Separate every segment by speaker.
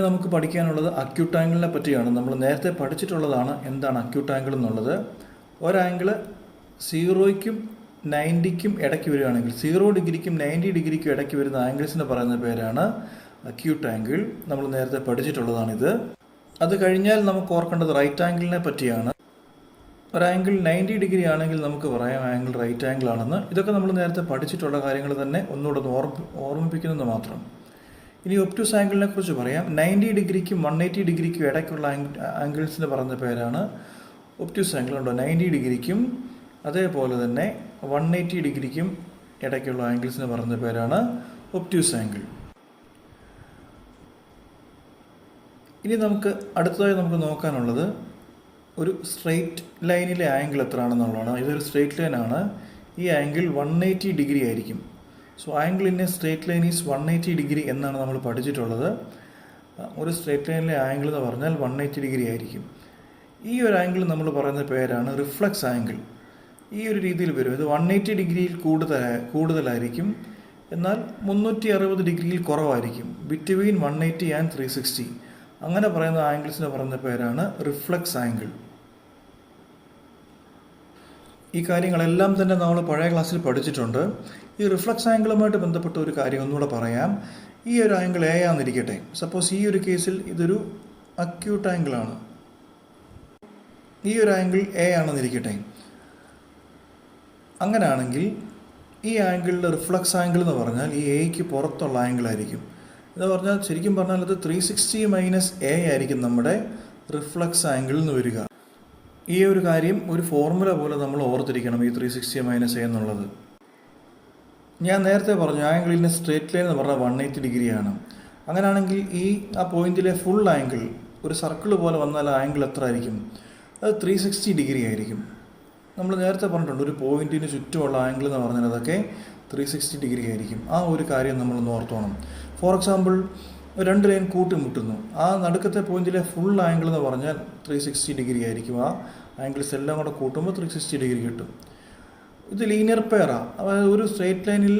Speaker 1: നമുക്ക് പഠിക്കാനുള്ളത് അക്യൂട്ട് ആംഗിളിനെ പറ്റിയാണ്. നമ്മൾ നേരത്തെ പഠിച്ചിട്ടുള്ളതാണ് എന്താണ് അക്യൂട്ട് ആംഗിൾ എന്നുള്ളത്. ഒരാംഗിൾ 0ക്കും 90ക്കും ഇടയ്ക്ക് വരികയാണെങ്കിൽ 0 ഡിഗ്രിക്കും 90 ഡിഗ്രിക്കും ഇടയ്ക്ക് വരുന്ന ആംഗിൾസിന് പറയുന്ന പേരാണ് അക്യൂട്ട് ആംഗിൾ. നമ്മൾ നേരത്തെ പഠിച്ചിട്ടുള്ളതാണിത്. അത് കഴിഞ്ഞാൽ നമുക്ക് ഓർക്കേണ്ടത് റൈറ്റ് ആംഗിളിനെ പറ്റിയാണ്. ഒരാംഗിൾ 90 ഡിഗ്രി ആണെങ്കിൽ നമുക്ക് പറയാം ആംഗിൾ റൈറ്റ് ആംഗിൾ ആണെന്ന്. ഇതൊക്കെ നമ്മൾ നേരത്തെ പഠിച്ചിട്ടുള്ള കാര്യങ്ങൾ തന്നെ ഒന്നുകൂടെ ഓർമ്മിപ്പിക്കുന്നത് മാത്രം. ഇനി ഒബ്റ്റ്യൂസ് ആംഗിളിനെ കുറിച്ച് പറയാം. 90 ഡിഗ്രിക്കും 180 ഡിഗ്രിക്കും ഇടയ്ക്കുള്ള ആംഗിൾസിന് പറയുന്ന പേരാണ് ഒബ്റ്റ്യൂസ് ആംഗിൾ. ഉണ്ടോ 90 ഡിഗ്രിക്കും അതേപോലെ തന്നെ 180 ഡിഗ്രിക്കും ഇടയ്ക്കുള്ള ആംഗിൾസിന് പറയുന്ന പേരാണ് ഒബ്റ്റ്യൂസ് ആംഗിൾ. ഇനി നമുക്ക് അടുത്തതായി നമുക്ക് നോക്കാനുള്ളത് ഒരു സ്ട്രെയിറ്റ് ലൈനിലെ ആംഗിൾ എത്രയാണെന്നുള്ളതാണ്. ഇതൊരു സ്ട്രെയിറ്റ് ലൈനാണ്. ഈ ആംഗിൾ 180 ഡിഗ്രി ആയിരിക്കും. So angle in A straight line is 180 degree എന്നാണ് നമ്മൾ പഠിച്ചിട്ടുള്ളത്. ഒരു സ്ട്രെയിറ്റ് ലൈനിലെ ആംഗിൾ എന്ന് പറഞ്ഞാൽ 180 ഡിഗ്രി ആയിരിക്കും. ഈ ഒരു ആംഗിൾ നമ്മൾ പറയുന്ന പേരാണ് റിഫ്ലക്സ് ആംഗിൾ. ഈ ഒരു രീതിയിൽ വരും. ഇത് 180 ഡിഗ്രിയിൽ കൂടുതലായിരിക്കും, എന്നാൽ 360 ഡിഗ്രിയിൽ കുറവായിരിക്കും. ബിറ്റ്വീൻ 180 ആൻഡ് 360 അങ്ങനെ പറയുന്ന ആംഗിൾസിന് പറയുന്ന പേരാണ് റിഫ്ലക്സ് ആംഗിൾ. ഈ കാര്യങ്ങളെല്ലാം തന്നെ നമ്മൾ പഴയ ക്ലാസ്സിൽ പഠിച്ചിട്ടുണ്ട്. ഈ റിഫ്ലക്സ് ആംഗിളുമായിട്ട് ബന്ധപ്പെട്ട ഒരു കാര്യം ഒന്നുകൂടെ പറയാം. ഈ ഒരു ആംഗിൾ എ ആണെന്നിരിക്കട്ടെ. സപ്പോസ് ഈ ഒരു കേസിൽ ഇതൊരു അക്യൂട്ട് ആംഗിളാണ്. ഈ ഒരു ആംഗിൾ എ ആണെന്നിരിക്കട്ടെ. അങ്ങനെയാണെങ്കിൽ ഈ ആംഗിളിൻ്റെ റിഫ്ലക്സ് ആംഗിൾ എന്ന് പറഞ്ഞാൽ ഈ എയ്ക്ക് പുറത്തുള്ള ആംഗിൾ ആയിരിക്കും. എന്ന് പറഞ്ഞാൽ ശരിക്കും പറഞ്ഞാൽ അത് 360 മൈനസ് എ ആയിരിക്കും നമ്മുടെ റിഫ്ലക്സ് ആംഗിൾ എന്ന് വരിക. ഈ ഒരു കാര്യം ഒരു ഫോർമുല പോലെ നമ്മൾ ഓർത്തിരിക്കണം, ഈ 360 മൈനസ് എ എന്നുള്ളത്. ഞാൻ നേരത്തെ പറഞ്ഞു ആംഗിളിൻ്റെ സ്ട്രേറ്റ് ലൈൻ എന്ന് പറഞ്ഞാൽ 180 ഡിഗ്രിയാണ്. അങ്ങനെയാണെങ്കിൽ ആ പോയിന്റിലെ ഫുൾ ആംഗിൾ ഒരു സർക്കിൾ പോലെ വന്നാൽ ആംഗിൾ എത്ര ആയിരിക്കും? അത് 360 ഡിഗ്രി ആയിരിക്കും. നമ്മൾ നേരത്തെ പറഞ്ഞിട്ടുണ്ട് ഒരു പോയിന്റിന് ചുറ്റുമുള്ള ആംഗിൾ എന്ന് പറഞ്ഞാൽ അതൊക്കെ 360 ഡിഗ്രി ആയിരിക്കും. ആ ഒരു കാര്യം നമ്മളൊന്ന് ഓർത്തോണം. ഫോർ എക്സാമ്പിൾ രണ്ട് ലൈൻ കൂട്ടിമുട്ടുന്നു. ആ നടുക്കത്തെ പോയിന്റിലെ ഫുൾ ആംഗിൾ എന്ന് പറഞ്ഞാൽ 360 ഡിഗ്രി ആയിരിക്കും. ആ ആംഗിൾസ് എല്ലാം കൂടെ കൂട്ടുമ്പോൾ 360 ഡിഗ്രി കിട്ടും. ഇത് ലീനിയർ പെയറാണ്. അതായത് ഒരു സ്ട്രേറ്റ് ലൈനിൽ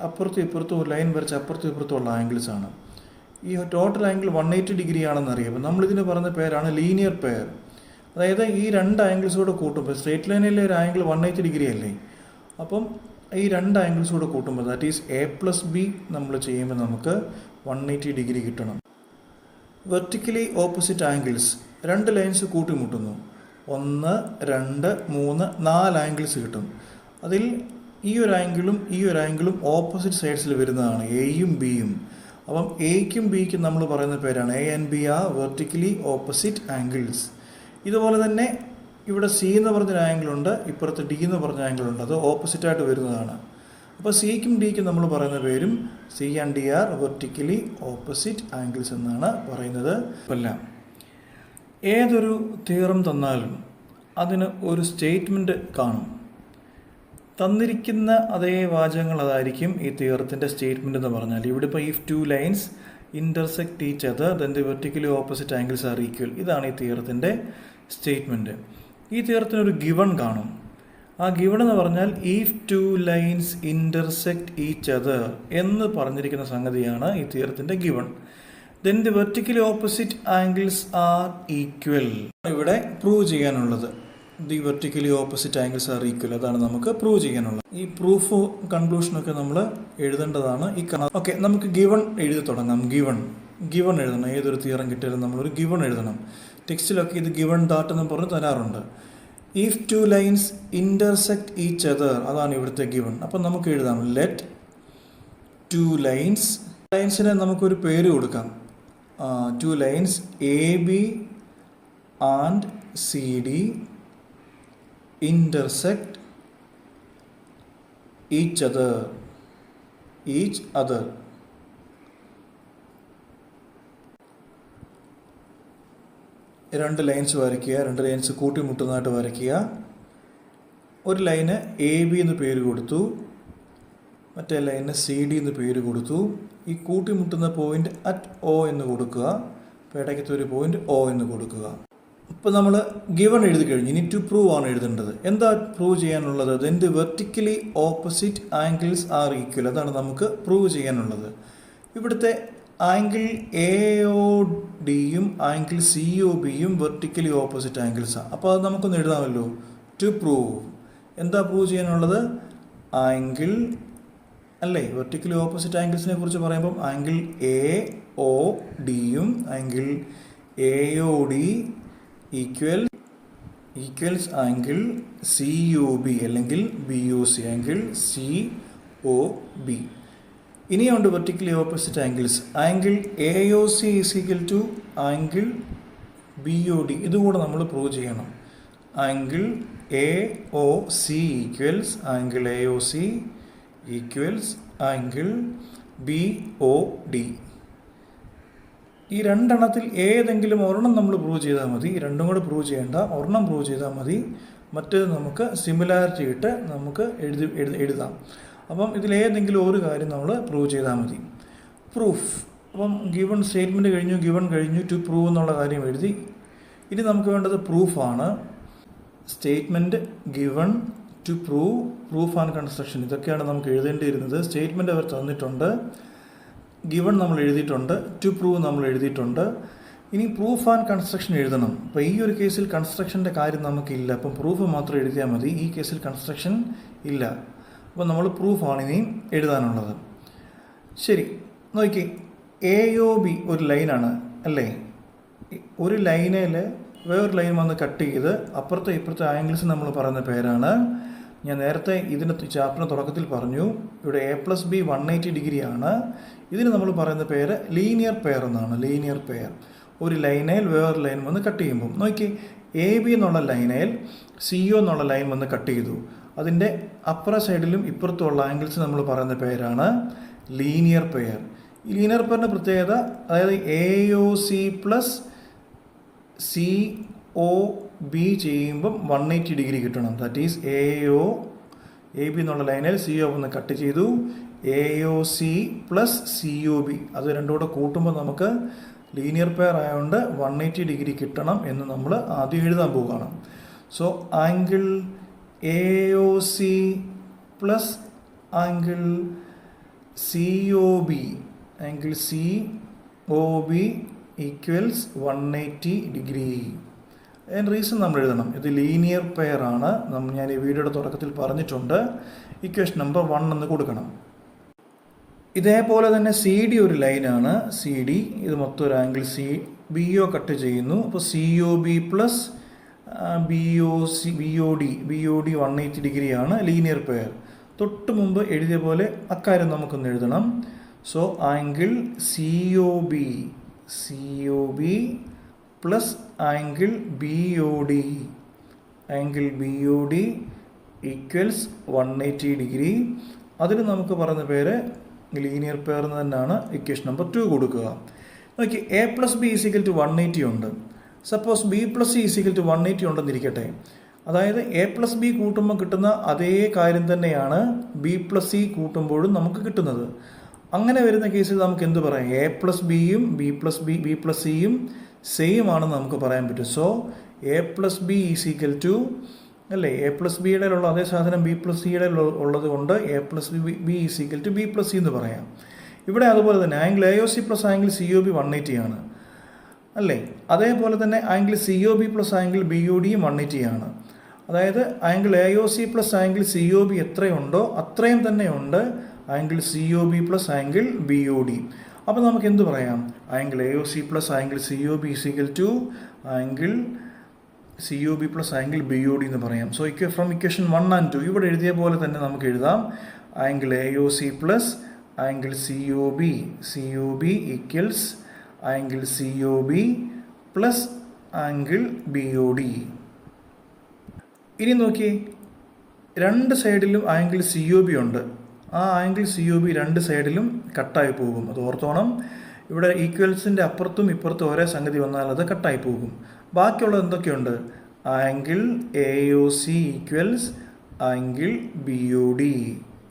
Speaker 1: അപ്പുറത്തും ഇപ്പുറത്തും ഒരു ലൈൻ വരച്ച് അപ്പുറത്തും ഇപ്പുറത്തും ഉള്ള ആംഗിൾസാണ്. ഈ ടോട്ടൽ ആംഗിൾ 180 ഡിഗ്രി ആണെന്ന് അറിയാം. നമ്മളിതിന് പറയുന്ന പേരാണ് ലീനിയർ പെയർ. അതായത് ഈ രണ്ട് ആംഗിൾസ് കൂടെ കൂട്ടുമ്പോൾ സ്ട്രേറ്റ് ലൈനിലെ ഒരു ആംഗിൾ 180 ഡിഗ്രി അല്ലേ. അപ്പം ഈ രണ്ട് ആംഗിൾസ് കൂടെ കൂട്ടുമ്പോൾ that is A plus B നമ്മൾ ചെയ്യുമ്പോൾ നമുക്ക് 180 ഡിഗ്രി കിട്ടണം. വെർട്ടിക്കലി ഓപ്പോസിറ്റ് ആംഗിൾസ് രണ്ട് ലൈൻസ് കൂട്ടിമുട്ടുന്നു. 1, 2, 3, 4 ആംഗിൾസ് കിട്ടും. അതിൽ ഈ ഒരു ആംഗിളും ഓപ്പോസിറ്റ് സൈഡ്സിൽ വരുന്നതാണ്, എയും ബിയും. അപ്പം എയ്ക്കും ബിക്കും നമ്മൾ പറയുന്ന പേരാണ് A and B are vertically opposite angles. ഇതുപോലെ തന്നെ ഇവിടെ സി എന്ന് പറഞ്ഞൊരു ആംഗിളുണ്ട്, ഇപ്പുറത്ത് ഡി എന്ന് പറഞ്ഞ ആംഗിളുണ്ട്. അത് ഓപ്പോസിറ്റായിട്ട് വരുന്നതാണ്. അപ്പോൾ സിക്കും ഡിക്കും നമ്മൾ പറയുന്ന പേരും C and D are vertically opposite angles എന്നാണ് പറയുന്നത്. അല്ല, ഏതൊരു തിയറം തന്നാലും അതിന് ഒരു സ്റ്റേറ്റ്മെൻറ്റ് കാണും. തന്നിരിക്കുന്ന അതേ വാചകങ്ങൾ അതായിരിക്കും ഈ തിയറത്തിൻ്റെ സ്റ്റേറ്റ്മെൻറ്റ് എന്ന് പറഞ്ഞാൽ. ഇവിടെ ഇപ്പോൾ if two lines intersect each other then the vertically opposite angles are equal. ഇതാണ് ഈ തിയറത്തിൻ്റെ സ്റ്റേറ്റ്മെൻറ്റ്. ഈ തിയറത്തിനൊരു ഗിവൺ കാണും. ആ ഗിവൺ എന്ന് പറഞ്ഞാൽ if two lines intersect each other എന്ന് പറഞ്ഞിരിക്കുന്ന സംഗതിയാണ് ഈ തിയറത്തിൻ്റെ given. Then the vertically opposite angles are equal. ഇവിടെ പ്രൂവ് ചെയ്യാനുള്ളത് the vertically opposite angles are equal. അതാണ് നമുക്ക് പ്രൂവ് ചെയ്യാനുള്ളത്. ഈ പ്രൂഫ് കൺക്ലൂഷനൊക്കെ നമ്മൾ എഴുതേണ്ടതാണ്. ഓക്കെ, നമുക്ക് ഗിവൺ എഴുതി തുടങ്ങാം. ഗിവൺ എഴുതണം. ഏതൊരു തിയറം കിട്ടിയാലും നമ്മളൊരു ഗിവൺ എഴുതണം. ടെക്സ്റ്റിലൊക്കെ ഇത് ഗിവൺ ദാറ്റ് എന്ന് പറഞ്ഞ് തരാറുണ്ട്. If two lines intersect each other, അതാണ് ഇവിടുത്തെ ഗിവൺ. അപ്പം നമുക്ക് എഴുതാം ലെറ്റ് ടു ലൈൻസിനെ നമുക്കൊരു പേര് കൊടുക്കാം. Two lines A B and C D intersect each other. രണ്ട് ലൈൻസ് വരയ്ക്കുക. രണ്ട് ലൈൻസ് കൂട്ടിമുട്ടുന്നതായിട്ട് വരയ്ക്കുക. ഒരു ലൈന് എ ബി എന്ന് പേര് കൊടുത്തു, മറ്റേ ലൈനിന് സി ഡി എന്ന് പേര് കൊടുത്തു. ഈ കൂട്ടിമുട്ടുന്ന പോയിന്റ് അറ്റ് ഒ എന്ന് കൊടുക്കുക. അപ്പോൾ ഇടയ്ക്കത്തെ ഒരു പോയിന്റ് ഒ എന്ന് കൊടുക്കുക. ഇപ്പോൾ നമ്മൾ ഗിവൺ എഴുതി കഴിഞ്ഞ് ഇനി ടു പ്രൂവ് ആണ് എഴുതേണ്ടത്. എന്താ പ്രൂവ് ചെയ്യാനുള്ളത്? Then the vertically opposite angles are equal. അതാണ് നമുക്ക് പ്രൂവ് ചെയ്യാനുള്ളത്. ഇവിടുത്തെ ആംഗിൾ എ ഒ ഡിയും ആംഗിൾ സി ഒ ബിയും വെർട്ടിക്കലി ഓപ്പോസിറ്റ് ആംഗിൾസാണ്. അപ്പോൾ അത് നമുക്കൊന്ന് എഴുതാമല്ലോ. ടു പ്രൂവ്, എന്താ പ്രൂവ് ചെയ്യാനുള്ളത്? ആംഗിൾ അല്ലേ, വെർട്ടിക്കലി ഓപ്പോസിറ്റ് ആംഗിൾസിനെ കുറിച്ച് പറയുമ്പം ആംഗിൾ എ ഒ ഡിയും angle A O D equals angle C O B അല്ലെങ്കിൽ B O C, angle C O B. ഇനിയുണ്ട് vertically opposite angles. Angle A O C is equal to angle B O D. ഇതുകൂടെ നമ്മൾ prove ചെയ്യണം. Angle A O C equals angle A O C equals angle B O D. ഈ രണ്ടെണ്ണത്തിൽ ഏതെങ്കിലും ഒരെണ്ണം നമ്മൾ prove ചെയ്താൽ മതി. രണ്ടും കൂടെ പ്രൂവ് ചെയ്യേണ്ട, ഒരെണ്ണം പ്രൂവ് ചെയ്താൽ മതി. മറ്റേത് നമുക്ക് സിമിലാരിറ്റി ഇട്ട് നമുക്ക് എഴുതാം. അപ്പം ഇതിലേതെങ്കിലും ഒരു കാര്യം നമ്മൾ പ്രൂവ് ചെയ്താൽ മതി. പ്രൂഫ്. അപ്പം ഗിവൺ സ്റ്റേറ്റ്മെൻറ്റ് കഴിഞ്ഞു, ഗിവൺ കഴിഞ്ഞു, ടു പ്രൂവ് എന്നുള്ള കാര്യം എഴുതി. ഇനി നമുക്ക് വേണ്ടത് പ്രൂഫാണ്. Statement, given, to prove, proof and construction, ഇതൊക്കെയാണ് നമുക്ക് എഴുതേണ്ടിയിരുന്നത്. സ്റ്റേറ്റ്മെൻറ്റ് അവർ തന്നിട്ടുണ്ട്, ഗിവൺ നമ്മൾ എഴുതിയിട്ടുണ്ട്, ടു പ്രൂവ് നമ്മൾ എഴുതിയിട്ടുണ്ട്. ഇനി പ്രൂഫ് ആൻഡ് കൺസ്ട്രക്ഷൻ എഴുതണം. അപ്പോൾ ഈ ഒരു കേസിൽ കൺസ്ട്രക്ഷൻ്റെ കാര്യം നമുക്കില്ല. അപ്പം പ്രൂഫ് മാത്രം എഴുതിയാൽ മതി. ഈ കേസിൽ കൺസ്ട്രക്ഷൻ ഇല്ല. അപ്പോൾ നമ്മൾ പ്രൂഫാണ് ഇനി എഴുതാനുള്ളത്. ശരി, നോക്കി. എ ഒ ബി ഒരു ലൈനാണ് അല്ലേ. ഒരു ലൈനിൽ വേറൊരു ലൈൻ വന്ന് കട്ട് ചെയ്ത് അപ്പുറത്തെ ഇപ്പുറത്തെ ആംഗിൾസ് നമ്മൾ പറയുന്ന പേരാണ്. ഞാൻ നേരത്തെ ഇതിന് ചാപ്റ്ററിന് തുടക്കത്തിൽ പറഞ്ഞു, ഇവിടെ എ പ്ലസ് ബി 180 ഡിഗ്രിയാണ്. ഇതിന് നമ്മൾ പറയുന്ന പേര് ലീനിയർ പെയർ എന്നാണ്. Linear pair. ഒരു ലൈനയിൽ വേറൊരു ലൈൻ വന്ന് കട്ട് ചെയ്യുമ്പം നോക്കി, എ ബി എന്നുള്ള ലൈനയിൽ സി ഒ എന്നുള്ള ലൈൻ വന്ന് കട്ട് ചെയ്തു. അതിൻ്റെ അപ്പുറ സൈഡിലും ഇപ്പുറത്തുള്ള ആംഗിൾസ് നമ്മൾ പറയുന്ന പേരാണ് ലീനിയർ പെയർ. ഈ ലീനിയർ പെയറിൻ്റെ പ്രത്യേകത, അതായത് A O C plus C O B ചെയ്യുമ്പം 180 ഡിഗ്രി കിട്ടണം. ദാറ്റ് ഈസ് എ ബി എന്നുള്ള ലൈനിൽ സി ഒ ഒന്ന് കട്ട് ചെയ്തു. A O C plus C O B, അത് രണ്ടും കൂടെ കൂട്ടുമ്പോൾ നമുക്ക് ലീനിയർ പെയർ ആയതുകൊണ്ട് 180 ഡിഗ്രി കിട്ടണം എന്ന് നമ്മൾ ആദ്യം എഴുതാൻ പോവുകയാണ്. So angle A O C plus angle C O B, angle C O B equals 180 degree. അതിന് റീസൺ നമ്മൾ എഴുതണം. ഇത് ലീനിയർ പെയർ ആണ്. ഞാൻ ഈ വീഡിയോയുടെ തുടക്കത്തിൽ പറഞ്ഞിട്ടുണ്ട്. ഇക്വേഷൻ നമ്പർ 1 എന്ന് കൊടുക്കണം. ഇതേപോലെ തന്നെ സി ഡി ഒരു ലൈനാണ്. സി ഡി ഇത് മൊത്തം ഒരു angle C B O cut ചെയ്യുന്നു. അപ്പോൾ C O B plus B O D 180 ഡിഗ്രിയാണ് ലീനിയർ പെയർ. തൊട്ട് മുമ്പ് എഴുതിയ പോലെ അക്കാര്യം നമുക്കൊന്ന് എഴുതണം. So angle C O B plus angle B O D, angle B O D equals 180 degree. അതിന് നമുക്ക് പറയുന്ന പേര് ലീനിയർ പെയർ എന്ന് തന്നെയാണ്. ഇക്വേഷൻ നമ്പർ 2 കൊടുക്കുക. നോക്കി, A plus B is equal to 180 ഉണ്ട്. Suppose B plus C is equal to 180 ഉണ്ടെന്നിരിക്കട്ടെ. അതായത് എ പ്ലസ് ബി കൂട്ടുമ്പോൾ കിട്ടുന്ന അതേ കാര്യം തന്നെയാണ് ബി പ്ലസ് സി കൂട്ടുമ്പോഴും നമുക്ക് കിട്ടുന്നത്. അങ്ങനെ വരുന്ന കേസിൽ നമുക്ക് എന്ത് പറയാം? എ പ്ലസ് ബിയും ബി പ്ലസ് സിയും സെയിം ആണെന്ന് നമുക്ക് പറയാൻ പറ്റും. So A plus B is equal to അല്ലേ, എ പ്ലസ് ബിയുടെ ഉള്ള അതേ സാധനം ബി പ്ലസ് സിയുടെ ഉള്ളത് കൊണ്ട് A plus B is equal to B plus C എന്ന് പറയാം. ഇവിടെ അതുപോലെ തന്നെ angle A O C plus angle C O B 180 ആണ് അല്ലേ. അതേപോലെ തന്നെ angle C O B plus angle B O ഡിയും 180 ആണ്. അതായത് angle A O C plus angle C O B എത്രയുണ്ടോ അത്രയും തന്നെ ഉണ്ട് angle C O B plus angle B O D. അപ്പോൾ നമുക്ക് എന്ത് പറയാം? Angle A O C plus angle C O B is equal to angle C O B plus angle B O D എന്ന് പറയാം. സോ ഫ്രം ഇക്വേഷൻ 1 and 2 ഇവിടെ എഴുതിയ പോലെ തന്നെ നമുക്ക് എഴുതാം. Angle A O C plus angle C O B equals angle C O B plus angle B O D. ഇനി നോക്കി, രണ്ട് സൈഡിലും ആംഗിൾ സി ഒ ബി ഉണ്ട്. ആ ആംഗിൾ സി ഒ ബി രണ്ട് സൈഡിലും കട്ടായി പോകും. അത് ഓർത്തോണം. ഇവിടെ ഈക്വൽസിൻ്റെ അപ്പുറത്തും ഇപ്പുറത്തും ഒരേ സംഗതി വന്നാൽ അത് കട്ടായി പോകും. ബാക്കിയുള്ളത് എന്തൊക്കെയുണ്ട്? Angle A O C equals angle B O D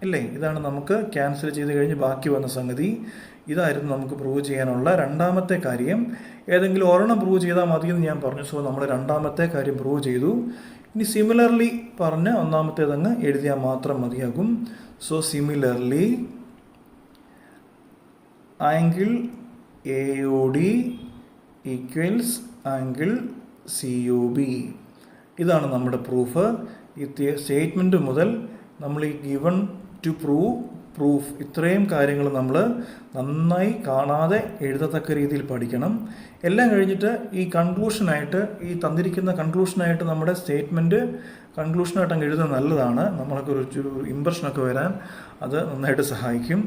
Speaker 1: അല്ലേ. ഇതാണ് നമുക്ക് ക്യാൻസൽ ചെയ്ത് കഴിഞ്ഞ് ബാക്കി വന്ന സംഗതി. ഇതായിരുന്നു നമുക്ക് പ്രൂവ് ചെയ്യാനുള്ള രണ്ടാമത്തെ കാര്യം. ഏതെങ്കിലും ഒരെണ്ണം പ്രൂവ് ചെയ്താൽ മതിയെന്ന് ഞാൻ പറഞ്ഞു. സോ നമ്മൾ രണ്ടാമത്തെ കാര്യം പ്രൂവ് ചെയ്തു. ഇനി സിമിലർലി പറഞ്ഞ് ഒന്നാമത്തേതങ്ങ് എഴുതിയാൽ മാത്രം മതിയാകും. So similarly angle AOD equals angle COB. ഇതാണ് നമ്മുടെ പ്രൂഫ്. ഈ സ്റ്റേറ്റ്മെൻറ്റ് മുതൽ നമ്മൾ ഈ ഗിവൺ ടു പ്രൂഫ് ഇത്രയും കാര്യങ്ങൾ നമ്മൾ നന്നായി കാണാതെ എഴുതത്തക്ക രീതിയിൽ പഠിക്കണം. എല്ലാം കഴിഞ്ഞിട്ട് ഈ കൺക്ലൂഷനായിട്ട് ഈ തന്നിരിക്കുന്ന കൺക്ലൂഷനായിട്ട് നമ്മുടെ സ്റ്റേറ്റ്മെൻറ്റ് കൺക്ലൂഷനായിട്ട് അങ്ങ് എഴുതുന്നത് നല്ലതാണ്. നമ്മൾക്ക് ഒരു ഇമ്പ്രഷനൊക്കെ വരാൻ അത് നന്നായിട്ട് സഹായിക്കും.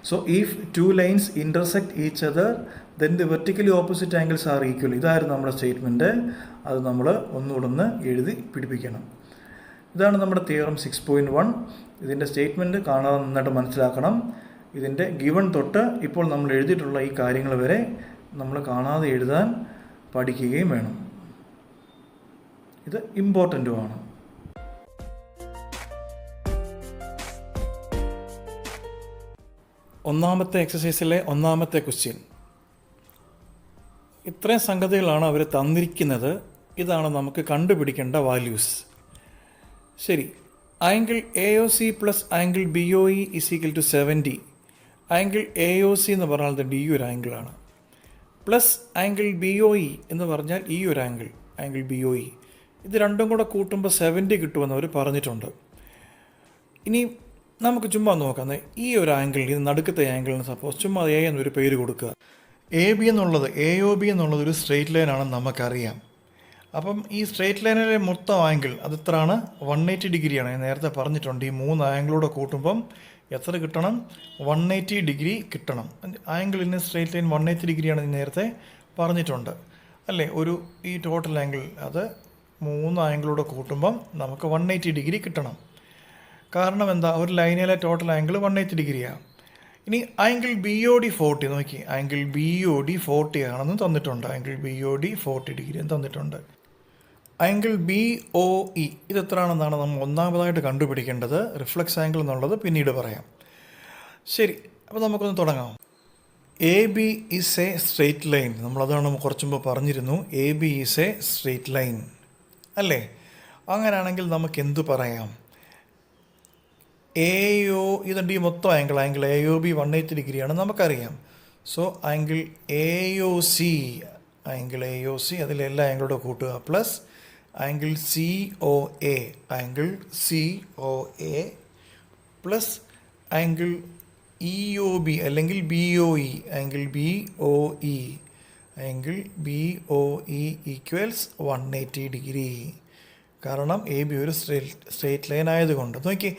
Speaker 1: So if two lines intersect each other then the vertically opposite angles are equal. ഇതായിരുന്നു നമ്മുടെ സ്റ്റേറ്റ്മെൻറ്റ്. അത് നമ്മൾ ഒന്നുകൂടെ എഴുതി പിടിപ്പിക്കണം. ഇതാണ് നമ്മുടെ തിയറം 6.1. ഇതിൻ്റെ സ്റ്റേറ്റ്മെൻറ്റ് കാണാതെ നന്നായിട്ട് മനസ്സിലാക്കണം. ഇതിൻ്റെ ഗിവൺ തൊട്ട് ഇപ്പോൾ നമ്മൾ എഴുതിയിട്ടുള്ള ഈ കാര്യങ്ങൾ വരെ നമ്മൾ കാണാതെ എഴുതാൻ പഠിക്കുകയും വേണം. ഇത് ഇമ്പോർട്ടൻറ്റുമാണ്. ഒന്നാമത്തെ എക്സസൈസിലെ ഒന്നാമത്തെ ക്വസ്റ്റ്യൻ. ഇത്രയും സംഗതികളാണ് അവർ തന്നിരിക്കുന്നത്. ഇതാണ് നമുക്ക് കണ്ടുപിടിക്കേണ്ട വാല്യൂസ്. ശരി, angle AOC plus angle BOE is equal to 70. Angle AOC എന്ന് പറഞ്ഞാൽ ഈ ഒരു ആംഗിളാണ്. പ്ലസ് ആംഗിൾ BOE എന്ന് പറഞ്ഞാൽ ഈ ഒരു ആംഗിൾ BOE. ഇത് രണ്ടും കൂടെ കൂട്ടുമ്പോൾ 70 കിട്ടുമെന്ന് അവർ പറഞ്ഞിട്ടുണ്ട്. ഇനി നമുക്ക് ചുമ്മാ നോക്കാം. ഈ ഒരു ആംഗിൾ, ഇത് നടുക്കത്തെ ആംഗിളിന് സപ്പോസ് ചുമ്മാ A എന്നൊരു പേര് കൊടുക്കുക. AOB എന്നുള്ളത് ഒരു സ്ട്രെയിറ്റ് ലൈനാണെന്ന് നമുക്കറിയാം. അപ്പം ഈ സ്ട്രെയിറ്റ് ലൈനിലെ മൊത്തം ആംഗിൾ അത് എത്രയാണ്? 180 ഡിഗ്രിയാണ്. ഞാൻ നേരത്തെ പറഞ്ഞിട്ടുണ്ട്. ഈ 3 ആംഗിളൂടെ കൂട്ടുമ്പം എത്ര കിട്ടണം? 180 ഡിഗ്രി കിട്ടണം. ആംഗിൾ ഇൻ സ്ട്രെയിറ്റ് ലൈൻ 180 ഡിഗ്രിയാണ് നേരത്തെ പറഞ്ഞിട്ടുണ്ട് അല്ലേ? ഈ ടോട്ടൽ ആംഗിൾ അത് 3 ആംഗിളൂടെ കൂട്ടുമ്പം നമുക്ക് 180 ഡിഗ്രി കിട്ടണം. കാരണം എന്താ? ഒരു ലൈനിലെ ടോട്ടൽ ആംഗിൾ 180 ഡിഗ്രിയാണ്. ഇനി ആംഗിൾ BOD 40 നോക്കി. ആംഗിൾ BOD 40 ആണെന്ന് തന്നിട്ടുണ്ട്. ആംഗിൾ BOD 40 ഡിഗ്രി എന്ന് തന്നിട്ടുണ്ട്. ആംഗിൾ BOE ഇത് എത്രയാണെന്നാണ് നമ്മൾ ഒന്നാമതായിട്ട് കണ്ടുപിടിക്കേണ്ടത്. റിഫ്ലക്സ് ആംഗിൾ എന്നുള്ളത് പിന്നീട് പറയാം. ശരി, അപ്പോൾ നമുക്കൊന്ന് തുടങ്ങാം. AB is a straight line. നമ്മളതാണ് കുറച്ച് മുമ്പ് പറഞ്ഞിരുന്നു. AB is a straight line അല്ലേ? അങ്ങനെയാണെങ്കിൽ നമുക്ക് എന്തു പറയാം? ഇതുണ്ട് ഈ മൊത്തം ആംഗിൾ AOB 180 ഡിഗ്രിയാണ് നമുക്കറിയാം. സോ ആംഗിൾ AOC അതിലെല്ലാ ആംഗിളോടെ കൂട്ടുക plus angle COA plus angle EOB അല്ലെങ്കിൽ BOE ഈക്വൽസ് 180 ഡിഗ്രി. കാരണം AB ഒരു സ്ട്രെയിറ്റ് ലൈൻ ആയതുകൊണ്ട്. നോക്കി,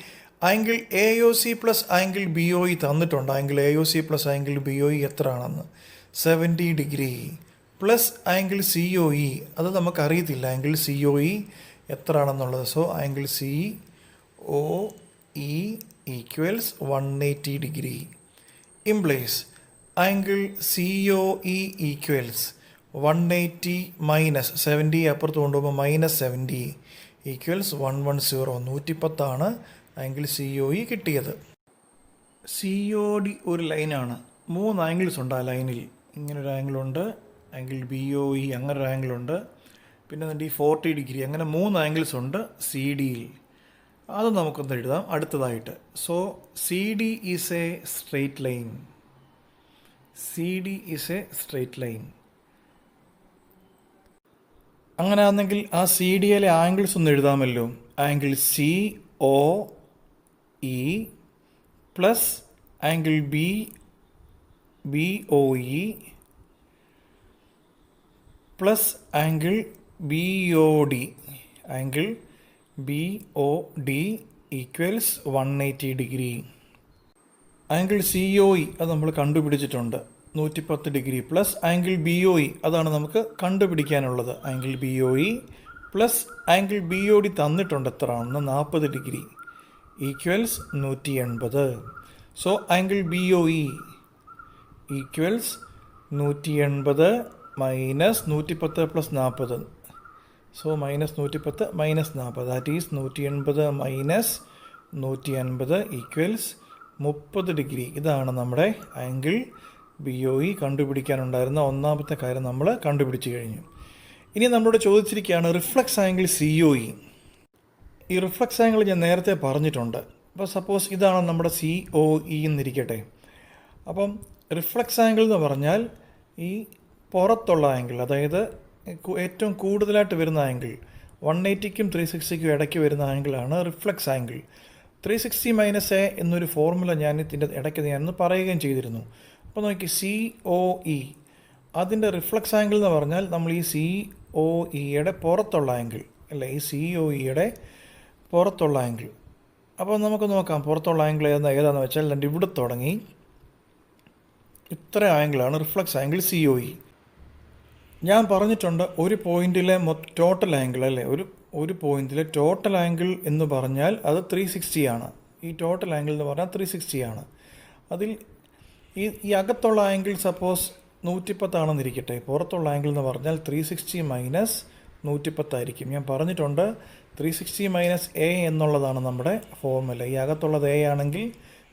Speaker 1: angle AOC plus angle BOE തന്നിട്ടുണ്ട്. Angle AOC plus angle BOE എത്രയാണെന്ന്? 70 ഡിഗ്രി. പ്ലസ് ആംഗിൾ COE അത് നമുക്കറിയത്തില്ല. ആംഗിൾ COE എത്രയാണെന്നുള്ളത്. So angle COE equals 180 degree. Implies angle COE equals 180 minus 70 അപ്പുറത്ത് കൊണ്ടുപോകുമ്പോൾ -70 ഈക്വൽസ് 110. 110 ആംഗിൾ COE കിട്ടിയത്. COD ഒരു ലൈനാണ്. 3 ആംഗിൾസ് ഉണ്ട് ആ ലൈനിൽ. ഇങ്ങനൊരു ആംഗിളുണ്ട്, ആംഗിൾ BOE അങ്ങനൊരു ആംഗിളുണ്ട്, പിന്നെ ഈ 40 ഡിഗ്രി, അങ്ങനെ 3 ആംഗിൾസ് ഉണ്ട് CDയിൽ. അത് നമുക്കൊന്ന് എഴുതാം അടുത്തതായിട്ട്. So CD is a straight line. അങ്ങനെ ആണെങ്കിൽ ആ CDയിലെ ആംഗിൾസ് ഒന്ന് എഴുതാമല്ലോ. Angle COE plus angle BOE plus angle BOD equals 180 degree. Angle COE അത് നമ്മൾ കണ്ടുപിടിച്ചിട്ടുണ്ട് 110 ഡിഗ്രി പ്ലസ് ആംഗിൾ BOE അതാണ് നമുക്ക് കണ്ടുപിടിക്കാനുള്ളത്. Angle BOE plus angle BOD തന്നിട്ടുണ്ട് എത്രയാണെന്ന്? 40 degree equals 180. So angle BOE equals 180 minus 110 plus 40. So -110 -40 that is 180 minus 180 equals 30 degree. ഇതാണ് നമ്മുടെ ആംഗിൾ BOE കണ്ടുപിടിക്കാനുണ്ടായിരുന്ന ഒന്നാമത്തെ കാര്യം നമ്മൾ കണ്ടുപിടിച്ച് കഴിഞ്ഞു. ഇനി നമ്മളോട് ചോദിച്ചിരിക്കുകയാണ് റിഫ്ലക്സ് ആംഗിൾ COE. ഈ റിഫ്ലക്സ് ആംഗിൾ ഞാൻ നേരത്തെ പറഞ്ഞിട്ടുണ്ട്. അപ്പോൾ സപ്പോസ് ഇതാണ് നമ്മുടെ COE എന്നിരിക്കട്ടെ. അപ്പം റിഫ്ലക്സ് ആംഗിൾ എന്ന് പറഞ്ഞാൽ ഈ പുറത്തുള്ള ആംഗിൾ, അതായത് ഏറ്റവും കൂടുതലായിട്ട് വരുന്ന ആംഗിൾ 180ക്കും 360ക്കും ഇടയ്ക്ക് വരുന്ന ആംഗിളാണ് റിഫ്ലക്സ് ആംഗിൾ. 360 - എ എന്നൊരു ഫോർമുല ഞാൻ ഇതിൻ്റെ ഇടയ്ക്ക് ഞാനൊന്ന് പറയുകയും ചെയ്തിരുന്നു. അപ്പോൾ നോക്കി, COE അതിൻ്റെ റിഫ്ലക്സ് ആംഗിൾ എന്ന് പറഞ്ഞാൽ നമ്മൾ ഈ COEയുടെ പുറത്തുള്ള ആംഗിൾ അല്ലേ, ഈ COEയുടെ പുറത്തുള്ള ആംഗിൾ. അപ്പോൾ നമുക്ക് നോക്കാം പുറത്തുള്ള ആംഗിൾ ഏതാണെന്ന് വെച്ചാൽ ഇവിടെ തുടങ്ങി ഇത്ര ആംഗിളാണ് റിഫ്ലക്സ് ആംഗിൾ COE. ഞാൻ പറഞ്ഞിട്ടുണ്ട് ഒരു പോയിന്റിലെ ടോട്ടൽ ആംഗിൾ അല്ലേ, ഒരു പോയിന്റിലെ ടോട്ടൽ ആംഗിൾ എന്ന് പറഞ്ഞാൽ അത് 360 ആണ്. ഈ ടോട്ടൽ ആംഗിൾ എന്ന് പറഞ്ഞാൽ 360 ആണ്. അതിൽ ഈ അകത്തുള്ള ആംഗിൾ സപ്പോസ് 110 ആണെന്നിരിക്കട്ടെ. പുറത്തുള്ള ആംഗിൾ എന്ന് പറഞ്ഞാൽ 360 മൈനസ് 110 ആയിരിക്കും. ഞാൻ പറഞ്ഞിട്ടുണ്ട് 360 - A എന്നുള്ളതാണ് നമ്മുടെ ഫോർമുല. ഈ അകത്തുള്ളത് A ആണെങ്കിൽ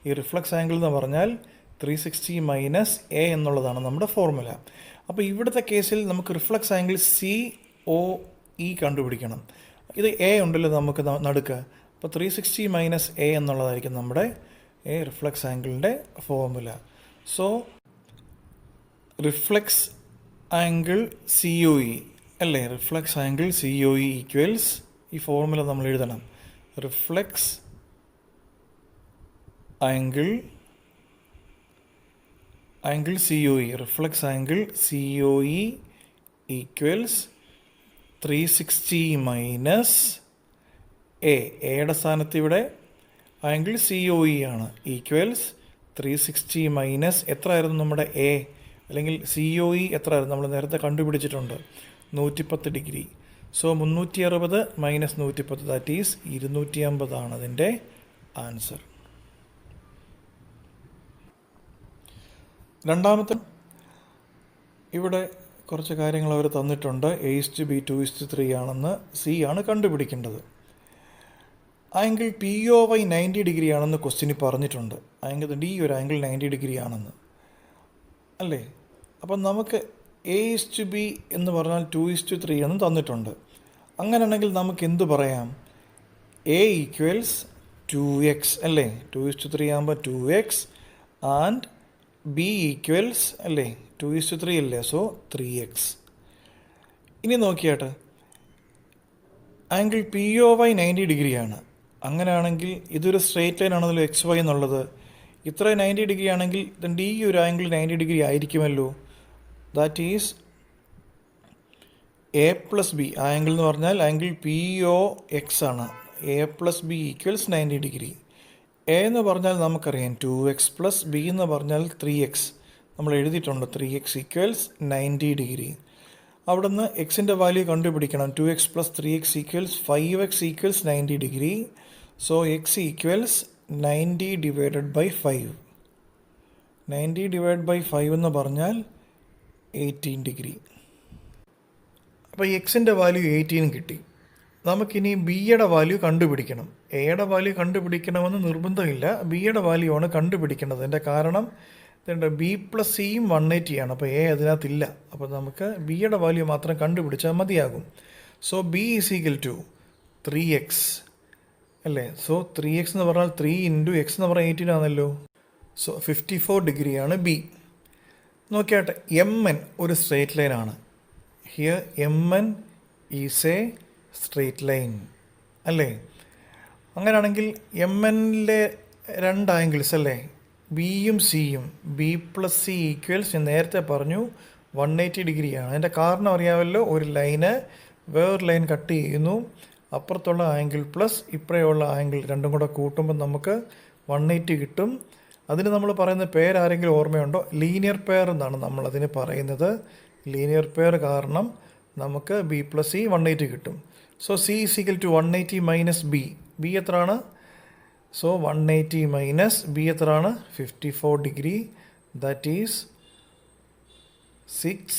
Speaker 1: ഈ റിഫ്ലക്സ് ആംഗിൾ എന്ന് പറഞ്ഞാൽ 360 - A എന്നുള്ളതാണ് നമ്മുടെ ഫോർമുല. അപ്പോൾ ഇവിടുത്തെ കേസിൽ നമുക്ക് റിഫ്ലക്സ് ആംഗിൾ COE കണ്ടുപിടിക്കണം. ഇത് A ഉണ്ടല്ലോ നമുക്ക് നടുക്ക്. അപ്പോൾ 360 - A എന്നുള്ളതായിരിക്കും നമ്മുടെ റിഫ്ലക്സ് ആംഗിളിൻ്റെ formula. So reflex angle COE അല്ലേ, റിഫ്ലക്സ് ആംഗിൾ COE ഈക്വൽസ് ഈ ഫോർമുല നമ്മൾ എഴുതണം. Reflex angle COE, reflex angle COE equals 360 - A. എയുടെ സ്ഥാനത്ത് ഇവിടെ ആംഗിൾ COE ആണ്. ഈക്വൽസ് 360 എത്ര ആയിരുന്നു നമ്മുടെ A അല്ലെങ്കിൽ COE എത്ര ആയിരുന്നു നമ്മൾ നേരത്തെ കണ്ടുപിടിച്ചിട്ടുണ്ട്, 110 ഡിഗ്രി. സോ 360 - 110 ദാറ്റ് ഈസ് 250 ആണ് അതിൻ്റെ ആൻസർ. രണ്ടാമത്തെ ഇവിടെ കുറച്ച് കാര്യങ്ങൾ അവർ തന്നിട്ടുണ്ട്. A:B 2:3 ആണെന്ന് C ആണ് കണ്ടുപിടിക്കേണ്ടത്. ആംഗിൾ POY 90 ഡിഗ്രി ആണെന്ന് ക്വസ്റ്റ്യനിൽ പറഞ്ഞിട്ടുണ്ട്. ആംഗിൾ D ഒരു ആംഗിൾ 90 ഡിഗ്രി ആണെന്ന് അല്ലേ. അപ്പം നമുക്ക് A:B എന്ന് പറഞ്ഞാൽ 2:3 എന്ന് തന്നിട്ടുണ്ട്. അങ്ങനെയാണെങ്കിൽ നമുക്ക് എന്ത് പറയാം, A ഈക്വൽസ് 2x അല്ലേ, 2:3 ആകുമ്പോൾ 2x ആൻഡ് B ഈക്വൽസ് അല്ലേ 2:3 അല്ലേ, സോ 3x. ഇനി നോക്കിയാട്ടെ, ആംഗിൾ POY 90 ഡിഗ്രിയാണ്. അങ്ങനെയാണെങ്കിൽ ഇതൊരു സ്ട്രെയിറ്റ് ലൈൻ ആണല്ലോ XY എന്നുള്ളത്. ഇത്ര 90 ഡിഗ്രി ആണെങ്കിൽ D ഒരു ആംഗിൾ 90 ഡിഗ്രി ആയിരിക്കുമല്ലോ. That is A+B. ആംഗിൾ എന്ന് പറഞ്ഞാൽ ആംഗിൾ POX ആണ്. A+B equals 90 degree. A എന്ന് പറഞ്ഞാൽ നമുക്കറിയാം 2x പ്ലസ് B എന്ന് പറഞ്ഞാൽ 3x. നമ്മൾ എഴുതിയിട്ടുണ്ട് 3x ഈക്വൽസ് 90 ഡിഗ്രി. അവിടുന്ന് എക്സിൻ്റെ വാല്യൂ കണ്ടുപിടിക്കണം. 2x plus 3x equals 5x equals 90 degree. So x equals 90 divided by 5. 90 divide by 5 എന്ന് പറഞ്ഞാൽ 18 ഡിഗ്രി. അപ്പോൾ എക്സിൻ്റെ വാല്യൂ 18 കിട്ടി. നമുക്കിനി ബിയുടെ വാല്യൂ കണ്ടുപിടിക്കണം. എയുടെ വാല്യൂ കണ്ടുപിടിക്കണമെന്ന് നിർബന്ധമില്ല, ബിയുടെ വാല്യൂ ആണ് കണ്ടുപിടിക്കേണ്ടത്. അതിൻ്റെ കാരണം ഇതുണ്ട്, B+C 180 ആണ്. അപ്പോൾ A അതിനകത്തില്ല. അപ്പോൾ നമുക്ക് ബിയുടെ വാല്യൂ മാത്രം കണ്ടുപിടിച്ചാൽ മതിയാകും. സോ B = 3x അല്ലേ. സോ 3x എന്ന് പറഞ്ഞാൽ 3 × x എന്ന് പറഞ്ഞാൽ 18 ആണല്ലോ. സോ 54 ഡിഗ്രിയാണ് B. നോക്കിയാട്ടെ, MN ഒരു സ്ട്രെയിറ്റ് ലൈനാണ്. Here MN is a straight line അല്ലേ. അങ്ങനെയാണെങ്കിൽ MNലെ രണ്ട് ആംഗിൾസ് അല്ലേ, ബിയും സിയും, B+C ഈക്വൽസ് ഞാൻ നേരത്തെ പറഞ്ഞു 180 ഡിഗ്രിയാണ്. അതിൻ്റെ കാരണം അറിയാമല്ലോ, ഒരു ലൈന് വേറൊരു ലൈൻ കട്ട് ചെയ്യുന്നു, അപ്പുറത്തുള്ള ആംഗിൾ പ്ലസ് ഇപ്പുറയുള്ള ആംഗിൾ രണ്ടും കൂടെ കൂട്ടുമ്പോൾ നമുക്ക് 180 കിട്ടും. അതിന് നമ്മൾ പറയുന്ന പേരാരെങ്കിലും ഓർമ്മയുണ്ടോ? ലീനിയർ പെയർ എന്നാണ് നമ്മളതിന് പറയുന്നത്. ലീനിയർ പെയർ കാരണം നമുക്ക് B+C 180 കിട്ടും. So C = 180 - B. B എത്രയാണ്? സോ 180 മൈനസ് B എത്രയാണ്? 54 ഡിഗ്രി. ദാറ്റ് ഈസ് 6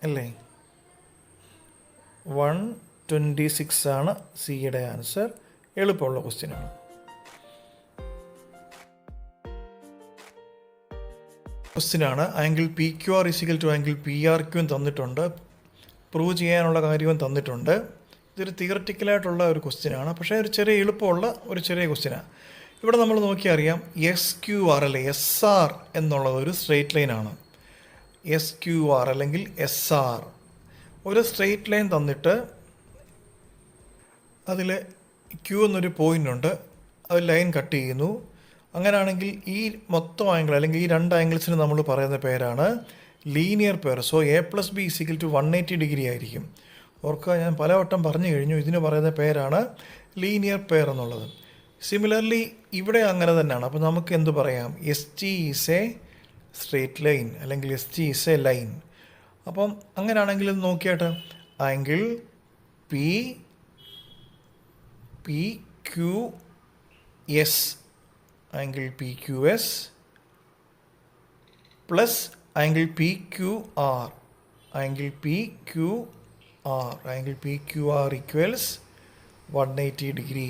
Speaker 1: അല്ലേ, 126 ആണ് സിയുടെ ആൻസർ. എളുപ്പമുള്ള ക്വസ്റ്റ്യനാണ്. ക്വസ്റ്റ്യനാണ്. ആംഗിൾ PQR = ആംഗിൾ PRQ തന്നിട്ടുണ്ട്. പ്രൂവ് ചെയ്യാനുള്ള കാര്യവും തന്നിട്ടുണ്ട്. ഇതൊരു തിയററ്റിക്കലായിട്ടുള്ള ഒരു ക്വസ്റ്റ്യനാണ്, പക്ഷേ ഒരു ചെറിയ എളുപ്പമുള്ള ഒരു ചെറിയ ക്വസ്റ്റ്യനാണ്. ഇവിടെ നമ്മൾ നോക്കിയാൽ അറിയാം SQR അല്ലേ, SR എന്നുള്ളത് ഒരു സ്ട്രെയിറ്റ് ലൈനാണ്. SQR അല്ലെങ്കിൽ SR. ഒരു സ്ട്രെയിറ്റ് ലൈൻ തന്നിട്ട് അതിൽ Q എന്നൊരു പോയിൻ്റ് ഉണ്ട്, അത് ലൈൻ കട്ട് ചെയ്യുന്നു. അങ്ങനെയാണെങ്കിൽ ഈ മൊത്തം ആംഗിൾ അല്ലെങ്കിൽ ഈ രണ്ട് ആംഗിൾസിന് നമ്മൾ പറയുന്ന പേരാണ് linear pair. So A+B = 180 degree ആയിരിക്കും. ഓർക്കുക, ഞാൻ പലവട്ടം പറഞ്ഞു കഴിഞ്ഞു, ഇതിന് പറയുന്ന പേരാണ് ലീനിയർ പെയർ എന്നുള്ളത്. സിമിലർലി ഇവിടെ അങ്ങനെ തന്നെയാണ്. അപ്പോൾ നമുക്ക് എന്ത് പറയാം? ST is a straight line അല്ലെങ്കിൽ ST ഈസ് എ ലൈൻ. അപ്പം അങ്ങനെയാണെങ്കിൽ ഇത് നോക്കിയാട്ട് angle PQS angle PQS plus angle PQR angle PQR equals 180 degree.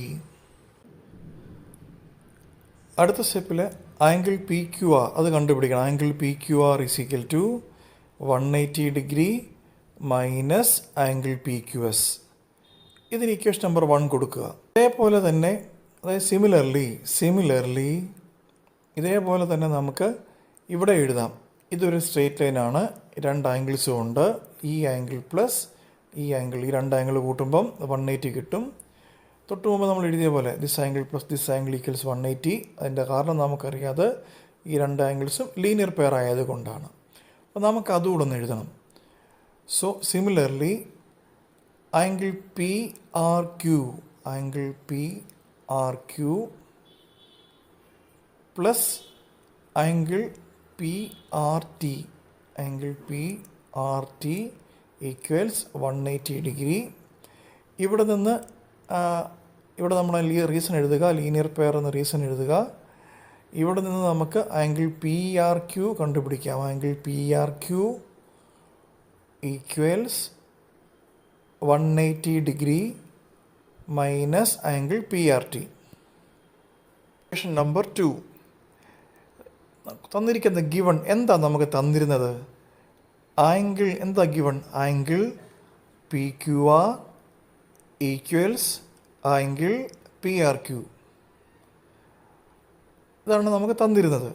Speaker 1: അടുത്ത സ്റ്റെപ്പിൽ ആംഗിൾ PQR അത് കണ്ടുപിടിക്കണം. Angle PQR = 180 degree minus angle PQS. ഇതിന് ഇക്വേഷൻ നമ്പർ 1 കൊടുക്കുക. ഇതേപോലെ തന്നെ, അതായത് സിമിലർലി ഇതേപോലെ തന്നെ നമുക്ക് ഇവിടെ എഴുതാം. ഇതൊരു സ്ട്രെയിറ്റ് ലൈനാണ്, രണ്ട് ആംഗിൾസും ഉണ്ട്. ഈ ആംഗിൾ പ്ലസ് ഈ ആംഗിൾ, ഈ രണ്ട് ആംഗിൾ കൂട്ടുമ്പം 180 കിട്ടും. തൊട്ട് മുമ്പ് നമ്മൾ എഴുതിയ പോലെ this angle plus this angle equals 180. അതിൻ്റെ കാരണം നമുക്കറിയാതെ ഈ രണ്ട് ആംഗിൾസും ലീനിയർ പെയർ ആയതുകൊണ്ടാണ്. അപ്പോൾ നമുക്ക് അതുകൂടെ ഒന്ന് എഴുതണം. So similarly angle PRQ plus angle PRT equals 180 degree. ഇവിടെ നിന്ന് ഇവിടെ നമ്മൾ റീസൺ എഴുതുക, ലീനിയർ പെയർ എന്ന റീസൺ എഴുതുക. ഇവിടെ നിന്ന് നമുക്ക് ആംഗിൾ PRQ കണ്ടുപിടിക്കാം. Angle PRQ equals 180 degree minus angle PRT. Question number 2. തന്നിരിക്കുന്ന ഗിവൺ എന്താ നമുക്ക് തന്നിരുന്നത്? ആംഗിൾ എന്താ given? Angle PQR equals angle PRQ. ഇതാണ് നമുക്ക് തന്നിരുന്നത്.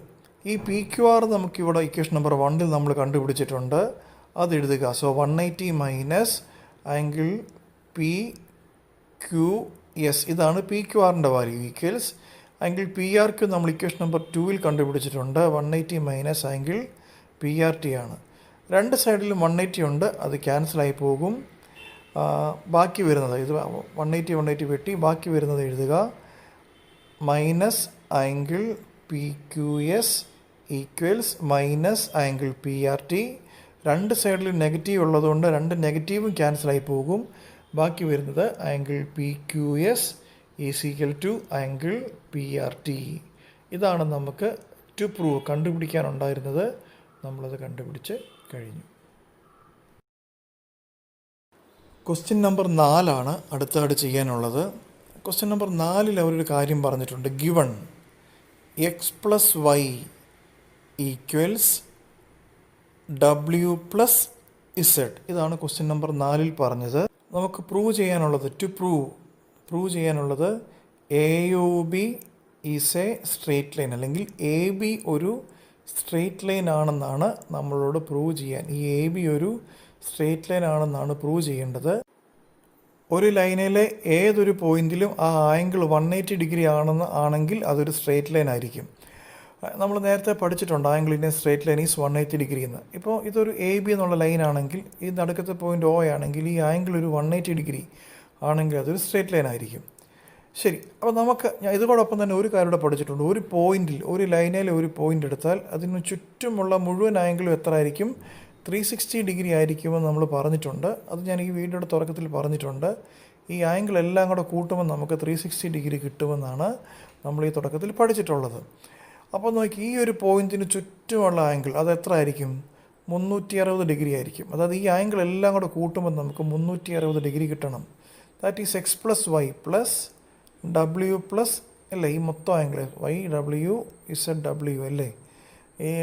Speaker 1: ഈ PQR നമുക്കിവിടെ ഇക്വേഷൻ നമ്പർ 1 നമ്മൾ കണ്ടുപിടിച്ചിട്ടുണ്ട്, അത് എഴുതുക. സോ 180 മൈനസ് ആംഗിൾ PQS, ഇതാണ് PQRൻ്റെ വാല്യൂ, ഈക്വൽസ് ആംഗിൾ PRQ നമ്മൾ equation number 2 കണ്ടുപിടിച്ചിട്ടുണ്ട്. 180 minus angle PRT ആണ്. രണ്ട് സൈഡിലും 180 ഉണ്ട്, അത് ക്യാൻസലായി പോകും. ബാക്കി വരുന്നത് ഇത് 180 വെട്ടി ബാക്കി വരുന്നത് എഴുതുക. Minus angle PQS equals minus angle PRT. രണ്ട് സൈഡിലും നെഗറ്റീവ് ഉള്ളതുകൊണ്ട് രണ്ട് നെഗറ്റീവും ക്യാൻസലായി പോകും. ബാക്കി വരുന്നത് ആംഗിൾ PQS = ആംഗിൾ PRT. ഇതാണ് നമുക്ക് ടു പ്രൂവ് കണ്ടുപിടിക്കാനുണ്ടായിരുന്നത്. നമ്മളത് കണ്ടുപിടിച്ച് കഴിഞ്ഞു. ക്വസ്റ്റ്യൻ നമ്പർ 4 അടുത്തായിട്ട് ചെയ്യാനുള്ളത്. ക്വസ്റ്റ്യൻ നമ്പർ 4 അവരൊരു കാര്യം പറഞ്ഞിട്ടുണ്ട്. Given x+y equals w+z. ഇതാണ് ക്വസ്റ്റ്യൻ നമ്പർ 4 പറഞ്ഞത്. നമുക്ക് പ്രൂവ് ചെയ്യാനുള്ളത്, പ്രൂവ് ചെയ്യാനുള്ളത് AOB is a straight line അല്ലെങ്കിൽ AB ഒരു സ്ട്രെയിറ്റ് ലൈൻ ആണെന്നാണ് നമ്മളോട് പ്രൂവ് ചെയ്യാൻ. ഈ AB ഒരു സ്ട്രെയിറ്റ് ലൈൻ ആണെന്നാണ് പ്രൂവ് ചെയ്യേണ്ടത്. ഒരു ലൈനിലെ ഏതൊരു പോയിന്റിലും ആ ആംഗിൾ 180 ഡിഗ്രി ആണെങ്കിൽ അതൊരു സ്ട്രെയിറ്റ് ലൈൻ ആയിരിക്കും. നമ്മൾ നേരത്തെ പഠിച്ചിട്ടുണ്ട് angle in A straight line is 180 degree എന്ന്. ഇപ്പോൾ ഇതൊരു AB എന്നുള്ള ലൈൻ ആണെങ്കിൽ, ഈ നടുക്കത്തെ പോയിന്റ് O ആണെങ്കിൽ ഈ ആംഗിൾ ഒരു 180 ഡിഗ്രി ആണെങ്കിൽ അതൊരു സ്ട്രെയിറ്റ് ലൈൻ ആയിരിക്കും. ശരി, അപ്പോൾ നമുക്ക് ഇതോടൊപ്പം തന്നെ ഒരു കാര്യം കൂടെ പഠിച്ചിട്ടുണ്ട്. ഒരു പോയിന്റിൽ, ഒരു ലൈനിലെ ഒരു പോയിന്റ് എടുത്താൽ അതിന് ചുറ്റുമുള്ള മുഴുവൻ ആംഗിളും എത്ര ആയിരിക്കും? 360 ഡിഗ്രി ആയിരിക്കുമെന്ന് നമ്മൾ പറഞ്ഞിട്ടുണ്ട്. അത് ഞാൻ ഈ വീഡിയോയുടെ തുടക്കത്തിൽ പറഞ്ഞിട്ടുണ്ട്. ഈ ആംഗിൾ എല്ലാം കൂടെ കൂട്ടുമ്പോൾ നമുക്ക് 360 ഡിഗ്രി കിട്ടുമെന്നാണ് നമ്മൾ ഈ തുടക്കത്തിൽ പഠിച്ചിട്ടുള്ളത്. അപ്പോൾ നോക്കി, ഈ ഒരു പോയിന്റിന് ചുറ്റുമുള്ള ആംഗിൾ അത് എത്ര ആയിരിക്കും? 360 ഡിഗ്രി ആയിരിക്കും. അതായത് ഈ ആംഗിൾ എല്ലാം കൂടെ കൂട്ടുമ്പോൾ നമുക്ക് 360 ഡിഗ്രി കിട്ടണം. That is x+y plus w+ അല്ലേ, ഈ മൊത്തം ആംഗിൾ YWZW അല്ലേ,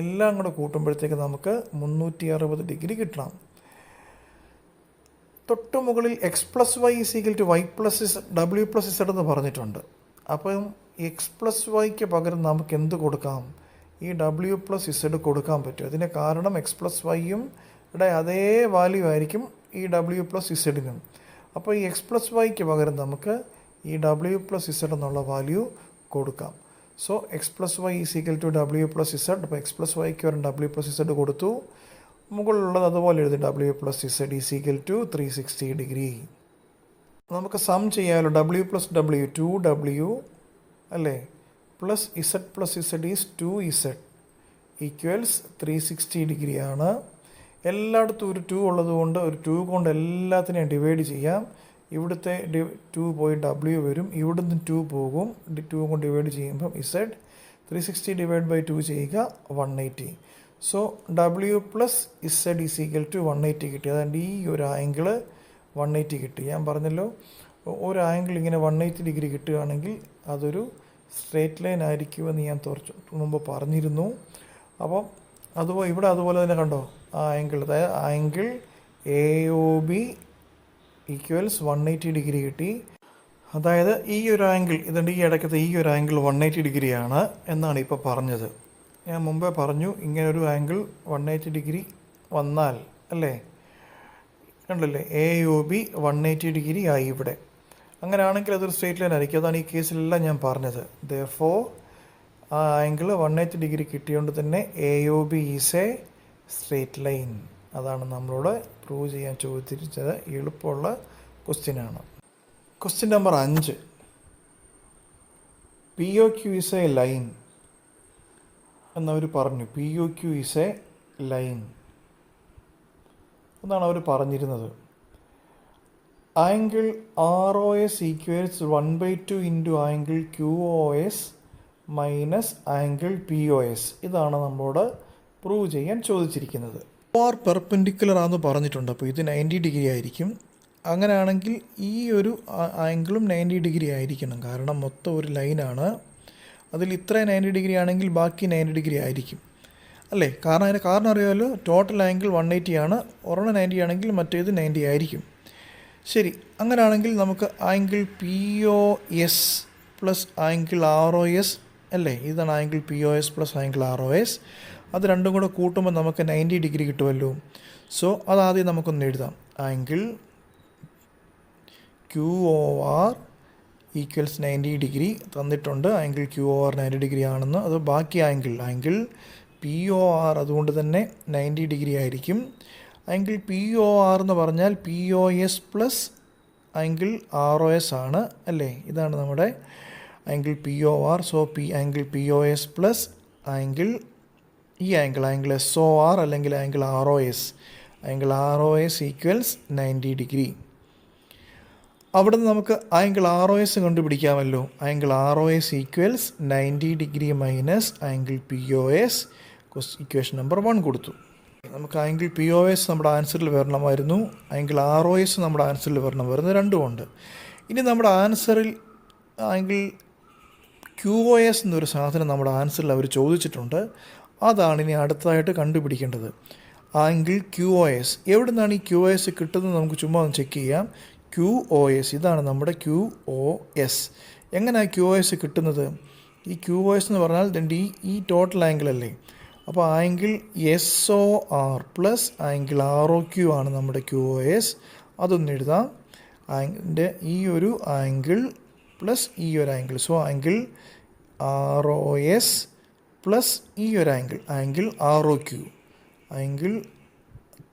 Speaker 1: എല്ലാം കൂടെ കൂട്ടുമ്പോഴത്തേക്ക് നമുക്ക് 360 ഡിഗ്രി കിട്ടണം. തൊട്ട് മുകളിൽ x+y = y+w+z എന്ന് പറഞ്ഞിട്ടുണ്ട്. അപ്പം x+yക്ക് പകരം നമുക്ക് എന്ത് കൊടുക്കാം? ഈ ഡബ്ല്യു പ്ലസ് ഇസഡ് കൊടുക്കാൻ പറ്റും. അതിന് കാരണം എക്സ് പ്ലസ് വൈയും അതേ വാല്യൂ ആയിരിക്കും ഈ ഡബ്ല്യു പ്ലസ് ഇസഡിനും. അപ്പോൾ ഈ എക്സ് പ്ലസ് വൈക്ക് പകരം നമുക്ക് ഈ ഡബ്ല്യു പ്ലസ് ഇസഡ് എന്നുള്ള വാല്യൂ കൊടുക്കാം. So X plus Y is equal to W plus Z. അപ്പോൾ എക്സ് പ്ലസ് വൈക്ക് വരും ഡബ്ല്യു പ്ലസ് ഇസഡ് കൊടുത്തു. മുകളിലുള്ളത് അതുപോലെ എഴുതി W plus Z is equal to 360 degree. നമുക്ക് സം ചെയ്യാമല്ലോ. ഡബ്ല്യു പ്ലസ് ഡബ്ല്യു 2W അല്ലേ, plus Z plus Z is 2Z equals 360 ഡിഗ്രിയാണ്. എല്ലായിടത്തും ഒരു 2 ഉള്ളത് കൊണ്ട് ഒരു 2 കൊണ്ട് എല്ലാത്തിനെയും ഡിവൈഡ് ചെയ്യാം. ഇവിടുത്തെ 2 പോയി W വരും, ഇവിടുന്ന് 2 പോകും. 2 കൊണ്ട് ഡിവൈഡ് ചെയ്യുമ്പം ഇസഡ് 360 ഡിവൈഡ് ബൈ 2 ചെയ്യുക 180. So W plus Z is equal to 180 കിട്ടി. അതുകൊണ്ട് ഈ ഒരു ആംഗിള് 180 കിട്ടി. ഞാൻ പറഞ്ഞല്ലോ ഒരു ആംഗിൾ ഇങ്ങനെ 180 ഡിഗ്രി കിട്ടുകയാണെങ്കിൽ അതൊരു സ്ട്രേറ്റ് ലൈൻ ആയിരിക്കുമെന്ന് ഞാൻ മുമ്പ് പറഞ്ഞിരുന്നു. അപ്പം അതുപോലെ ഇവിടെ അതുപോലെ തന്നെ കണ്ടോ ആ ആംഗിൾ, അതായത് ആംഗിൾ AOB ഈക്വൽസ് 180 ഡിഗ്രി കിട്ടി. അതായത് ഈ ഒരു ആംഗിൾ ഇതുണ്ട്, ഈ ഇടയ്ക്കത്തെ ഈ ഒരു ആംഗിൾ 180 ഡിഗ്രിയാണ് എന്നാണ് ഇപ്പോൾ പറഞ്ഞത്. ഞാൻ മുമ്പേ പറഞ്ഞു ഇങ്ങനൊരു ആംഗിൾ 180 ഡിഗ്രി വന്നാൽ അല്ലേ, കണ്ടല്ലേ AOB 180 ഡിഗ്രി ആയി ഇവിടെ. അങ്ങനെയാണെങ്കിൽ അതൊരു സ്ട്രേറ്റ് ലൈൻ ആയിരിക്കും. അതാണ് ഈ കേസിലെല്ലാം ഞാൻ പറഞ്ഞത്. ദെയർഫോർ ആ ആംഗിൾ 180 ഡിഗ്രി കിട്ടിയതുകൊണ്ട് തന്നെ AOB is A straight line. അതാണ് നമ്മളോട് പ്രൂവ് ചെയ്യാൻ ചോദിച്ചിരിച്ചത്. എളുപ്പമുള്ള ക്വസ്റ്റ്യനാണ്. Question number 5. POQ is a line എന്നവർ പറഞ്ഞു. POQ ഈസ് എ ലൈൻ എന്നാണ് അവർ പറഞ്ഞിരുന്നത്. Angle ROS equals 1/2 into angle QOS minus angle POS. ഇതാണ് നമ്മളോട് പ്രൂവ് ചെയ്യാൻ ചോദിച്ചിരിക്കുന്നത്. OR പെർപെൻഡിക്കുലർ ആണെന്ന് പറഞ്ഞിട്ടുണ്ട്. അപ്പോൾ ഇത് 90 ഡിഗ്രി ആയിരിക്കും. അങ്ങനെയാണെങ്കിൽ ഈ ഒരു ആംഗിളും 90 ഡിഗ്രി ആയിരിക്കണം. കാരണം മൊത്തം ഒരു ലൈനാണ്. അതിൽ ഇത്ര 90 ഡിഗ്രി ആണെങ്കിൽ ബാക്കി 90 ഡിഗ്രി ആയിരിക്കും അല്ലേ. കാരണം അതിന് കാരണം അറിയാമല്ലോ, ടോട്ടൽ ആംഗിൾ 180 ആണ്. ഒരെണ്ണം 90 ആണെങ്കിൽ മറ്റേത് 90 ആയിരിക്കും. ശരി, അങ്ങനെയാണെങ്കിൽ നമുക്ക് angle POS plus angle ROS അല്ലേ, ഇതാണ് angle POS plus angle ROS. അത് രണ്ടും കൂടെ കൂട്ടുമ്പോൾ നമുക്ക് 90 ഡിഗ്രി കിട്ടുമല്ലോ. സോ അതാദ്യം നമുക്കൊന്ന് എഴുതാം. ആംഗിൾ QOR ഈക്വൽസ് 90 ഡിഗ്രി തന്നിട്ടുണ്ട്. ആംഗിൾ QOR 90 ഡിഗ്രി ആണെന്ന്. അത് ബാക്കി ആംഗിൾ POR അതുകൊണ്ട് തന്നെ 90 ഡിഗ്രി ആയിരിക്കും. ആംഗിൾ POR എന്ന് പറഞ്ഞാൽ POS പ്ലസ് ആംഗിൾ ROS ആണ് അല്ലേ. ഇതാണ് നമ്മുടെ angle POR. So angle POS plus angle ഈ ആംഗിൾ SOR അല്ലെങ്കിൽ ആംഗിൾ ROS ഈക്വൽസ് 90 ഡിഗ്രി. അവിടെ നിന്ന് നമുക്ക് ആംഗിൾ ROS കണ്ടുപിടിക്കാമല്ലോ. Angle ROS equals 90 degree minus angle POS. Equation number 1 കൊടുത്തു. നമുക്ക് ആംഗിൾ POS നമ്മുടെ ആൻസറിൽ വരണമായിരുന്നു, ആംഗിൾ ROS നമ്മുടെ ആൻസറിൽ വരണമായിരുന്നു. രണ്ടുമുണ്ട്. ഇനി നമ്മുടെ ആൻസറിൽ ആംഗിൾ QOS എന്നൊരു സാധനം നമ്മുടെ ആൻസറിൽ അവർ ചോദിച്ചിട്ടുണ്ട്. അതാണ് ഇനി അടുത്തതായിട്ട് കണ്ടുപിടിക്കേണ്ടത്. ആംഗിൾ QOS എവിടെ നിന്നാണ് ഈ QOS കിട്ടുന്നത് നമുക്ക് ചുമ്മാ ഒന്ന് ചെക്ക് ചെയ്യാം. QOS ഇതാണ് നമ്മുടെ QOS. എങ്ങനെയാണ് QOS കിട്ടുന്നത്? ഈ QOS എന്ന് പറഞ്ഞാൽ ഈ ടോട്ടൽ ആംഗിൾ അല്ലേ. അപ്പോൾ angle SOR plus angle ROQ ആണ് നമ്മുടെ QOS. അതൊന്ന് എഴുതാം. അതിൻ്റെ ഈ ഒരു ആംഗിൾ പ്ലസ് ഈ ഒരു angle. So angle ROS plus ഈ ഒരു ആംഗിൾ ROQ. ആംഗിൾ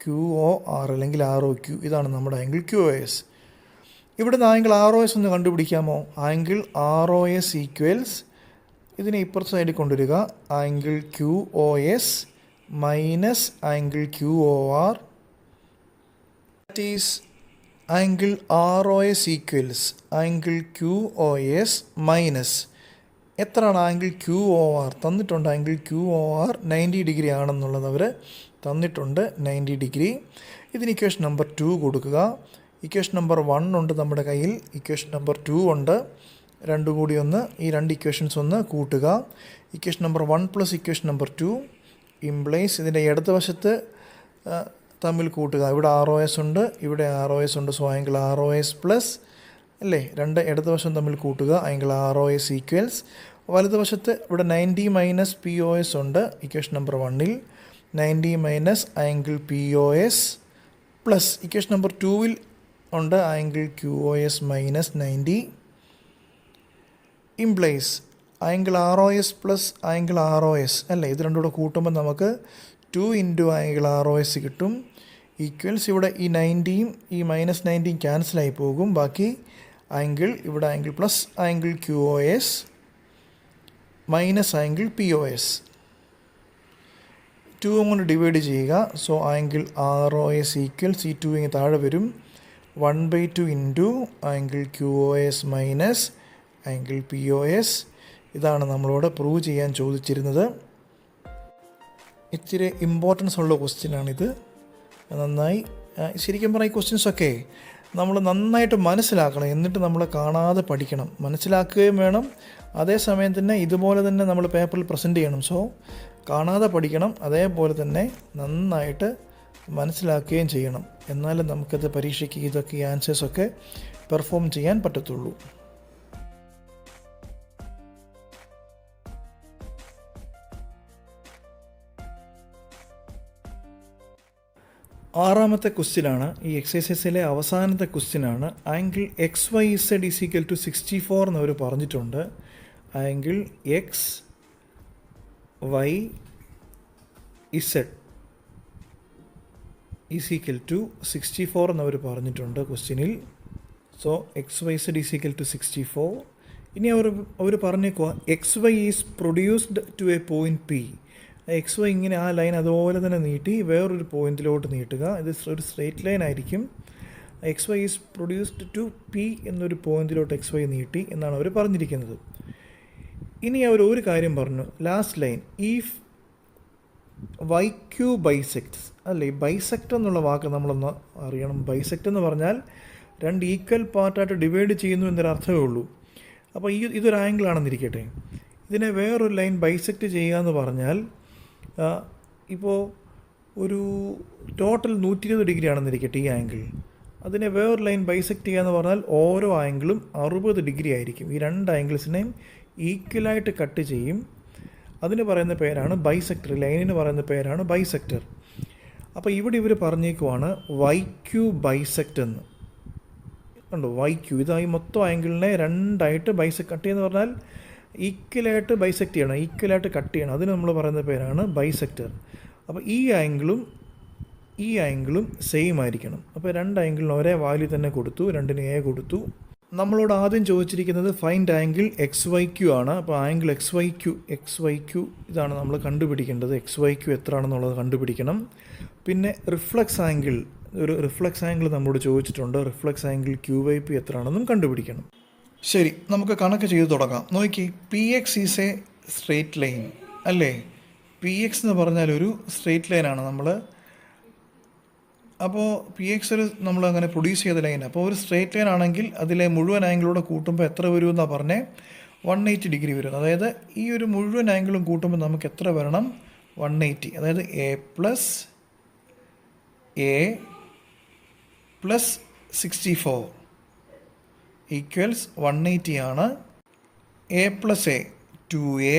Speaker 1: QOR അല്ലെങ്കിൽ ROQ ഇതാണ് നമ്മുടെ ആംഗിൾ QOS. ഇവിടുന്ന് ആംഗിൾ ROS ഒന്ന് കണ്ടുപിടിക്കാമോ? ആംഗിൾ ROS ഈക്വൽസ് ഇതിനെ ഇപ്പുറത്തെ സൈഡിൽ കൊണ്ടുവരിക. Angle QOS minus angle QOR that is angle ROS equals angle QOS minus എത്രയാണ് ആംഗിൾ QOR തന്നിട്ടുണ്ട്. ആംഗിൾ QOR 90 ഡിഗ്രി ആണെന്നുള്ളത് അവർ തന്നിട്ടുണ്ട്, 90 ഡിഗ്രി. ഇതിന് ഇക്വേഷൻ നമ്പർ 2 കൊടുക്കുക. ഇക്വേഷൻ നമ്പർ 1 ഉണ്ട് നമ്മുടെ കയ്യിൽ, ഇക്വേഷൻ നമ്പർ 2 ഉണ്ട്. രണ്ടും കൂടി ഈ രണ്ട് ഇക്വേഷൻസ് ഒന്ന് കൂട്ടുക. Equation number 1 plus equation number 2 implies ഇതിൻ്റെ ഇടത് വശത്ത് തമ്മിൽ കൂട്ടുക. ഇവിടെ ROS ഉണ്ട്, ഇവിടെ ROS ഉണ്ട്. സോ ആംഗിൾ ROS പ്ലസ് അല്ലേ, രണ്ട് ഇടത് വശം തമ്മിൽ കൂട്ടുക. ആംഗിൾ ROS ഈക്വൽസ് വലതുവശത്ത് ഇവിടെ 90 മൈനസ് പി ഒ എസ് ഉണ്ട് ഇക്വേഷൻ നമ്പർ 1-ൽ. 90 minus angle P O S plus equation number 2-ൽ ഉണ്ട് angle Q O S minus 90 implies angle R O S plus angle R O S അല്ലേ. ഇത് രണ്ടും കൂടെ കൂട്ടുമ്പോൾ നമുക്ക് 2 into angle R O S കിട്ടും. ഈക്വൽസ് ഇവിടെ ഈ 90യും ഈ മൈനസ് 90യും ക്യാൻസലായി പോകും. ബാക്കി ആംഗിൾ ഇവിടെ angle plus angle Q O S minus angle P O S 2 കൊണ്ട് ഡിവൈഡ് ചെയ്യുക. So angle R O S equals ഈ 2 ഇങ്ങനെ താഴെ വരും. 1/2 into angle Q O S minus angle P O S. ഇതാണ് നമ്മളോട് പ്രൂവ് ചെയ്യാൻ ചോദിച്ചിരുന്നത്. ഇച്ചിരി ഇമ്പോർട്ടൻസ് ഉള്ള ക്വസ്റ്റ്യനാണിത്. നന്നായി ശരിക്കും പറഞ്ഞാൽ ഈ ക്വസ്റ്റ്യൻസൊക്കെ നമ്മൾ നന്നായിട്ട് മനസ്സിലാക്കണം, എന്നിട്ട് നമ്മൾ കാണാതെ പഠിക്കണം. മനസ്സിലാക്കുകയും വേണം, അതേസമയം തന്നെ ഇതുപോലെ തന്നെ നമ്മൾ പേപ്പറിൽ പ്രസൻറ്റ് ചെയ്യണം. സോ കാണാതെ പഠിക്കണം, അതേപോലെ തന്നെ നന്നായിട്ട് മനസ്സിലാക്കുകയും ചെയ്യണം. എന്നാലും നമുക്കത് പരീക്ഷയ്ക്ക് ഇതൊക്കെ ഈ ആൻസേഴ്സൊക്കെ പെർഫോം ചെയ്യാൻ പറ്റത്തുള്ളൂ. ആറാമത്തെ ക്വസ്റ്റ്യനാണ്, ഈ എക്സസൈസിലെ അവസാനത്തെ ക്വസ്റ്റ്യനാണ്. Angle X Y Z is equal to 64 എന്നവർ പറഞ്ഞിട്ടുണ്ട്. Angle X Y Z is equal to 64 എന്നവർ പറഞ്ഞിട്ടുണ്ട് ക്വസ്റ്റ്യനിൽ. So X Y Z is equal to 64. ഇനി അവർ പറഞ്ഞേക്കുക X Y is produced to a point P. X Y ഇങ്ങനെ ആ ലൈൻ അതുപോലെ തന്നെ നീട്ടി വേറൊരു പോയിന്റിലോട്ട് നീട്ടുക. ഇത് ഒരു സ്ട്രെയിറ്റ് ലൈൻ ആയിരിക്കും. X Y is produced to P എന്നൊരു പോയിന്റിലോട്ട് എക്സ് വൈ നീട്ടി എന്നാണ് അവർ പറഞ്ഞിരിക്കുന്നത്. ഇനി അവർ ഒരു കാര്യം പറഞ്ഞു, last line if Y Q bisects അല്ലേ. ബൈസെക്ട് എന്നുള്ള വാക്ക് നമ്മളൊന്ന് അറിയണം. ബൈസെക്ട് എന്ന് പറഞ്ഞാൽ രണ്ട് ഈക്വൽ പാർട്ടായിട്ട് ഡിവൈഡ് ചെയ്യുന്നു എന്നൊരർത്ഥമേ ഉള്ളൂ. അപ്പോൾ ഇതൊരു ആംഗിളാണെന്നിരിക്കട്ടെ. ഇതിനെ വേറൊരു ലൈൻ ബൈസെക്ട് ചെയ്യുക എന്ന് പറഞ്ഞാൽ ഇപ്പോൾ ഒരു ടോട്ടൽ 120 ഡിഗ്രി ആണെന്നിരിക്കട്ടെ ഈ ആംഗിൾ. അതിനെ വേറൊരു ലൈൻ ബൈസെക്ട് ചെയ്യുക എന്ന് പറഞ്ഞാൽ ഓരോ ആംഗിളും 60 ഡിഗ്രി ആയിരിക്കും. ഈ രണ്ട് ആംഗിൾസിനെയും ഈക്വലായിട്ട് കട്ട് ചെയ്യും. അതിന് പറയുന്ന പേരാണ് ബൈസെക്ടർ. ലൈനിന് പറയുന്ന പേരാണ് ബൈസെക്ടർ. അപ്പോൾ ഇവിടെ ഇവർ പറഞ്ഞേക്കുവാണ് വൈ ക്യൂ ബൈസെക്ട് എന്ന്. കണ്ടോ, വൈ ക്യൂ ഇതായി മൊത്തം ആംഗിളിനെ രണ്ടായിട്ട് കട്ട് ചെയ്യുന്ന പറഞ്ഞാൽ ഈക്വലായിട്ട് ബൈസെക്ട് ചെയ്യണം, ഈക്വലായിട്ട് കട്ട് ചെയ്യണം. അതിന് നമ്മൾ പറയുന്ന പേരാണ് ബൈസെക്ടർ. അപ്പോൾ ഈ ആംഗിളും സെയിം ആയിരിക്കണം. അപ്പോൾ രണ്ട് ആംഗിളിന് ഒരേ വാല്യൂ തന്നെ കൊടുത്തു, രണ്ടിന് എ കൊടുത്തു. നമ്മളോട് ആദ്യം ചോദിച്ചിരിക്കുന്നത് find angle X Y Q ആണ്. അപ്പോൾ ആംഗിൾ എക്സ് വൈ ക്യൂ ഇതാണ് നമ്മൾ കണ്ടുപിടിക്കേണ്ടത്. എക്സ് വൈ ക്യൂ എത്രയാണെന്നുള്ളത് കണ്ടുപിടിക്കണം. പിന്നെ റിഫ്ലക്സ് ആംഗിൾ നമ്മളോട് ചോദിച്ചിട്ടുണ്ട്. Reflex angle Q Y P എത്രയാണെന്നും കണ്ടുപിടിക്കണം. ശരി, നമുക്ക് കണക്ക് ചെയ്ത് തുടങ്ങാം. നോക്കി, P X is a straight line അല്ലേ. പി എക്സ് എന്ന് പറഞ്ഞാൽ ഒരു സ്ട്രെയിറ്റ് ലൈനാണ് അപ്പോൾ പി എക്സ് നമ്മൾ അങ്ങനെ പ്രൊഡ്യൂസ് ചെയ്ത ലൈൻ. അപ്പോൾ ഒരു സ്ട്രെയിറ്റ് ലൈൻ ആണെങ്കിൽ അതിലെ മുഴുവൻ ആംഗിളോടെ കൂട്ടുമ്പോൾ എത്ര വരുമെന്നാണ് പറഞ്ഞേ? 180 ഡിഗ്രി വരും. അതായത് ഈ ഒരു മുഴുവൻ ആംഗിളും കൂട്ടുമ്പോൾ നമുക്ക് എത്ര വരണം? 180. അതായത് എ പ്ലസ് 64 ഈക്വൽസ് 180 ആണ്. A plus A 2a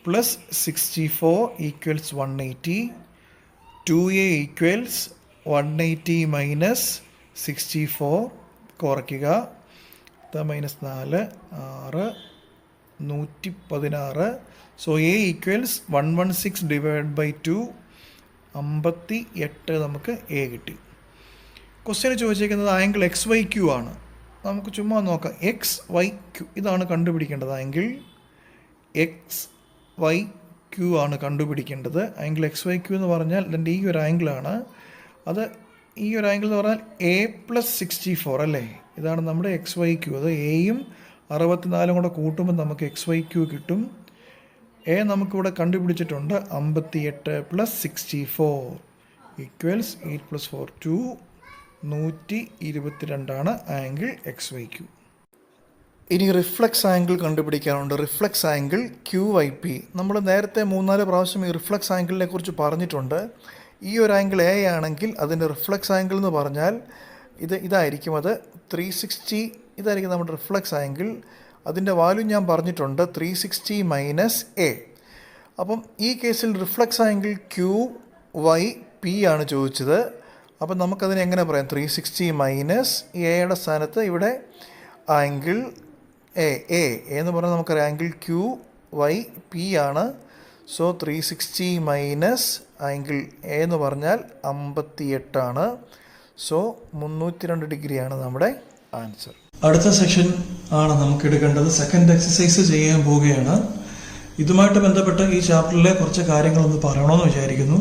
Speaker 1: plus 64 equals 180. 2a equals 180 minus 64 കുറയ്ക്കുക. Minus 4 6 116. So A equals 116 divide by 2 58 നമുക്ക് എ കിട്ടി. ക്വസ്റ്റ്യൻ ചോദിച്ചിരിക്കുന്നത് ആംഗിൾ എക്സ് വൈ ക്യൂ ആണ്. നമുക്ക് ചുമ്മാ നോക്കാം. എക്സ് വൈ ക്യൂ ഇതാണ് കണ്ടുപിടിക്കേണ്ടത്. ആംഗിൾ എക്സ് വൈ ക്യൂ ആണ് കണ്ടുപിടിക്കേണ്ടത്. ആംഗിൾ എക്സ് വൈ ക്യൂ എന്ന് പറഞ്ഞാൽ ഇതിൻ്റെ ഈ ഒരു ആംഗിളാണ്. അത് ഈ ഒരു ആംഗിൾ എന്ന് പറഞ്ഞാൽ എ പ്ലസ് 64 അല്ലേ. ഇതാണ് നമ്മുടെ എക്സ് വൈ ക്യൂ. അത് എയും 64 കൂടെ കൂട്ടുമ്പോൾ നമുക്ക് എക്സ് വൈ ക്യൂ കിട്ടും. എ നമുക്കിവിടെ കണ്ടുപിടിച്ചിട്ടുണ്ട്. 58 plus 64 equals 8 plus 4 2 122 angle X Y Q. ഇനി റിഫ്ലക്സ് ആംഗിൾ കണ്ടുപിടിക്കാനുണ്ട്. Reflex angle Q Y P. നമ്മൾ നേരത്തെ 3-4 പ്രാവശ്യം ഈ റിഫ്ലക്സ് ആംഗിളിനെ കുറിച്ച് പറഞ്ഞിട്ടുണ്ട്. ഈ ഒരു ആംഗിൾ എ ആണെങ്കിൽ അതിൻ്റെ റിഫ്ലക്സ് ആംഗിൾ എന്ന് പറഞ്ഞാൽ ഇതായിരിക്കും. അത് 360 ഇതായിരിക്കും നമ്മുടെ റിഫ്ലക്സ് ആംഗിൾ. അതിൻ്റെ വാല്യൂ ഞാൻ പറഞ്ഞിട്ടുണ്ട് 360 മൈനസ് എ. അപ്പം ഈ കേസിൽ reflex angle Q Y P ആണ് ചോദിച്ചത്. അപ്പം നമുക്കതിനെ എങ്ങനെ പറയാം? 360 മൈനസ് എയുടെ സ്ഥാനത്ത് ഇവിടെ ആംഗിൾ എ എന്ന് പറഞ്ഞാൽ നമുക്കറിയാം ആംഗിൾ ക്യൂ വൈ പി ആണ്. സോ 360 മൈനസ് ആംഗിൾ എ എന്ന് പറഞ്ഞാൽ 58 ആണ്. സോ 302 ഡിഗ്രിയാണ് നമ്മുടെ ആൻസർ. അടുത്ത സെക്ഷൻ ആണ് നമുക്ക് എടുക്കേണ്ടത്. സെക്കൻഡ് എക്സസൈസ് ചെയ്യാൻ പോവുകയാണ്. ഇതുമായിട്ട് ബന്ധപ്പെട്ട് ഈ ചാപ്റ്ററിലെ കുറച്ച് കാര്യങ്ങളൊന്ന് പറയണമെന്ന് വിചാരിക്കുന്നു.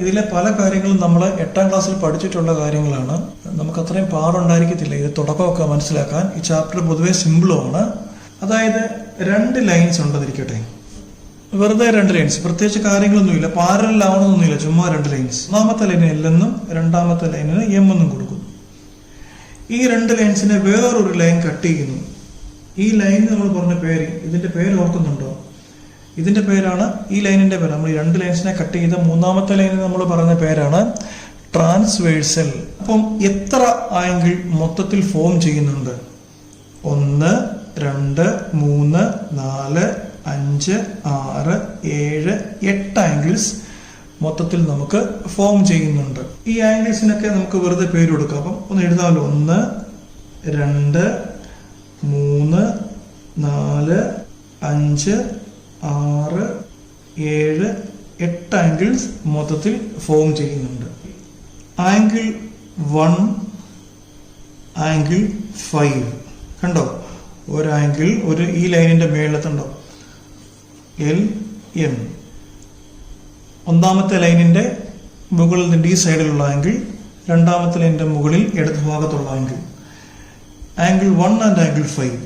Speaker 1: ഇതിലെ പല കാര്യങ്ങളും നമ്മൾ 8ാം ക്ലാസ്സിൽ പഠിച്ചിട്ടുള്ള കാര്യങ്ങളാണ്. നമുക്ക് അത്രയും പാടുണ്ടായിരിക്കത്തില്ല ഇത് തുടക്കമൊക്കെ മനസ്സിലാക്കാൻ. ഈ ചാപ്റ്റർ പൊതുവെ സിമ്പിളുമാണ്. അതായത് 2 ലൈൻസ് ഉണ്ടെന്നിരിക്കട്ടെ, വെറുതെ 2 ലൈൻസ്, പ്രത്യേകിച്ച് കാര്യങ്ങളൊന്നുമില്ല, പാരലാവണമെന്നൊന്നുമില്ല, ചുമ്മാ 2 ലൈൻസ്. ഒന്നാമത്തെ ലൈനിന് എൽ എന്നും രണ്ടാമത്തെ ലൈനിന് എം എന്നും കൊടുക്കുന്നു. ഈ 2 ലൈൻസിനെ വേറൊരു ലൈൻ കട്ട് ചെയ്യുന്നു. ഈ ലൈനിന് നമ്മൾ പറഞ്ഞ പേര്, ഇതിന്റെ പേര് ഓർക്കുന്നുണ്ടോ? ഇതിന്റെ പേരാണ്, ഈ ലൈനിന്റെ പേര്, നമ്മൾ ഈ 2 ലൈൻസിനെ കട്ട് ചെയ്ത മൂന്നാമത്തെ ലൈനിന് നമ്മൾ പറഞ്ഞ പേരാണ് ട്രാൻസ്വേഴ്സൽ. അപ്പം എത്ര ആംഗിൾ മൊത്തത്തിൽ ഫോം ചെയ്യുന്നുണ്ട്? 1, 2, 3, 4, 5, 6, 7, 8 ആംഗിൾസ് മൊത്തത്തിൽ നമുക്ക് ഫോം ചെയ്യുന്നുണ്ട്. ഈ ആംഗിൾസിനൊക്കെ നമുക്ക് വെറുതെ പേര് കൊടുക്കാം. അപ്പം ഒന്ന് എഴുതാമല്ലോ. 1, 2, 3, 4, 5, 6, 7, 8 ആംഗിൾസ് മൊത്തത്തിൽ ഫോം ചെയ്യുന്നുണ്ട്. ആംഗിൾ 1, ആംഗിൾ 5 കണ്ടോ? ഒരു ആംഗിൾ ഈ ലൈനിന്റെ മേളത്തുണ്ടോ? L M. ഒന്നാമത്തെ ലൈനിന്റെ മുകളിൽ ഡി സൈഡിലുള്ള ആംഗിൾ, രണ്ടാമത്തെ ലൈനിന്റെ മുകളിൽ ഇടത് ഭാഗത്തുള്ള ആംഗിൾ. Angle 1 and angle 5.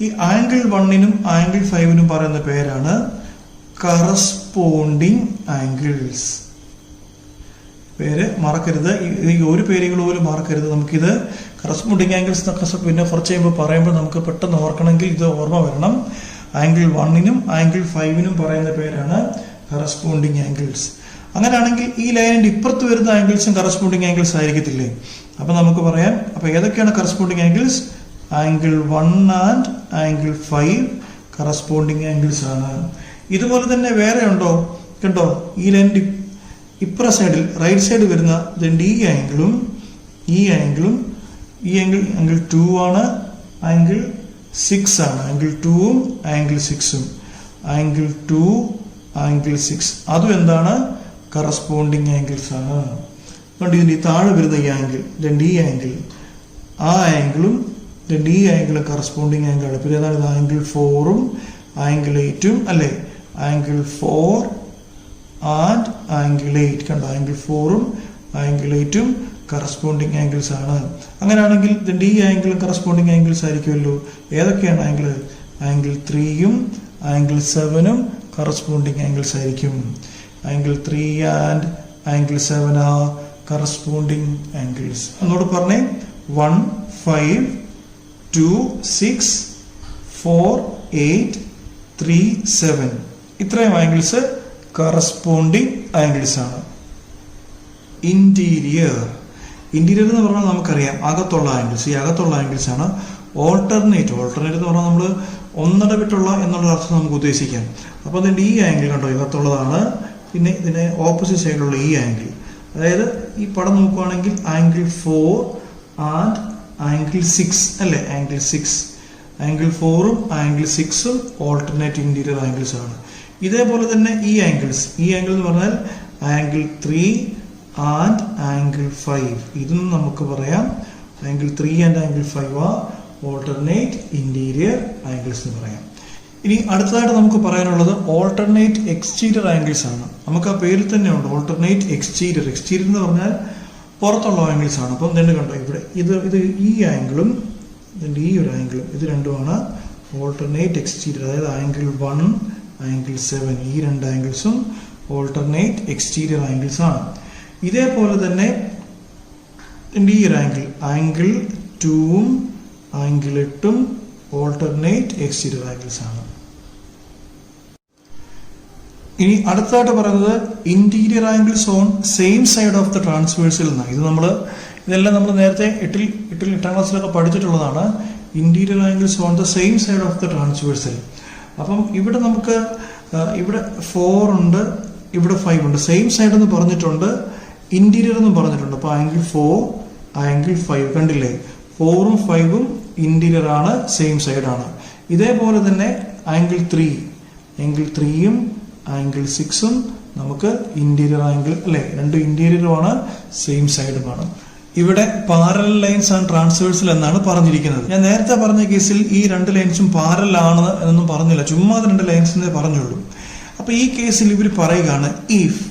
Speaker 1: ഈ ആംഗിൾ 1നും ആംഗിൾ 5നും പറയുന്ന പേരാണ് കറസ്പോണ്ടിങ് ആംഗിൾസ്. പേര് മറക്കരുത്, ഈ ഒരു പേരുകൾ പോലും മറക്കരുത്. നമുക്കിത് കറസ്പോണ്ടിങ് ആംഗിൾസ് എന്നൊക്കെ പിന്നെ കുറച്ച് കഴിയുമ്പോൾ പറയുമ്പോൾ നമുക്ക് പെട്ടെന്ന് ഓർക്കണമെങ്കിൽ ഇത് ഓർമ്മ വരണം. ആംഗിൾ 1നും ആംഗിൾ 5നും പറയുന്ന പേരാണ് കറസ്പോണ്ടിങ് ആംഗിൾസ്. അങ്ങനെയാണെങ്കിൽ ഈ ലൈനിന്റെ ഇപ്പുറത്ത് വരുന്ന ആംഗിൾസും കറസ്പോണ്ടിങ് ആംഗിൾസ് ആയിരിക്കത്തില്ലേ? അപ്പൊ നമുക്ക് പറയാം. അപ്പൊ ഏതൊക്കെയാണ് corresponding angles? Angle 1 and angle 5 corresponding angles ആണ്. ഇതുപോലെ തന്നെ വേറെ ഉണ്ടോ? കണ്ടോ? ഈ ലൈനിന്റെ ഇപ്പുറ സൈഡിൽ റൈറ്റ് സൈഡ് വരുന്ന ഈ ആംഗിളും ഈ ആംഗിളും ഈ ആംഗിൾ 2 ആണ്, ആംഗിൾ 6 ആണ്. ആംഗിൾ 2ഉം ആംഗിൾ 6ഉം, ആംഗിൾ 2, ആംഗിൾ 6, അതും എന്താണ്? കറസ്പോണ്ടിങ് ആംഗിൾസ് ആണ്. അതുകൊണ്ട് ഇതിന്റെ താഴെ വരുന്ന ഈ ആംഗിൾ, ഈ ആംഗിൾ, ആ ആംഗിളും ഈ ആംഗിളും കറസ്പോണ്ടിങ് ആംഗിൾ ആണ്. പിന്നെ ഏതാണ്? ആംഗിൾ 4ഉം ആംഗിൾ 8ഉം അല്ലെ? ആംഗിൾ 4 ആൻഡ് ആംഗിൾ 8 കണ്ടോ? ആംഗിൾ 4ഉം ആംഗിൾ 8ഉം കറസ്പോണ്ടിങ് ആംഗിൾസ് ആണ്. അങ്ങനെയാണെങ്കിൽ ഇതിന്റെ ഈ ആംഗിളും കറസ്പോണ്ടിങ് ആംഗിൾസ് ആയിരിക്കുമല്ലോ. ഏതൊക്കെയാണ് ആംഗിൾ? ആംഗിൾ 3ഉം ആംഗിൾ 7ഉം കറസ്പോണ്ടിങ് ആംഗിൾസ് ആയിരിക്കും. ആംഗിൾ 3 ആൻഡ് ആംഗിൾ 7 ആ കറസ്പോണ്ടിങ് ആംഗിൾസ്. എന്നോട് പറഞ്ഞേ. 1, 5, 2, 6, 4, 8, 3, 7 ഇത്രയും ആംഗിൾസ് കറസ്പോണ്ടിങ് ആംഗിൾസ് ആണ്. ഇന്റീരിയർ എന്ന് പറഞ്ഞാൽ നമുക്കറിയാം അകത്തുള്ള ആംഗിൾസ്. ഈ അകത്തുള്ള ആംഗിൾസ് ആണ്. ഓൾട്ടർനേറ്റ് എന്ന് പറഞ്ഞാൽ നമ്മൾ ഒന്നിടവിട്ടുള്ള എന്നുള്ള അർത്ഥം നമുക്ക് ഉദ്ദേശിക്കാം. അപ്പൊ അതിന്റെ ഈ ആംഗിൾ കണ്ടോ? അകത്തുള്ളതാണ്. പിന്നെ ഇതിന് ഓപ്പോസിറ്റ് സൈഡിലുള്ള ഈ ആംഗിൾ, അതായത് ഈ പടം നോക്കുകയാണെങ്കിൽ ആംഗിൾ 4 ആൻഡ് ആംഗിൾ 6 അല്ലെ? ആംഗിൾ 6, ആംഗിൾ 4ഉം ആംഗിൾ 6ഉം ഓൾട്ടർനേറ്റ് ഇന്റീരിയർ ആംഗിൾസ് ആണ്. ഇതേപോലെ തന്നെ ഈ ആംഗിൾ എന്ന് പറഞ്ഞാൽ ആംഗിൾ 3 ആൻഡ് ആംഗിൾ 5, ഇതും നമുക്ക് പറയാം ആംഗിൾ 3 ആൻഡ് ആംഗിൾ 5 ആ ഓൾട്ടർനേറ്റ് ഇന്റീരിയർ ആംഗിൾസ് എന്ന് പറയാം. ഇനി അടുത്തതായിട്ട് നമുക്ക് പറയാനുള്ളത് ഓൾട്ടർനേറ്റ് എക്സ്റ്റീരിയർ ആംഗിൾസ് ആണ്. നമുക്ക് ആ പേരിൽ തന്നെ ഉണ്ട്, ഓൾട്ടർനേറ്റ് എക്സ്റ്റീരിയർ. എക്സ്റ്റീരിയർ എന്ന് പറഞ്ഞാൽ പുറത്തുള്ള ആംഗിൾസ് ആണ്. അപ്പം എന്തെങ്കിലും കണ്ടോ ഇവിടെ ഇത് ഈ ആംഗിളും ഇതിന്റെ ഈ ഒരു ആംഗിളും, ഇത് രണ്ടുമാണ് ഓൾട്ടർനേറ്റ് എക്സ്റ്റീരിയർ. അതായത് ആംഗിൾ 1, ആംഗിൾ 7 ഈ 2 ആംഗിൾസും ഓൾട്ടർനേറ്റ് എക്സ്റ്റീരിയർ ആംഗിൾസ് ആണ്. ഇതേപോലെ തന്നെ ഈ ഒരു ആംഗിൾ 2ഉം ആംഗിൾ 8ഉം ഓൾട്ടർനേറ്റ് എക്സ്റ്റീരിയർ ആംഗിൾസ് ആണ്. ഇനി അടുത്തതായിട്ട് പറയുന്നത് interior angles on same side of the transversal എന്നാണ്. ഇതെല്ലാം നമ്മൾ നേരത്തെ 8ാം ക്ലാസ്സിലൊക്കെ പഠിച്ചിട്ടുള്ളതാണ്. Interior angles on the same side of the transversal. അപ്പം ഇവിടെ നമുക്ക് ഇവിടെ 4 ഉണ്ട്, ഇവിടെ 5 ഉണ്ട്. സെയിം സൈഡ് എന്ന് പറഞ്ഞിട്ടുണ്ട്, ഇന്റീരിയർ എന്ന് പറഞ്ഞിട്ടുണ്ട്. അപ്പൊ ആംഗിൾ 4, ആംഗിൾ 5 കണ്ടില്ലേ? 4ഉം 5ഉം ഇന്റീരിയർ ആണ്, സെയിം സൈഡ് ആണ്. ഇതേപോലെ തന്നെ ആംഗിൾ 3, ആംഗിൾ 3യും ആംഗിൾ 6ഉം നമുക്ക് ഇന്റീരിയർ ആംഗിൾ അല്ലെ, രണ്ടും ഇന്റീരിയറുമാണ്, സെയിം സൈഡുമാണ്. ഇവിടെ പാരലൽ ലൈൻസ് ആൻഡ് ട്രാൻസ്വേഴ്സൽ എന്നാണ് പറഞ്ഞിരിക്കുന്നത്. ഞാൻ നേരത്തെ പറഞ്ഞ കേസിൽ ഈ രണ്ട് ലൈൻസും പാരലൽ ആണ് എന്നൊന്നും പറഞ്ഞില്ല, ചുമ്മാ രണ്ട് ലൈൻസിനെ പറഞ്ഞുള്ളൂ. അപ്പൊ ഈ കേസിൽ ഇവർ പറയുകയാണ് ഇഫ്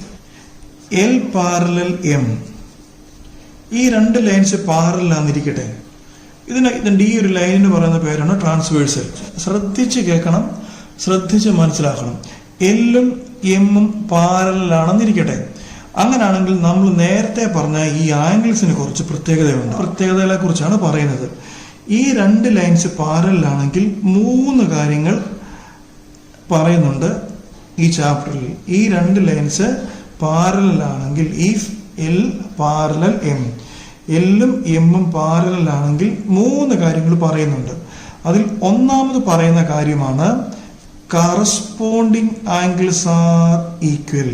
Speaker 1: എൽ പാരലൽ എം, ഈ രണ്ട് ലൈൻസ് പാരലൽ ആണെന്നിരിക്കട്ടെ, ഇതിന്റെ ഈ ഒരു ലൈനിന് പറയുന്ന പേരാണ് ട്രാൻസ്വേഴ്സൽ. ശ്രദ്ധിച്ച് കേൾക്കണം, ശ്രദ്ധിച്ച് മനസ്സിലാക്കണം. എല്ലും എമ്മും പാരലാണെന്നിരിക്കട്ടെ. അങ്ങനെയാണെങ്കിൽ നമ്മൾ നേരത്തെ പറഞ്ഞ ഈ ആംഗിൾസിന് കുറച്ച് പ്രത്യേകതയുണ്ട്. പ്രത്യേകതകളെ കുറിച്ചാണ് പറയുന്നത്. ഈ രണ്ട് ലൈൻസ് പാരലാണെങ്കിൽ 3 കാര്യങ്ങൾ പറയുന്നുണ്ട് ഈ ചാപ്റ്ററിൽ. ഈ രണ്ട് ലൈൻസ് പാരലാണെങ്കിൽ ഇഫ് എൽ പാരലൽ എം, എല്ലും എമ്മും പാരലാണെങ്കിൽ 3 കാര്യങ്ങൾ പറയുന്നുണ്ട്. അതിൽ ഒന്നാമത് പറയുന്ന കാര്യമാണ് കറസ്പോണ്ടിങ് ആംഗിൾസ് ആർ ഈക്വൽ.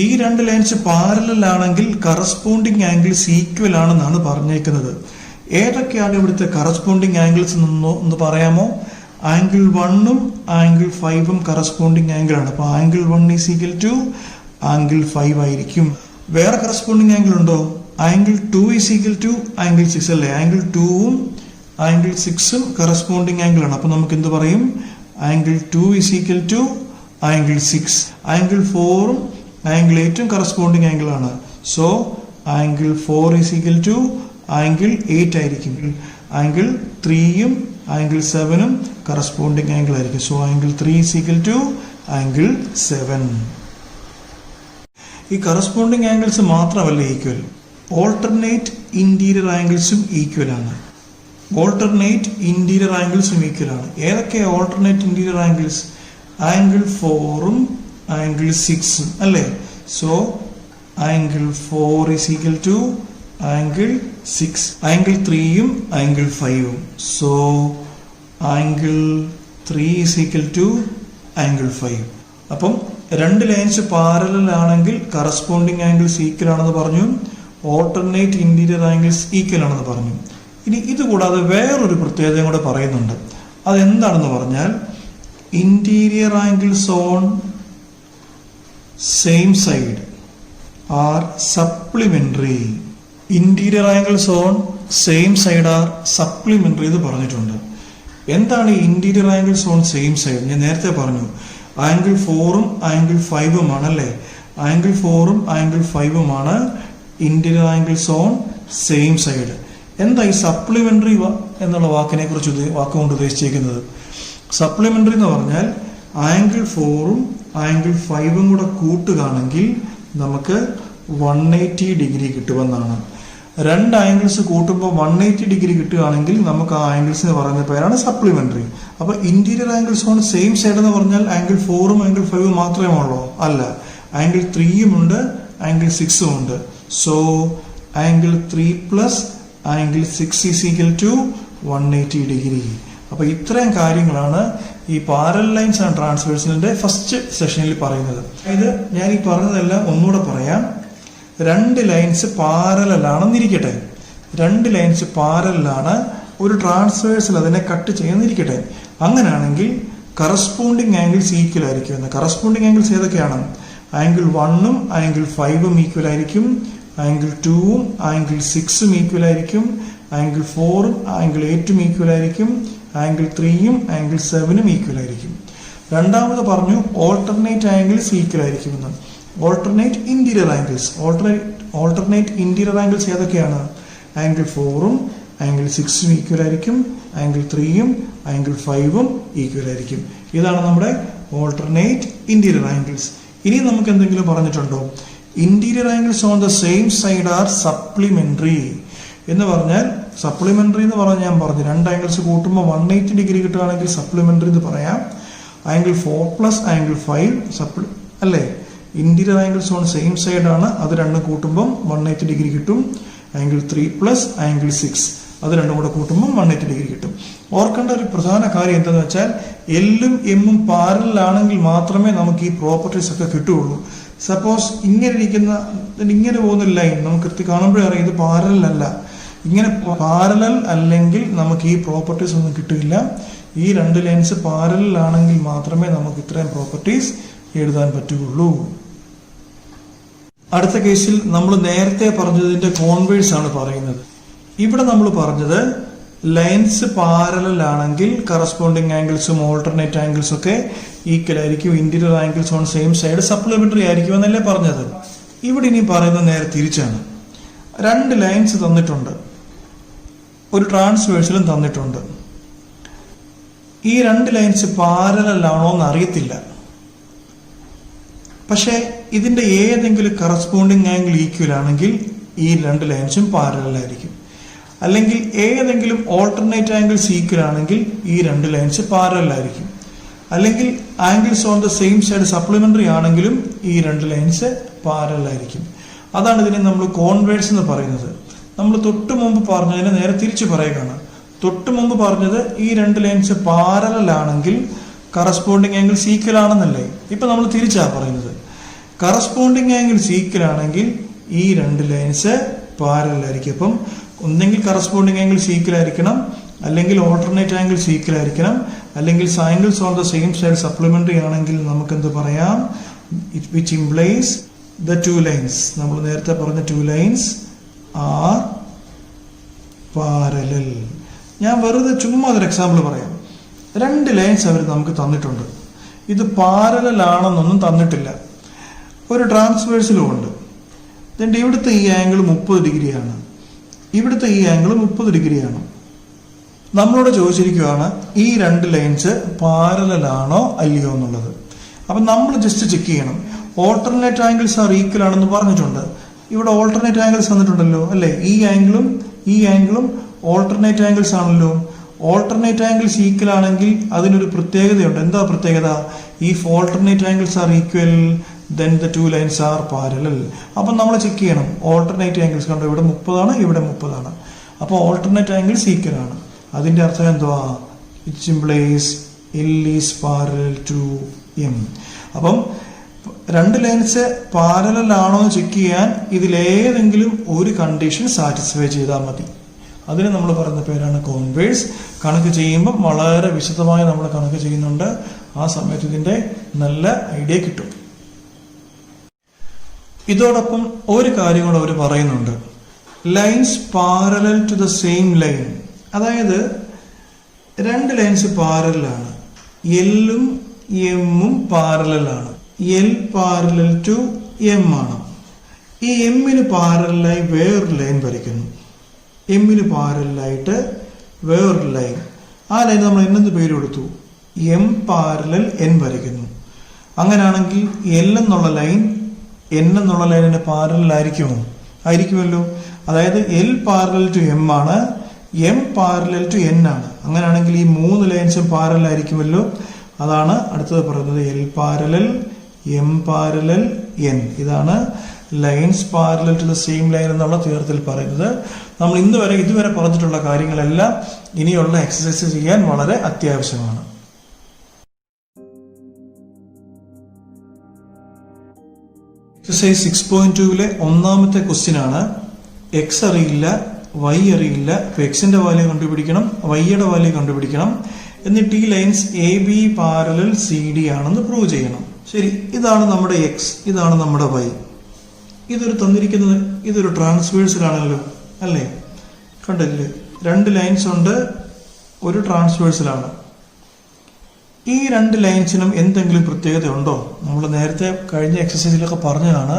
Speaker 1: ഈ രണ്ട് ലൈൻസ് പാരലൽ ആണെങ്കിൽ കറസ്പോണ്ടിങ് ആംഗിൾസ് ഈക്വൽ ആണെന്നാണ് പറഞ്ഞേക്കുന്നത്. ഏതൊക്കെയാണ് ഇവിടുത്തെ കറസ്പോണ്ടിങ് ആംഗിൾസ് എന്ന് പറയാമോ? ആംഗിൾ 1ഉം ആംഗിൾ 5ഉം കറസ്പോണ്ടിങ് ആംഗിൾ ആണ്. അപ്പൊ angle 1 is equal to angle 5 ആയിരിക്കും. വേറെ കറസ്പോണ്ടിങ് ആംഗിൾ ഉണ്ടോ? Angle 2 is equal to angle 6 അല്ലേ? ആംഗിൾ 2ഉം ആംഗിൾ 6ഉം കറസ്പോണ്ടിങ് ആംഗിൾ ആണ്. അപ്പൊ നമുക്ക് എന്ത് പറയും? Angle 2 is equal to angle 6. Angle 4ഉം ആംഗിൾ 8ഉം കറസ്പോണ്ടിങ് ആംഗിൾ ആണ്. So angle 4 is equal to angle 8 ആയിരിക്കും. ആംഗിൾ 3യും ആംഗിൾ 7ഉം കറസ്പോണ്ടിങ് ആംഗിൾ ആയിരിക്കും. So angle 3 is equal to angle 7. ഈ കറസ്പോണ്ടിങ് ആംഗിൾസ് മാത്രമല്ല ഈക്വൽ, ഓൾട്ടർനേറ്റ് ഇന്റീരിയർ ആംഗിൾസും ഈക്വൽ ആണ്. ഓൾട്ടർനേറ്റ് ഇന്റീരിയർ ആംഗിൾസും ഈക്വൽ ആണ്. ഏതൊക്കെ ഓൾട്ടർനേറ്റ് ഇന്റീരിയർ ആംഗിൾസ്? ആംഗിൾ 4ഉം ആംഗിൾ 6ഉം അല്ലേ? So angle 4 is equal to angle 6. Angle 3യും ആംഗിൾ 5ഉം. So angle 3 is equal to angle 5. അപ്പം രണ്ട് ലൈൻസ് പാരലൽ ആണെങ്കിൽ കറസ്പോണ്ടിങ് ആംഗിൾസ് ഈക്വൽ ആണെന്ന് പറഞ്ഞു. ഓൾട്ടർനേറ്റ് ഇന്റീരിയർ ആംഗിൾസ് ഈക്വൽ ആണെന്ന് പറഞ്ഞു. ഇനി ഇതുകൂടാതെ വേറൊരു പ്രത്യേകതയും കൂടെ പറയുന്നുണ്ട്. അതെന്താണെന്ന് പറഞ്ഞാൽ interior angles on same side are supplementary. Interior angles on same side are supplementary എന്ന് പറഞ്ഞിട്ടുണ്ട്. എന്താണ് ഈ interior angles on same side? ഞാൻ നേരത്തെ പറഞ്ഞു ആംഗിൾ 4ഉം ആംഗിൾ 5ഉം ആണല്ലേ? ആംഗിൾ 4ഉം ആംഗിൾ 5ഉമാണ് interior angles on same side. എന്താ ഈ സപ്ലിമെന്ററി എന്നുള്ള വാക്കുകൊണ്ട് ഉദ്ദേശിച്ചിരിക്കുന്നത്? സപ്ലിമെന്ററി എന്ന് പറഞ്ഞാൽ ആംഗിൾ 4ഉം ആംഗിൾ 5ഉം കൂടെ കൂട്ടുകയാണെങ്കിൽ നമുക്ക് 180 ഡിഗ്രി കിട്ടുമെന്നാണ്. രണ്ട് ആംഗിൾസ് കൂട്ടുമ്പോൾ 180 ഡിഗ്രി കിട്ടുകയാണെങ്കിൽ നമുക്ക് ആ ആംഗിൾസിന് പറയുന്ന പേരാണ് സപ്ലിമെന്ററി. അപ്പൊ interior angles on same side എന്ന് പറഞ്ഞാൽ ആംഗിൾ 4ഉം ആംഗിൾ 5ഉം മാത്രമേ ഉള്ളൂ? അല്ല, ആംഗിൾ 3യും ഉണ്ട്, ആംഗിൾ 6ഉം ഉണ്ട്. So angle 3 plus angle 6 is equal to 180 degree. അപ്പൊ ഇത്രയും കാര്യങ്ങളാണ് ഈ പാരലൽ ലൈൻസ് ആൻഡ് ട്രാൻസ്വേഴ്സലിന്റെ ഫസ്റ്റ് സെഷനിൽ പറയുന്നത്. ഇത് ഞാൻ ഈ പറഞ്ഞതെല്ലാം ഒന്നുകൂടെ പറയാം. രണ്ട് ലൈൻസ് പാരലാണെന്നിരിക്കട്ടെ, രണ്ട് ലൈൻസ് പാരലാണ്, ഒരു ട്രാൻസ്വേഴ്സൽ അതിനെ കട്ട് ചെയ്യുന്നിരിക്കട്ടെ. അങ്ങനെയാണെങ്കിൽ കറസ്പോണ്ടിങ് ആംഗിൾസ് ഈക്വൽ ആയിരിക്കും. കറസ്പോണ്ടിങ് ആംഗിൾസ് ഏതൊക്കെയാണ്? ആംഗിൾ 1ഉം ആംഗിൾ 5ഉം ഈക്വൽ ആയിരിക്കും, ആംഗിൾ 2ഉം ആംഗിൾ 6ഉം ഈക്വൽ ആയിരിക്കും, ആംഗിൾ 4ഉം ആംഗിൾ 8ഉം ഈക്വൽ ആയിരിക്കും, ആംഗിൾ 3യും ആംഗിൾ 7ഉം ഈക്വൽ ആയിരിക്കും. രണ്ടാമത് പറഞ്ഞു ഓൾട്ടർനേറ്റ് ആംഗിൾസ് ഈക്വൽ ആയിരിക്കുമെന്ന്. Alternate interior angles, alternate interior angles ഏതൊക്കെയാണ്? ആംഗിൾ 4ഉം ആംഗിൾ 6ഉം ഈക്വൽ ആയിരിക്കും, ആംഗിൾ 3യും ആംഗിൾ 5ഉം ഈക്വൽ ആയിരിക്കും. ഇതാണ് നമ്മുടെ ഓൾട്ടർനേറ്റ് ഇന്റീരിയർ ആംഗിൾസ്. ഇനി നമുക്ക് എന്തെങ്കിലും പറഞ്ഞിട്ടുണ്ടോ? Interior angles on the same side are supplementary എന്ന് പറഞ്ഞാൽ, സപ്ലിമെന്ററി എന്ന് പറഞ്ഞാൽ ഞാൻ പറഞ്ഞു രണ്ട് ആംഗിൾസ് കൂട്ടുമ്പോൾ 180 ഡിഗ്രി കിട്ടുകയാണെങ്കിൽ സപ്ലിമെന്ററി എന്ന് പറയാം. ആംഗിൾ 4 പ്ലസ് ആംഗിൾ 5 അല്ലേ? Interior angles on same side ആണ്, അത് രണ്ടും കൂട്ടുമ്പോൾ 180 ഡിഗ്രി കിട്ടും. ആംഗിൾ 3 പ്ലസ് ആംഗിൾ 6 അത് രണ്ടും കൂടെ കൂട്ടുമ്പോൾ 180 ഡിഗ്രി കിട്ടും. ഓർക്കേണ്ട ഒരു പ്രധാന കാര്യം എന്താണെന്ന് വെച്ചാൽ എല്ലും എമ്മും പാരലൽ ആണെങ്കിൽ മാത്രമേ നമുക്ക് ഈ പ്രോപ്പർട്ടീസ് ഒക്കെ കിട്ടുകയുള്ളൂ. സപ്പോസ് ഇങ്ങനെ പോകുന്ന ലൈൻ നമുക്ക് കാണുമ്പോഴേ അറിയാം ഇത് പാരലൽ അല്ല. ഇങ്ങനെ പാരലൽ അല്ലെങ്കിൽ നമുക്ക് ഈ പ്രോപ്പർട്ടീസ് ഒന്നും കിട്ടില്ല. ഈ രണ്ട് ലൈൻസ് പാരലൽ ആണെങ്കിൽ മാത്രമേ നമുക്ക് ഇത്രയും പ്രോപ്പർട്ടീസ് എഴുതാൻ പറ്റുകയുള്ളൂ. അടുത്ത കേസിൽ നമ്മൾ നേരത്തെ പറഞ്ഞതിന്റെ കോൺവേഴ്സ് ആണ് പറയുന്നത്. ഇവിടെ നമ്മൾ പറഞ്ഞത് ലൈൻസ് പാരലൽ ആണെങ്കിൽ കറസ്പോണ്ടിങ് ആംഗിൾസും ഓൾട്ടർനേറ്റ് ആംഗിൾസും ഒക്കെ ഈക്വൽ ആയിരിക്കും. Interior angles on same side supplementary ആയിരിക്കും എന്നല്ലേ പറഞ്ഞത്. ഇവിടെ ഇനി പറയുന്നത് നേരെ തിരിച്ചാണ്. രണ്ട് ലൈൻസ് തന്നിട്ടുണ്ട്, ഒരു ട്രാൻസ്വേഴ്സിലും തന്നിട്ടുണ്ട്. ഈ രണ്ട് ലൈൻസ് പാരലൽ ആണോ എന്ന് അറിയത്തില്ല. പക്ഷെ ഇതിന്റെ ഏതെങ്കിലും കറസ്പോണ്ടിങ് ആംഗിൾ ഈക്വൽ ആണെങ്കിൽ ഈ രണ്ട് ലൈൻസും പാരലൽ ആയിരിക്കും. അല്ലെങ്കിൽ ഏതെങ്കിലും ഓൾട്ടർനേറ്റ് ആംഗിൾസ് ഈക്വൽ ആണെങ്കിൽ ഈ രണ്ട് ലൈൻസ് പാരലൽ ആയിരിക്കും. അല്ലെങ്കിൽ angles on the same side supplementary ആണെങ്കിലും ഈ രണ്ട് ലൈൻസ് പാരലൽ ആയിരിക്കും. അതാണ് ഇതിനെ നമ്മൾ കോൺവേഴ്സ് എന്ന് പറയുന്നത്. നമ്മൾ തൊട്ട് മുമ്പ് പറഞ്ഞതിനെ നേരെ തിരിച്ചു പറയുകയാണ്. തൊട്ട് മുമ്പ് പറഞ്ഞത് ഈ രണ്ട് ലൈൻസ് പാരലൽ ആണെങ്കിൽ കറസ്പോണ്ടിങ് ആംഗിൾസ് ഈക്വൽ ആണെന്നല്ലേ. ഇപ്പൊ നമ്മൾ തിരിച്ചാ പറയുന്നത്. കറസ്പോണ്ടിങ് ആംഗിൾസ് ഈക്വൽ ആണെങ്കിൽ ഈ രണ്ട് ലൈൻസ് പാരലൽ ആയിരിക്കും. അപ്പം ഒന്നെങ്കിൽ കറസ്പോണ്ടിങ് ആംഗിൾസ് ഈക്വൽ ആയിരിക്കണം, അല്ലെങ്കിൽ ഓൾട്ടർനേറ്റ് ആംഗിൾസ് ഈക്വൽ ആയിരിക്കണം, അല്ലെങ്കിൽ angles on the same side supplementary ആണെങ്കിൽ നമുക്ക് എന്ത് പറയാം? Which implies the two lines, നമ്മൾ നേരത്തെ പറഞ്ഞ ടു ലൈൻസ് ആർ പാരലൽ. ഞാൻ വെറുതെ ചുമ്മാ ഒരു എക്സാമ്പിൾ പറയാം. രണ്ട് ലൈൻസ് അവർ നമുക്ക് തന്നിട്ടുണ്ട്. ഇത് പാരലൽ ആണെന്നൊന്നും തന്നിട്ടില്ല. ഒരു ട്രാൻസ്വേഴ്സിലും ഉണ്ട്. ഇതിന്റെ ഇവിടുത്തെ ഈ ആംഗിൾ 30 ഡിഗ്രിയാണ്, ഇവിടുത്തെ ഈ ആംഗിൾ 30 ഡിഗ്രിയാണ്. നമ്മളോട് ചോദിച്ചിരിക്കുകയാണ് ഈ രണ്ട് ലൈൻസ് പാരലൽ ആണോ അല്ലയോ എന്നുള്ളത്. അപ്പൊ നമ്മൾ ജസ്റ്റ് ചെക്ക് ചെയ്യണം. ഓൾട്ടർനേറ്റ് ആംഗിൾസ് ആർ ഈക്വൽ ആണെന്ന് പറഞ്ഞിട്ടുണ്ട്. ഇവിടെ ഓൾട്ടർനേറ്റ് ആംഗിൾസ് തന്നിട്ടുണ്ടല്ലോ അല്ലെ. ഈ ആംഗിളും ഓൾട്ടർനേറ്റ് ആംഗിൾസ് ആണല്ലോ. ഓൾട്ടർനേറ്റ് ആംഗിൾസ് ഈക്വൽ ആണെങ്കിൽ അതിനൊരു പ്രത്യേകതയുണ്ട്. എന്താ പ്രത്യേകത? If alternate angles are equal then the two lines are parallel. അപ്പം നമ്മൾ ചെക്ക് ചെയ്യണം ഓൾട്ടർനേറ്റ് ആംഗിൾസ്. കണ്ടോ, ഇവിടെ 30 ആണ്, ഇവിടെ 30 ആണ്. അപ്പോൾ ഓൾട്ടർനേറ്റ് ആംഗിൾസ് ഈക്വൽ ആണ്. അതിന്റെ അർത്ഥം എന്തുവാ? It implies L is parallel to M. അപ്പം രണ്ട് ലൈൻസ് പാരലൽ ആണോ എന്ന് ചെക്ക് ചെയ്യാൻ ഇതിലേതെങ്കിലും ഒരു കണ്ടീഷൻ സാറ്റിസ്ഫൈ ചെയ്താൽ മതി. അതിന് നമ്മൾ പറയുന്ന പേരാണ് കോൺവേഴ്സ്. കണക്ക് ചെയ്യുമ്പോൾ വളരെ വിശദമായി നമ്മൾ കണക്ക് ചെയ്യുന്നുണ്ട്. ആ സമയത്ത് ഇതിന്റെ നല്ല ഐഡിയ കിട്ടും. ഇതോടൊപ്പം ഒരു കാര്യം കൂടെ അവർ പറയുന്നുണ്ട്. Lines parallel to the same line. അതായത് രണ്ട് ലൈൻസ് പാരലാണ്, എല്ലും എമ്മും പാരലാണ്. എൽ പാരലൽ ടു എം ആണ്. ഈ എമ്മിന് പാരലായി വേറൊരു ലൈൻ വരയ്ക്കുന്നു. എമ്മിന് പാരലായിട്ട് വേറൊരു ലൈൻ. ആ ലൈൻ നമ്മൾ എന്നെന്ത് പേര് കൊടുത്തു? എം പാരലൽ എൻ വരയ്ക്കുന്നു. അങ്ങനെയാണെങ്കിൽ എൽ എന്നുള്ള ലൈൻ എൻ എന്നുള്ള ലൈനിന് പാരലൽ ആയിരിക്കുമോ? ആയിരിക്കുമല്ലോ. അതായത് എൽ പാരലൽ ടു എം ആണ്, എം പാരലൽ ടു എൻ ആണ്. അങ്ങനെയാണെങ്കിൽ ഈ മൂന്ന് ലൈൻസും പാരലൽ ആയിരിക്കുമല്ലോ. അതാണ് അടുത്തത് പറയുന്നത്. L parallel, M parallel, N. ഇതാണ് lines parallel to the same line എന്നുള്ള തീർത്ഥത്തിൽ പറയുന്നത്. നമ്മൾ ഇതുവരെ പറഞ്ഞിട്ടുള്ള കാര്യങ്ങളെല്ലാം ഇനിയുള്ള എക്സസൈസ് ചെയ്യാൻ വളരെ അത്യാവശ്യമാണ്. എക്സസൈസ് 6.2 ഒന്നാമത്തെ ക്വസ്റ്റ്യൻ ആണ്. എക്സ് അറിയില്ല, വൈ അറിയില്ല. അപ്പൊ എക്സിന്റെ വാല്യൂ കണ്ടുപിടിക്കണം, വൈയുടെ വാല്യൂ കണ്ടുപിടിക്കണം. എന്നിട്ട് ഈ lines A B parallel C D ആണെന്ന് പ്രൂവ് ചെയ്യണം. ശരി, ഇതാണ് നമ്മുടെ എക്സ്, ഇതാണ് നമ്മുടെ വൈ. ഇതൊരു ട്രാൻസ്വേഴ്സിലാണല്ലോ അല്ലേ? കണ്ടില്ലേ, രണ്ട് ലൈൻസ് ഉണ്ട്, ഒരു ട്രാൻസ്വേഴ്സിലാണ്. ഈ രണ്ട് ലൈൻസിനും എന്തെങ്കിലും പ്രത്യേകത ഉണ്ടോ? നമ്മൾ നേരത്തെ കഴിഞ്ഞ എക്സസൈസിലൊക്കെ പറഞ്ഞതാണ്.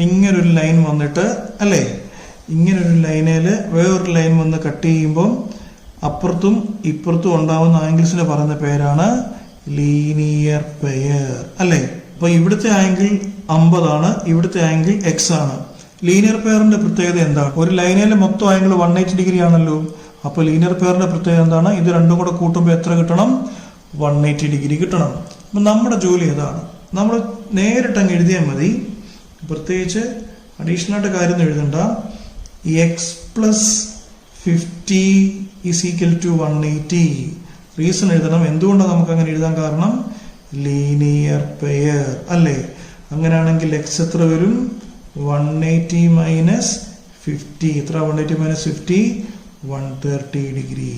Speaker 1: ഇങ്ങനൊരു ലൈൻ വന്നിട്ട് അല്ലേ, ഇങ്ങനൊരു ലൈനിൽ വേറൊരു ലൈൻ വന്ന് കട്ട് ചെയ്യുമ്പോൾ അപ്പുറത്തും ഇപ്പുറത്തും ഉണ്ടാവുന്ന ആംഗിൾസിന് പറയുന്ന പേരാണ് ലീനിയർ പെയർ അല്ലേ. അപ്പൊ ഇവിടുത്തെ ആംഗിൾ 50 ആണ്, ഇവിടുത്തെ ആംഗിൾ എക്സ് ആണ്. ലീനിയർ പെയറിന്റെ പ്രത്യേകത എന്താണ്? ഒരു ലൈനിലെ മൊത്തം ആംഗിൾ 180 ഡിഗ്രി ആണല്ലോ. അപ്പൊ ലീനിയർ പെയറിന്റെ പ്രത്യേകത എന്താണ്? ഇത് രണ്ടും കൂടെ കൂട്ടുമ്പോൾ എത്ര കിട്ടണം? 180 ഡിഗ്രി കിട്ടണം. അപ്പൊ നമ്മുടെ ജോലി ഏതാണ്? നമ്മൾ നേരിട്ട് അങ്ങ് എഴുതിയാൽ മതി. പ്രത്യേകിച്ച് അഡീഷണൽ ആയിട്ട് കാര്യം എഴുതണ്ട. X plus 50 is equal to 180. Reason എഴുതണം. എന്തുകൊണ്ടാണ് നമുക്ക് അങ്ങനെ എഴുതാൻ കാരണം? ലീനിയർ പെയർ അല്ലേ? അങ്ങനെയാണെങ്കിൽ എക്സ് എത്ര വരും? 180 മൈനസ് 50. എത്ര? 180 മൈനസ് 50 130 ഡിഗ്രി.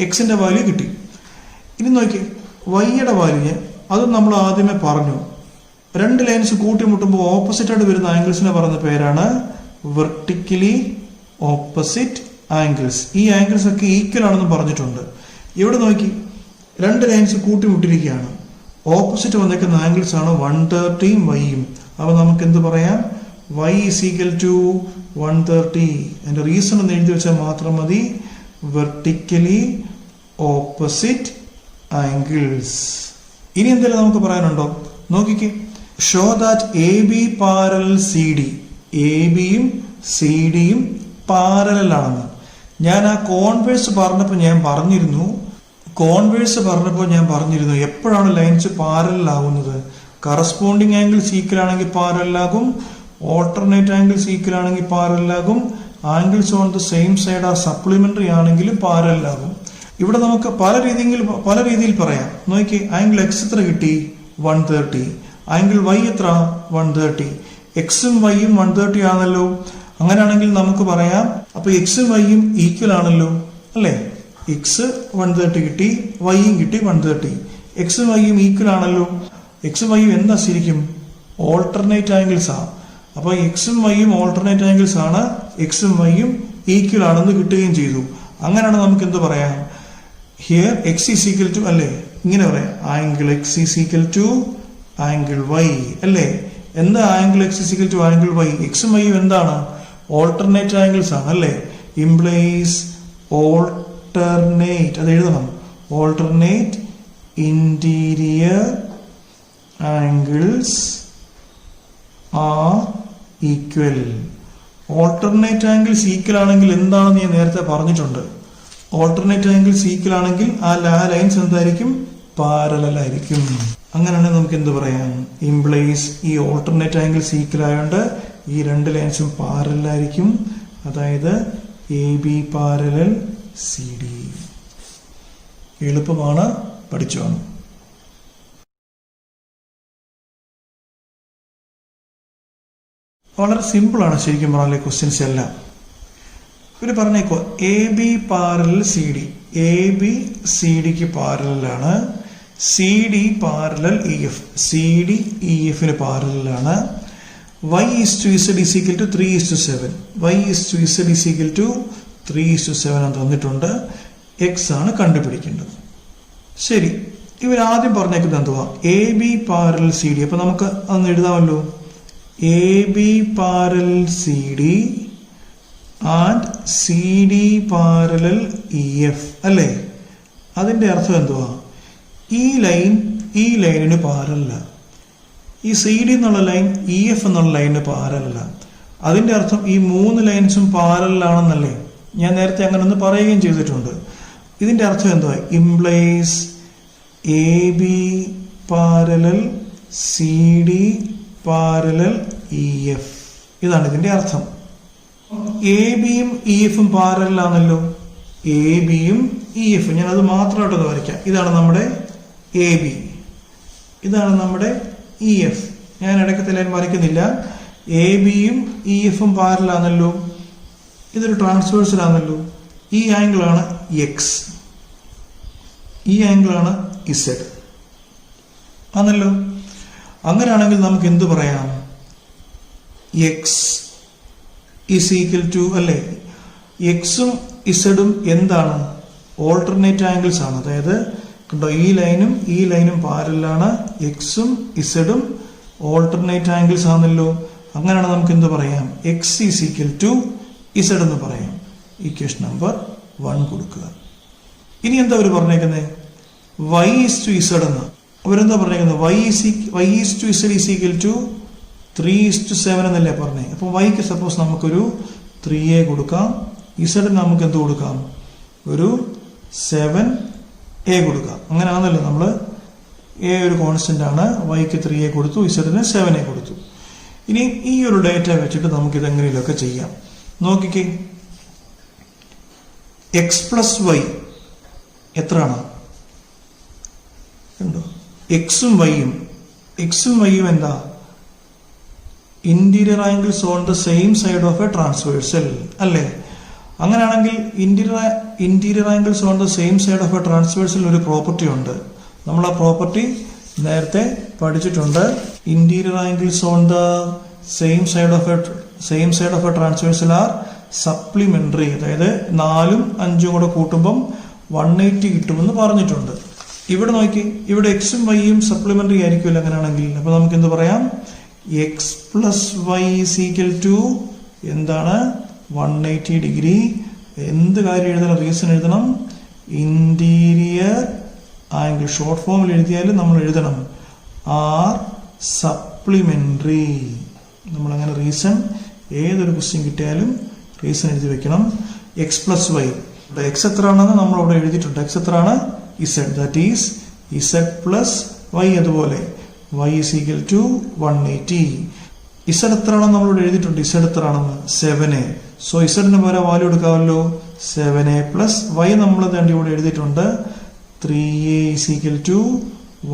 Speaker 1: എക്സിന്റെ വാല്യൂ കിട്ടി. ഇനി നോക്കി വൈയുടെ വാല്യൂ, അതും നമ്മൾ ആദ്യമേ പറഞ്ഞു. രണ്ട് ലൈൻസ് കൂട്ടിമുട്ടുമ്പോൾ ഓപ്പോസിറ്റ് ആയിട്ട് വരുന്ന ആംഗിൾസിനെ പറയുന്ന പേരാണ് വെർട്ടിക്കലി ഓപ്പോസിറ്റ് ആംഗിൾസ്. ഈ ആംഗിൾസ് ഒക്കെ ഈക്വൽ ആണെന്ന് പറഞ്ഞിട്ടുണ്ട്. ഇവിടെ നോക്കി രണ്ട് ലൈൻസ് കൂട്ടിമുട്ടിരിക്കുകയാണ്. ഓപ്പോസിറ്റ് വന്നേക്കുന്ന ആംഗിൾസ് ആണ് 130 വൈയും. അപ്പൊ നമുക്ക് എന്ത് പറയാം? y is equal to 130. അതിന്റെ റീസൺ എന്ന് എഴുതി വെച്ചാൽ മാത്രം മതി. Vertically opposite angles. ഇനി എന്തെങ്കിലും നമുക്ക് പറയാനുണ്ടോ? നോക്കിക്കേ. Show that A B parallel C D. A ബിയും സി ഡിയും പാരലൽ ആണെന്ന്. ഞാൻ ആ കോൺവേഴ്സ് പറഞ്ഞപ്പോൾ ഞാൻ പറഞ്ഞിരുന്നു എപ്പോഴാണ് ലൈൻസ് പാരലൽ ആകുന്നത്? കറസ്പോണ്ടിങ് ആംഗിൾസ് ഈക്വൽ ആണെങ്കിൽ പാരലൽ ആകും, ഓൾട്ടർനേറ്റ് ആംഗിൾസ് ഈക്വൽ ആണെങ്കിൽ പാരലൽ ആകും, angles on the same side ആ സപ്ലിമെന്ററി ആണെങ്കിലും പാരലൽ ആകും. ഇവിടെ നമുക്ക് പല രീതിയിൽ പറയാം. നോക്കി, ആംഗിൾ എക്സ് എത്ര കിട്ടി? 130. ആംഗിൾ വൈ എത്ര? 130. എക്സും വൈയും 130 ആണല്ലോ. അങ്ങനെയാണെങ്കിൽ നമുക്ക് പറയാം, അപ്പൊ എക്സും വൈയും ഈക്വൽ ആണല്ലോ അല്ലെ? എക്സ് 130 കിട്ടി, വൈയും കിട്ടി 130. എക്സും വൈയും ഈക്വൽ ആണല്ലോ. എക്സും വൈയും എന്താ ശരിക്കും? ഓൾട്ടർനേറ്റ് ആംഗിൾസ് ആ. അപ്പൊ എക്സും വൈയും ഓൾട്ടർനേറ്റ് ആംഗിൾസ് ആണ്. എക്സും വൈയും ഈക്വൽ ആണെന്ന് കിട്ടുകയും ചെയ്തു. അങ്ങനെയാണ് നമുക്ക് എന്ത് പറയാം? Here X is equal to അല്ലേ? ഇങ്ങനെ പറയാം, angle X is equal to angle Y അല്ലേ? എന്താ angle X is equal to angle Y? എക്സും വൈയും എന്താണ്? ഓൾട്ടർനേറ്റ് ആംഗിൾസ് ആണ് അല്ലേ? ഇംപ്ലൈസ് ഓൾട്ടർനേറ്റ്, അത് എഴുതണം. Alternate interior angles are equal. Alternate angles equal ആണെങ്കിൽ എന്താണെന്ന് ഞാൻ നേരത്തെ പറഞ്ഞിട്ടുണ്ട്. ഓൾട്ടർനേറ്റ് ആംഗിൾസ് ഈക്വൽ ആണെങ്കിൽ ആ ലൈൻസ് എന്തായിരിക്കും? പാരലൽ ആയിരിക്കും. അങ്ങനെയാണെങ്കിൽ നമുക്ക് എന്ത് പറയാം? ഇംപ്ലൈസ് ഈ ഓൾട്ടർനേറ്റ് ആംഗിൾസ് ഈക്വൽ ആയതുകൊണ്ട് ഈ രണ്ട് ലൈൻസും പാരലൽ ആയിരിക്കും. അതായത് A B parallel C D. എളുപ്പമാണ്, പഠിച്ചു കാണും. വളരെ സിമ്പിൾ ആണ് ശരിക്കും പറഞ്ഞാൽ ക്വസ്റ്റ്യൻസ് എല്ലാം. ഇവര് പറഞ്ഞേക്കോ A B parallel C D. A B C ഡിക്ക് പാരലാണ്. C D parallel E F. C D E എഫിന് പാരലാണ്. y is to z is equal to 3:7. y is to z is equal to 3:7 എന്ന് തന്നിട്ടുണ്ട്. x ആണ് കണ്ടുപിടിക്കേണ്ടത്. ശരി, ഇവർ ആദ്യം പറഞ്ഞേക്കുന്നത് എന്തുവാ? A B parallel C D. അപ്പൊ നമുക്ക് അന്ന് എഴുതാമല്ലോ. A B parallel C D and C D parallel E F അല്ലേ? അതിന്റെ അർത്ഥം എന്തുവാ? ഈ ലൈനിന് പാരലല്ല. ഈ സി ഡി എന്നുള്ള ലൈൻ ഇ എഫ് എന്നുള്ള ലൈനിന് പാരലല്ല. അതിന്റെ അർത്ഥം ഈ മൂന്ന് ലൈൻസും പാരലാണെന്നല്ലേ? ഞാൻ നേരത്തെ അങ്ങനെ ഒന്ന് പറയുകയും ചെയ്തിട്ടുണ്ട്. ഇതിന്റെ അർത്ഥം എന്തുവാ? Implies A B parallel C D parallel E F. ഇതാണ് ഇതിന്റെ അർത്ഥം. എ ബിയും ഇ എഫും പാരലാണല്ലോ. എ ബിയും ഇ എഫും, ഞാൻ അത് മാത്രമായിട്ടൊന്ന് വരയ്ക്കാം. ഇതാണ് നമ്മുടെ എ ബി, ഇതാണ് നമ്മുടെ ഇ എഫ്. ഞാൻ ഇടയ്ക്കത്തെ ലൈൻ വരയ്ക്കുന്നില്ല. എ ബിയും ഇ എഫും പാരലാണല്ലോ. ഇതൊരു ട്രാൻസ്വേഴ്സലാണല്ലോ. ഈ ആംഗിളാണ് എക്സ്, ഈ ആംഗിളാണ് ഇസഡ് ആണല്ലോ. അങ്ങനെയാണെങ്കിൽ നമുക്ക് എന്ത് പറയാം? എക്സ് ഇസ് ഈക്വൽ ടു അല്ലേ? എക്സും ഇസഡും എന്താണ്? ഓൾട്ടർനേറ്റ് ആംഗിൾസ് ആണ്. അതായത് കണ്ടോ, ഈ ലൈനും പാരലാണ്. എക്സും ഇസഡും ഓൾട്ടർനേറ്റ് ആംഗിൾസ് ആണല്ലോ. അങ്ങനെയാണ് നമുക്ക് എന്ത് പറയാം? X is equal to Z എന്ന് പറയാം. ഇക്വേഷൻ നമ്പർ 1 കൊടുക്കുക. ഇനി എന്താ അവർ പറഞ്ഞേക്കുന്നത്? y ഈസ് ടു ഇസഡ് എന്ന്. അവരെന്താ പറഞ്ഞേക്കുന്നത്? y is to Z is equal to 3:7 എന്നല്ലേ പറഞ്ഞേ? അപ്പൊ വൈക്ക് സപ്പോസ് നമുക്കൊരു 3a കൊടുക്കാം. ഇസഡിന് നമുക്ക് എന്ത് കൊടുക്കാം? ഒരു 7a കൊടുക്കാം. അങ്ങനെ ആണല്ലോ. നമ്മള് എ ഒരു കോൺസ്റ്റന്റ് ആണ്. വൈക്ക് 3a കൊടുത്തു, ഇസഡിന് 7a കൊടുത്തു. ഇനി ഈ ഒരു ഡേറ്റ വെച്ചിട്ട് നമുക്ക് ഇതെങ്ങനെയൊക്കെ ചെയ്യാം. നോക്കിക്കേ, എക്സ് പ്ലസ് വൈ എത്രയാണ്? കണ്ടോ, എക്സും വൈയും എന്താ? Interior angles on the same side of a transversal അല്ലേ? അങ്ങനെയാണെങ്കിൽ interior angles on the same side of a transversal ഒരു പ്രോപ്പർട്ടി ഉണ്ട്. നമ്മൾ ആ പ്രോപ്പർട്ടി നേരത്തെ പഠിച്ചിട്ടുണ്ട്. Interior angles on the same side of a transversal are supplementary. അതായത് 4ഉം 5ഉം കൂടെ കൂട്ടുമ്പം 180 കിട്ടുമെന്ന് പറഞ്ഞിട്ടുണ്ട്. ഇവിടെ നോക്കി, ഇവിടെ എക്സും വൈയും സപ്ലിമെന്ററി ആയിരിക്കുമല്ലോ അങ്ങനെയാണെങ്കിൽ. അപ്പൊ നമുക്ക് എന്ത് പറയാം? X plus Y is equal to എന്താണ്? 180 ഡിഗ്രി. എന്ത് കാര്യം എഴുതണം? റീസൺ എഴുതണം. ഇന്റീരിയർ ആംഗിൾ ഷോർട്ട് ഫോമിൽ എഴുതിയാലും നമ്മൾ എഴുതണം ആർ സപ്ലിമെന്ററി. നമ്മളങ്ങനെ റീസൺ ഏതൊരു ക്വസ്റ്റ്യൻ കിട്ടിയാലും റീസൺ എഴുതി വെക്കണം. എക്സ് പ്ലസ് വൈ, എക്സ് എത്രയാണെന്ന് നമ്മൾ അവിടെ എഴുതിയിട്ടുണ്ട്. എക്സ് എത്രയാണ്? Z. That is Z plus Y. അതുപോലെ y is equal to 180. Z എത്രയാണെന്ന് നമ്മളിവിടെ എഴുതിയിട്ടുണ്ട്. ഇസഡ് എത്രയാണെന്ന്? 7a. സോ ഇസഡിന് പോലെ വാല്യൂ എടുക്കാമല്ലോ. 7a പ്ലസ് y നമ്മൾ തന്നെ ഇവിടെ എഴുതിയിട്ടുണ്ട്. 3a is equal to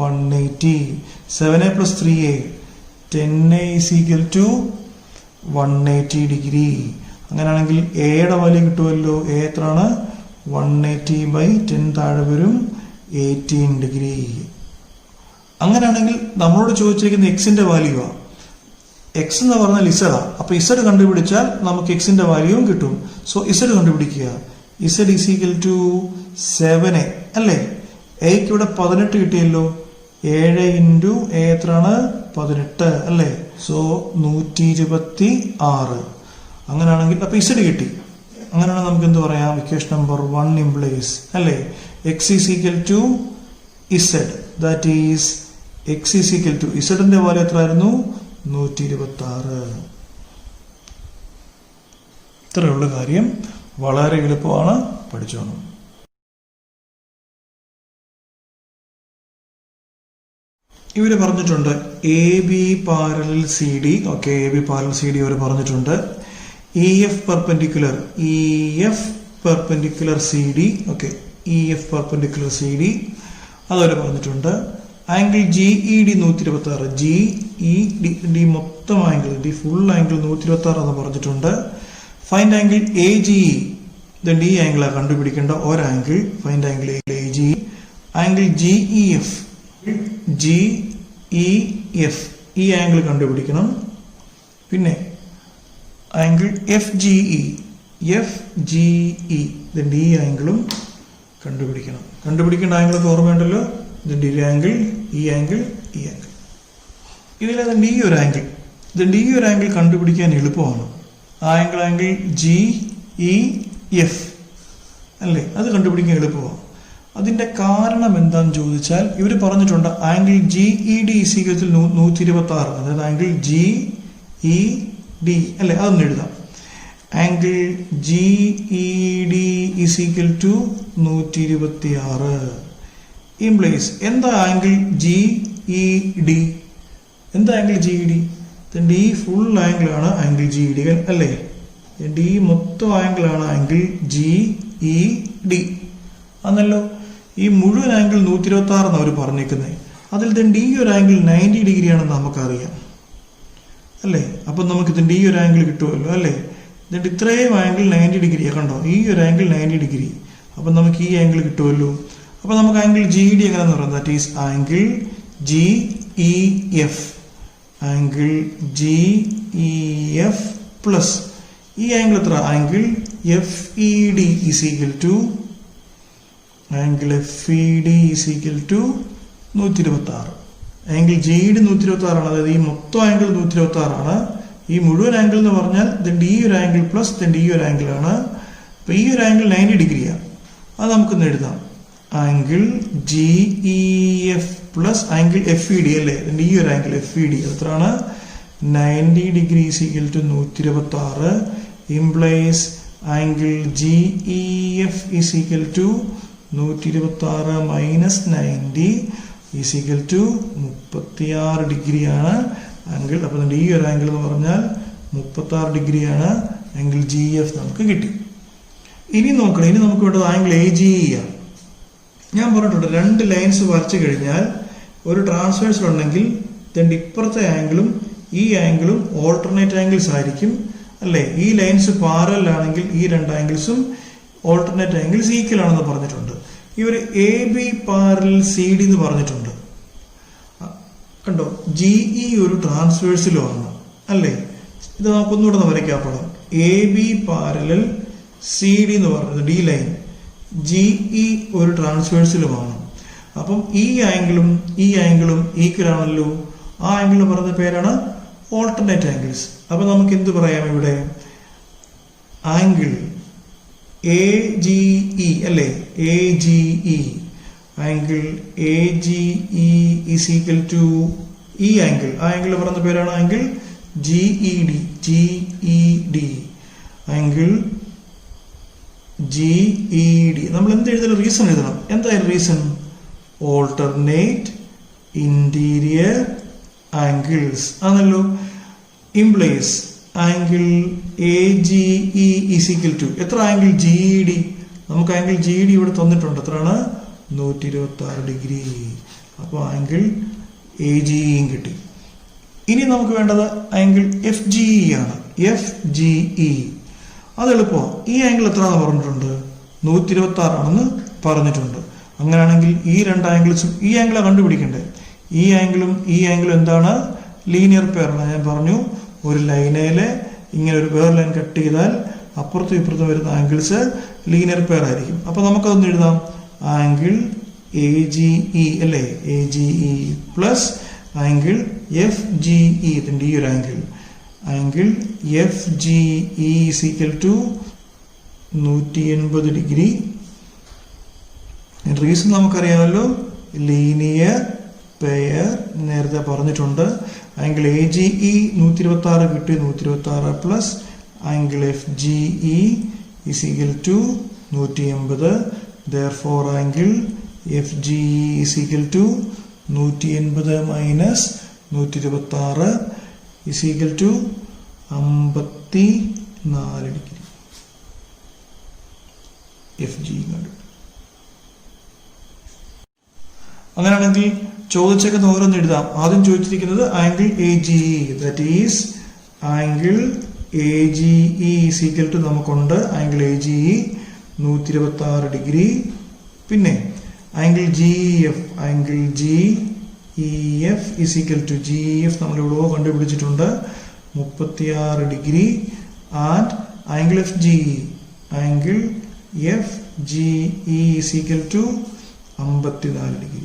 Speaker 1: 180. 7a plus 3a 10a is equal to 180 degree. അങ്ങനെയാണെങ്കിൽ എയുടെ വാല്യൂ കിട്ടുമല്ലോ. എ എത്രയാണ്? 180 by 10 താഴെ വരും 18 ഡിഗ്രി. അങ്ങനെയാണെങ്കിൽ നമ്മളോട് ചോദിച്ചിരിക്കുന്ന എക്സിന്റെ വാല്യൂ എക്സ് എന്ന് പറഞ്ഞാൽ ഇസഡാ. അപ്പൊ ഇസഡ് കണ്ടുപിടിച്ചാൽ നമുക്ക് എക്സിന്റെ വാല്യൂവും കിട്ടും. സോ ഇസഡ് കണ്ടുപിടിക്കുക. Z is equal to 7a അല്ലേ? എക്ക് ഇവിടെ 18 കിട്ടിയല്ലോ. 7 ഇൻറ്റു എ എത്രയാണ്? 18 അല്ലേ? സോ 126. അങ്ങനെയാണെങ്കിൽ അപ്പൊ ഇസഡ് കിട്ടി. അങ്ങനെയാണെങ്കിൽ നമുക്ക് എന്ത് പറയാം? ഇക്വേഷൻ നമ്പർ 1 ഇംപ്ലൈസ് അല്ലേ? X is equal to Z. That is X is equal to ഇസഡിന്റെ വാല്യൂ എത്രയായിരുന്നു? 126. ഇത്രയുള്ള കാര്യം. വളരെ എളുപ്പമാണ്, പഠിച്ചോണം. ഇവര് പറഞ്ഞിട്ടുണ്ട് A B parallel C D. Okay, A B parallel C D അവർ പറഞ്ഞിട്ടുണ്ട്. E F perpendicular C D. Okay, E F perpendicular C D അതവര് പറഞ്ഞിട്ടുണ്ട്. Angle G E D 126. G E D മൊത്തം ആംഗിൾ, ഡി ഫുൾ ആംഗിൾ 126 എന്ന് പറഞ്ഞിട്ടുണ്ട്. Find angle A G E. ഈ ആംഗിളാണ് കണ്ടുപിടിക്കേണ്ട ഒരാംഗിൾ. Find angle A G. Angle G E F, G E F ഈ ആംഗിൾ കണ്ടുപിടിക്കണം. പിന്നെ angle F G E, F G E ഈ ആംഗിളും കണ്ടുപിടിക്കണം. കണ്ടുപിടിക്കേണ്ട ആംഗിളൊക്കെ ഓർമ്മയുണ്ടല്ലോ. ഇതിന്റെ ഈ ആംഗിൾ, ഈ ആംഗിൾ, ഈ ആംഗിൾ. ഇതിൽ ഈ ഒരു ആംഗിൾ, ഈ ഒരു ആംഗിൾ കണ്ടുപിടിക്കാൻ എളുപ്പമാണ്. ആംഗിൾ ജി ഇ എഫ് അല്ലേ? അത് കണ്ടുപിടിക്കാൻ എളുപ്പമാണ്. അതിന്റെ കാരണം എന്താന്ന് ചോദിച്ചാൽ ഇവർ പറഞ്ഞിട്ടുണ്ട് angle G E D equal 126. അതായത് ആംഗിൾ ജി ഇ ഡി അല്ലെ? അതൊന്ന് എഴുതാം. Angle G E D equal to 126 implies എന്താ ആംഗിൾ ജി ഇ ഡി? എന്താ angle G E D? D full angle ആണ് ആംഗിൾ ജി ഇ ഡി അല്ലേ? D മൊത്തം angle ആണ് ആംഗിൾ ജി ഇ ഡി ആണല്ലോ. ഈ മുഴുവൻ ആംഗിൾ 126 എന്ന് അവർ പറഞ്ഞേക്കുന്നത്. അതിൽ ഈ ഒരു ആംഗിൾ 90 ഡിഗ്രി ആണെന്ന് നമുക്കറിയാം അല്ലേ? അപ്പൊ നമുക്ക് ഇതിന്റെ ഈ ഒരു ആംഗിൾ കിട്ടുമല്ലോ അല്ലേ? ഇതിന്റെ ഇത്രയും ആംഗിൾ 90 ഡിഗ്രിയാണ്. കണ്ടോ, ഈ ഒരു ആംഗിൾ 90 ഡിഗ്രി. അപ്പൊ നമുക്ക് ഈ ആംഗിൾ കിട്ടുമല്ലോ. അപ്പൊ നമുക്ക് ആംഗിൾ ജി ഡി എങ്ങനെയാന്ന് പറയാം? That is angle G E F. Angle G E F plus ഈ ആംഗിൾ എത്ര? Angle F E D is equal to angle F E D is equal to 126. Angle G D 126 ആണ്. അതായത് ഈ മൊത്തം angle 126 ആണ്. ഈ മുഴുവൻ ആംഗിൾ എന്ന് പറഞ്ഞാൽ ഇതിന്റെ ഈ ഒരു ആംഗിൾ പ്ലസ് ഇതിന്റെ ഈ ഒരു ആംഗിൾ ആണ്. അപ്പൊ ഈ ഒരു ആംഗിൾ 90 ഡിഗ്രിയാണ്. അത് നമുക്കൊന്ന് എഴുതാം. Angle G E F plus angle F E D അല്ലേ? ഇതിന്റെ ഈ ഒരു ആംഗിൾ എഫ് ഇ ഡി എത്രയാണ്? 90 degree is equal to 126 implies angle G E F is equal to 126 minus 90 is equal to 36 ഡിഗ്രിയാണ് ആംഗിൾ. അപ്പൊ ഈ ഒരു ആംഗിൾ എന്ന് പറഞ്ഞാൽ 36 ഡിഗ്രിയാണ് ആംഗിൾ ജി എഫ് നമുക്ക് കിട്ടി. ഇനി നോക്കണം, ഇനി നമുക്ക് വേണ്ടത് ആംഗിൾ എ ജി ഇ ആണ്. ഞാൻ പറഞ്ഞിട്ടുണ്ട് 2 ലൈൻസ് വരച്ചു കഴിഞ്ഞാൽ ഒരു ട്രാൻസ്വേഴ്സൽ ഉണ്ടെങ്കിൽ ഇപ്പുറത്തെ ആംഗിളും ഈ ആംഗിളും ഓൾട്ടർനേറ്റ് ആംഗിൾസ് ആയിരിക്കും അല്ലേ. ഈ ലൈൻസ് പാരലൽ ആണെങ്കിൽ ഈ 2 ആംഗിൾസും ഓൾട്ടർനേറ്റ് ആംഗിൾസ് ഈക്വൽ ആണെന്ന് പറഞ്ഞിട്ടുണ്ട്. ഇവർ A B parallel C D എന്ന് പറഞ്ഞിട്ടുണ്ട്. കണ്ടോ, ജി ഇ ഒരു ട്രാൻസ്വേഴ്സിലും ആണ് അല്ലേ. ഇത് നമുക്കൊന്നുകൂടെ ഒന്ന് വരയ്ക്കാൻ പടം. A B parallel C D എന്ന് പറഞ്ഞത് ഡി ലൈൻ, ജി ഇ ഒരു ട്രാൻസ്വേഴ്സിലുമാണ്. അപ്പം ഈ ആംഗിളും ഈക്വൽ ആണല്ലോ. ആ ആംഗിൾ പറയുന്ന പേരാണ് ഓൾട്ടർനേറ്റ് ആംഗിൾസ്. അപ്പൊ നമുക്ക് എന്ത് പറയാം ഇവിടെ? ആംഗിൾ എ ജി ഇ അല്ലേ, A G E angle A G E is equal to ഈ ആംഗിൾ. ആ ആംഗിൾ പറയുന്ന പേരാണ് angle G E D. G E D angle G E D. നമ്മൾ എന്ത് എഴുതണം? റീസൺ എഴുതണം. എന്തായാലും റീസൺ? ഓൾട്ടർനേറ്റ് ഇന്റീരിയർ ആംഗിൾസ് ആണല്ലോ. Implies angle A G E is equal to എത്ര? Angle G E D. നമുക്ക് ആംഗിൾ ജി ഡി ഇവിടെ തന്നിട്ടുണ്ട്. എത്രയാണ്? 126 ഡിഗ്രി. അപ്പോൾ ആംഗിൾ എ ജി ഇയും കിട്ടി. ഇനി നമുക്ക് വേണ്ടത് ആംഗിൾ എഫ് ജി ഇ ആണ്. എഫ് ജി ഇ അത് എളുപ്പമാണ്. ഈ ആംഗിൾ എത്രയാണെന്ന് പറഞ്ഞിട്ടുണ്ട്? 126 ആണെന്ന് പറഞ്ഞിട്ടുണ്ട്. അങ്ങനെയാണെങ്കിൽ ഈ 2 ആംഗിൾസും ഈ ആംഗിളാണ് കണ്ടുപിടിക്കേണ്ടത്. ഈ ആംഗിളും എന്താണ്? ലീനിയർ പെയറാണ്. ഞാൻ പറഞ്ഞു, ഒരു ലൈനയില് ഇങ്ങനെ ഒരു വേറെ ലൈൻ കട്ട് ചെയ്താൽ അപ്പുറത്തും ഇപ്പുറത്തും വരുന്ന ആംഗിൾസ് ലീനിയർ പെയർ ആയിരിക്കും. അപ്പൊ നമുക്കതൊന്ന് എഴുതാം. ആംഗിൾ എ ജി ഇ അല്ലേ, A G E plus angle F G E. ഇതിന്റെ ഈ ഒരു angle F G E is equal to 180 degree. Reason നമുക്കറിയാമല്ലോ, ലീനിയർ പെയർ നേരത്തെ പറഞ്ഞിട്ടുണ്ട്. ആംഗിൾ എ ജി ഇ 126 കിട്ടി. 126 plus angle F G E is equal to 180. therefore angle F G E is equal to 180 minus 126 is equal to 54 degree. F G കണ്ടു. അങ്ങനെയാണെങ്കിൽ ചോദിച്ചേക്കുന്ന ഓരോന്ന് എഴുതാം. ആദ്യം ചോദിച്ചിരിക്കുന്നത് angle A G E, that is angle A G E is equal to നമുക്കുണ്ട് angle A G E 126 degree. പിന്നെ angle G F, angle G E F is equal to G F നമ്മൾ ഇവിടെ കണ്ടുപിടിച്ചിട്ടുണ്ട് 36 degree. And angle F G E, angle F G E is equal to 54 degree.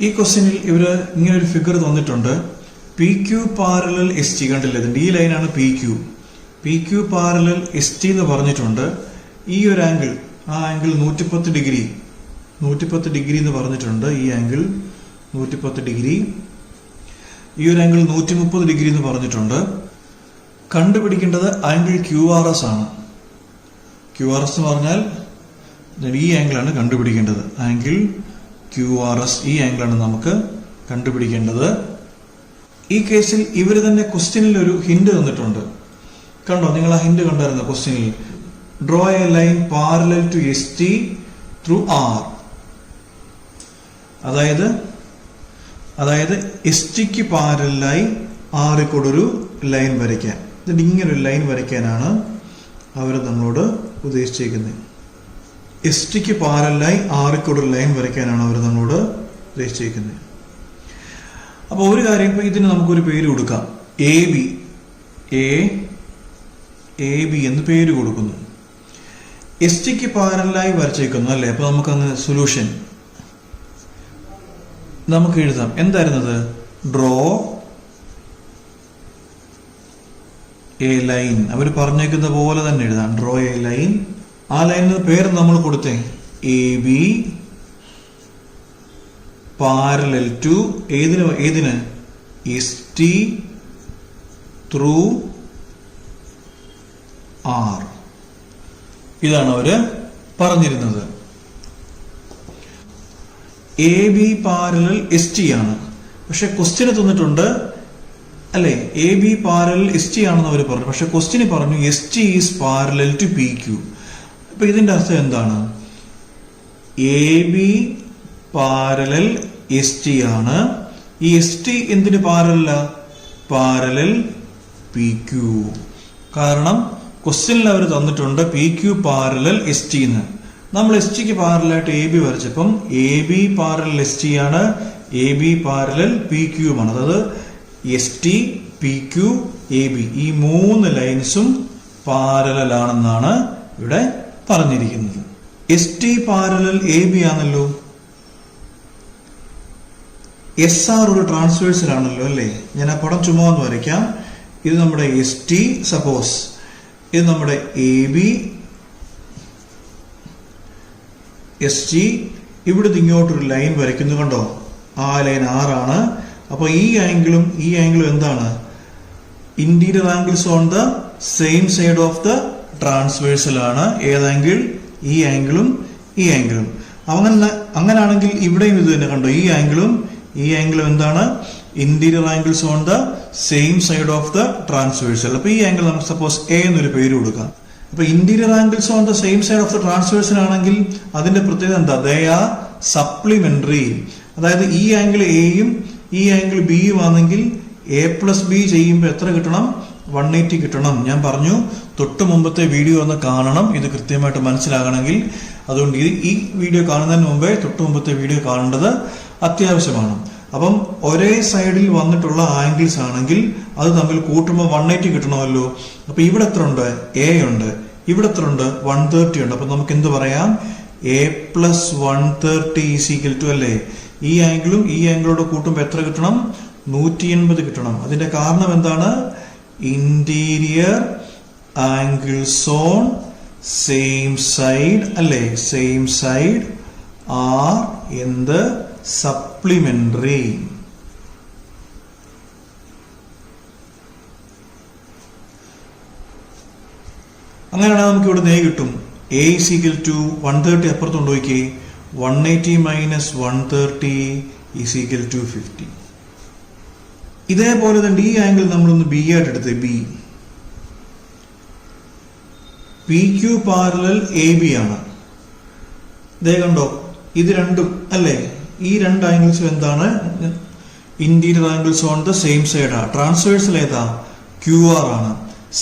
Speaker 1: ഈ ക്വസ്റ്റ്യനിൽ ഇവര് ഇങ്ങനെ ഒരു figure തന്നിട്ടുണ്ട്. P Q parallel S T കണ്ടില്ല, ഇതിന്റെ ഈ ലൈനാണ് P Q. P Q parallel S T എന്ന് പറഞ്ഞിട്ടുണ്ട്. ഈ ഒരു ആംഗിൾ, ആ ആംഗിൾ 110 ഡിഗ്രി എന്ന് പറഞ്ഞിട്ടുണ്ട്. ഈ ആംഗിൾ 110 ഡിഗ്രി. ഈ ഒരു ആംഗിൾ 130 ഡിഗ്രി എന്ന് പറഞ്ഞിട്ടുണ്ട്. കണ്ടുപിടിക്കേണ്ടത് ആംഗിൾ ക്യു ആർ എസ് ആണ്. ക്യു ആർ എസ് എന്ന് പറഞ്ഞാൽ ഈ ആംഗിളാണ് കണ്ടുപിടിക്കേണ്ടത്. ആംഗിൾ ക്യു ആർ എസ്, ഈ ആംഗിളാണ് നമുക്ക് കണ്ടുപിടിക്കേണ്ടത്. ഈ കേസിൽ ഇവർ തന്നെ ക്വസ്റ്റ്യനിൽ ഒരു ഹിന്റ് തന്നിട്ടുണ്ട്. കണ്ടോ, നിങ്ങൾ ആ ഹിന്റ് കണ്ടായിരുന്നു ക്വസ്റ്റ്യനിൽ. Draw a line parallel to S T through R. അതായത് എസ് ടിക്ക് പാരലായി ആറിൽ കൂടെ ഒരു ലൈൻ വരയ്ക്കാൻ. എന്നിട്ട് ഇങ്ങനെ ഒരു ലൈൻ വരയ്ക്കാനാണ് അവർ നമ്മളോട് ഉദ്ദേശിച്ചിരിക്കുന്നത്. എസ് ടിക്ക് പാരലായി ആറിൽ കൂടെ ഒരു ലൈൻ വരയ്ക്കാനാണ് അവർ നമ്മളോട് ഉദ്ദേശിച്ചിരിക്കുന്നത്. അപ്പൊ ഒരു കാര്യം, ഇപ്പൊ ഇതിന് നമുക്കൊരു പേര് കൊടുക്കാം. എ ബി എന്ന് പേര് കൊടുക്കുന്നു. എസ് ടിക്ക് പാരലായി വരച്ചേക്കുന്നു അല്ലെ. അപ്പൊ നമുക്കന്ന് സൊല്യൂഷൻ നമുക്ക് എഴുതാം. എന്തായിരുന്നത്? Draw a line. അവർ പറഞ്ഞേക്കുന്ന പോലെ തന്നെ എഴുതാം. Draw a line. ആ ലൈനിന് പേര് നമ്മൾ കൊടുത്തേ എ ബി പാരലൽ ടു ഏതിന് എസ് ടി ത്രൂ ആർ. ഇതാണ് അവര് പറഞ്ഞിരുന്നത്. A B parallel S T ആണ്. പക്ഷെ ക്വസ്റ്റ്യന് തന്നിട്ടുണ്ട് അല്ലെ A B parallel S T ആണെന്ന് അവർ പറഞ്ഞു. പക്ഷെ ക്വസ്റ്റ്യന് പറഞ്ഞു S T is parallel to P Q. അപ്പൊ ഇതിന്റെ അർത്ഥം എന്താണ്? A B parallel S T ആണ്. ഈ എസ് ടി എന്തിന് പാരലല്ല? Parallel P Q. കാരണം ക്വസ്റ്റ്യനിൽ അവർ തന്നിട്ടുണ്ട് P Q parallel S T എന്ന്. നമ്മൾ എസ് ടിക്ക് പാരലായിട്ട് എ ബി വരച്ചപ്പം A B parallel S T ആണ്, എ ബി പാരലൽ പി ക്യുമാണ്. അതായത് S T, P Q, A B ഈ 3 ലൈൻസും പാരലൽ ആണെന്നാണ് ഇവിടെ പറഞ്ഞിരിക്കുന്നത്. S T parallel A B ആണല്ലോ. എസ് ആർ ഒരു ട്രാൻസ്വേഴ്സൽ ആണല്ലോ അല്ലേ. ഞാൻ ആ പടം ചുമ്മാ ഒന്ന് വരയ്ക്കാം. ഇത് നമ്മുടെ എസ് ടി, സപ്പോസ് ഇത് നമ്മുടെ എ ബി, എസ് ടി. ഇവിടെ ഇങ്ങോട്ടൊരു ലൈൻ വരയ്ക്കുന്നു, കണ്ടോ? ആ ലൈൻ ആറാണ്. അപ്പൊ ഈ ആംഗിളും ഈ ആംഗിളും എന്താണ്? Interior angles on the same side of the transversal ആണ്. ഏതാംഗിൾ? ഈ ആംഗിളും ഈ ആംഗിളും. അങ്ങനാണെങ്കിൽ ഇവിടെയും ഇത് തന്നെ, കണ്ടോ? ഈ ആംഗിളും എന്താണ്? Interior angles on the same side of the transversal. അപ്പൊ ഈ ആംഗിൾ നമുക്ക് സപ്പോസ് എ എന്നൊരു പേര് കൊടുക്കാം. അപ്പൊ interior angles on the same side of the transversal ആണെങ്കിൽ അതിന്റെ പ്രത്യേകത എന്താ? They are supplementary. അതായത് ഈ ആംഗിൾ എയും ഈ ആംഗിൾ ബിയും ആണെങ്കിൽ എ പ്ലസ് ബി ചെയ്യുമ്പോൾ എത്ര കിട്ടണം? 180 കിട്ടണം. ഞാൻ പറഞ്ഞു തൊട്ട് മുമ്പത്തെ വീഡിയോ ഒന്ന് കാണണം, ഇത് കൃത്യമായിട്ട് മനസ്സിലാകണമെങ്കിൽ. അതുകൊണ്ട് ഈ വീഡിയോ കാണുന്നതിന് മുമ്പേ തൊട്ട് മുമ്പത്തെ വീഡിയോ കാണേണ്ടത് അത്യാവശ്യമാണ്. അപ്പം ഒരേ സൈഡിൽ വന്നിട്ടുള്ള ആംഗിൾസ് ആണെങ്കിൽ അത് തമ്മിൽ കൂട്ടുമ്പോൾ 180 കിട്ടണമല്ലോ. അപ്പൊ ഇവിടെ എത്ര ഉണ്ട്? എ ഉണ്ട്. ഇവിടെ എത്ര ഉണ്ട്? 130 ഉണ്ട്. അപ്പൊ നമുക്ക് എന്ത് പറയാം? A plus 130 is equal to അല്ലേ. ഈ ആംഗിളും ഈ ആംഗിളോട് കൂട്ടുമ്പോൾ എത്ര കിട്ടണം? 180 കിട്ടണം. അതിന്റെ കാരണം എന്താണ്? Interior angles on same side അല്ലേ, സെയിം സൈഡ് ആർ എന്ത്? സപ്ലിമെന്ററി. അങ്ങനെയാണെങ്കിൽ നമുക്ക് ഇവിടെ നേ കിട്ടും. എ ഈസ് ഈക്വൽ ടു 130 അപ്പുറത്ത് കൊണ്ടുപോയിക്കേ. 180 മൈനസ് 130 ഈസ് ഈക്വൽ ടു 50. ഇതേപോലെ തന്നെ ഈ ആംഗിൾ നമ്മളൊന്ന് ബി ആയിട്ട് എടുത്ത്. B P Q parallel A B ആണ്. ഇതേ കണ്ടോ? ഇത് രണ്ടും അല്ലേ, ഈ രണ്ട് ആംഗിൾസും എന്താണ്? Interior angles on the same സൈഡാ. ട്രാൻസ്വേഴ്സൽ ഏതാ? ക്യു ആർ ആണ്.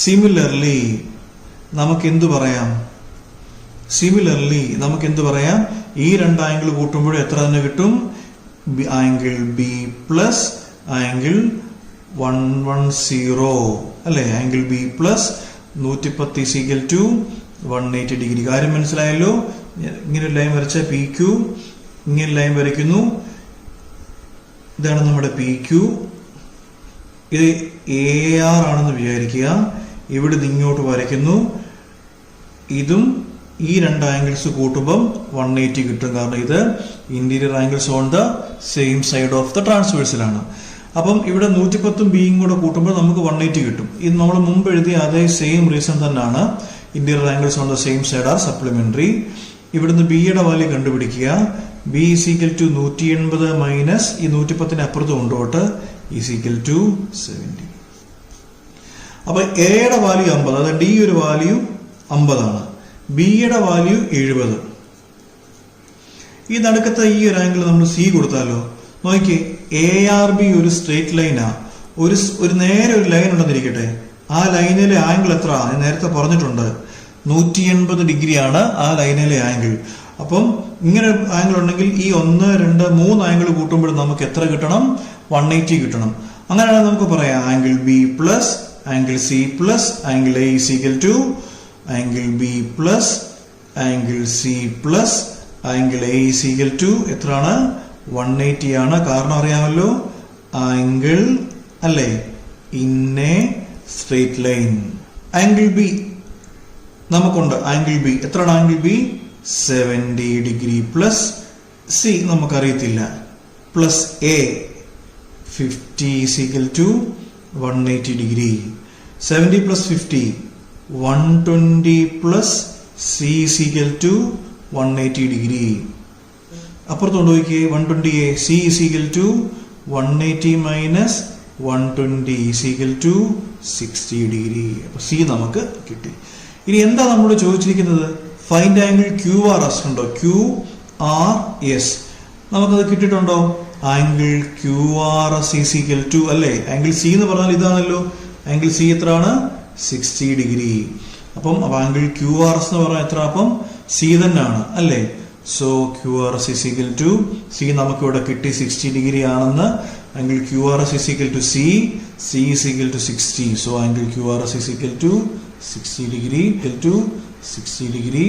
Speaker 1: സിമിലർലി നമുക്ക് എന്ത് പറയാം? ഈ രണ്ട് ആംഗിൾ കൂട്ടുമ്പോൾ എത്ര തന്നെ കിട്ടും? ആംഗിൾ ബി പ്ലസ് ആംഗിൾ 110 അല്ലെ. Angle B plus 110 is equal to 180 degree. കാര്യം മനസ്സിലായല്ലോ? ഇങ്ങനെ ലൈൻ വരച്ച പി ക്യു, ഇങ്ങനെ ലൈൻ വരയ്ക്കുന്നു. ഇതാണ് നമ്മുടെ പി ക്യു. ഇത് എ ആർ ആണെന്ന് വിചാരിക്കുക. ഇവിടെ ഇങ്ങോട്ട് വരയ്ക്കുന്നു. ഇതും ഈ രണ്ട് ആംഗിൾസ് കൂട്ടുമ്പം 180 കിട്ടും. കാരണം ഇത് interior angles on the same side of the ട്രാൻസ്വേഴ്സലാണ്. അപ്പം ഇവിടെ 110 ബിയും കൂടെ കൂട്ടുമ്പോൾ നമുക്ക് 180 കിട്ടും. ഇത് നമ്മൾ മുമ്പ് എഴുതിയ അതേ സെയിം റീസൺ തന്നെയാണ്. Interior angles on the same side are supplementary. ഇവിടുന്ന് ബിയുടെ വാല്യൂ കണ്ടുപിടിക്കുക. B is equal to 180 minus ഈ 110 അപ്പുറത്ത് കൊണ്ടുപോട്ട് ഈസ് ഈക്വൽ ടു 70. അപ്പൊ എയുടെ വാല്യൂ 50, അതായത് ഡി ഒരു വാല്യൂ 50 ആണ്. ബിയുടെ വാല്യൂ 70. ഈ നടുക്കത്തെ ഈ ഒരു ആംഗിൾ നമ്മൾ സി കൊടുത്താലോ? നോക്കിയേ, എ ആർ ബി ഒരു സ്ട്രേറ്റ് ലൈനാ. ഒരു നേരെ ഒരു ലൈൻ ഉണ്ടെന്നിരിക്കട്ടെ. ആ ലൈനിലെ ആംഗിൾ എത്ര? ഞാൻ നേരത്തെ പറഞ്ഞിട്ടുണ്ട്, 180 ഡിഗ്രിയാണ് ആ ലൈനിലെ ആംഗിൾ. അപ്പം ഇങ്ങനെ ആംഗിൾ ഉണ്ടെങ്കിൽ ഈ 1, 2, 3 ആംഗിൾ കൂട്ടുമ്പോൾ നമുക്ക് എത്ര കിട്ടണം? 180 കിട്ടണം. അങ്ങനെയാണെങ്കിൽ നമുക്ക് പറയാം angle B plus angle C plus angle A is equal to angle B plus angle C plus angle A is equal to എത്രയാണ്? 180 ആണ്. കാരണം അറിയാമല്ലോ, ആംഗിൾ അല്ലേ in a straight line. Angle B നമുക്കുണ്ട്. ആംഗിൾ ബി എത്രയാണ്? Angle B 70 degree plus C നമുക്കറിയത്തില്ല plus A 50 is equal to 180 degree. 70 plus 50 120 plus C is equal to 180 degree. അപ്പുറത്ത് കൊണ്ടുപോയിക്ക് 120 C is equal to 180 minus 120 is equal to 60 degree. അപ്പോൾ C നമുക്ക് കിട്ടി. ഇനി എന്താ നമ്മളോട് ചോദിച്ചിരിക്കുന്നത്? Find angle Q R S ഉണ്ടോ? ക്യു ആർ എസ് നമുക്കത് കിട്ടിയിട്ടുണ്ടോ? Angle Q R S is equal to അല്ലേ, ആംഗിൾ സി എന്ന് പറഞ്ഞാൽ ഇതാണല്ലോ. ആംഗിൾ സി എത്രയാണ്? 60 ഡിഗ്രി. അപ്പം ആംഗിൾ ക്യു ആർ എസ് എന്ന് പറഞ്ഞാൽ എത്ര? അപ്പം സി തന്നെയാണ് അല്ലേ. So Q R S is equal to C നമുക്ക് ഇവിടെ കിട്ടി 60 ഡിഗ്രി ആണെന്ന്. Angle Q R S is equal to C, C is equal to 60. So angle Q R S is equal to 60 degree, equal to 60 degree.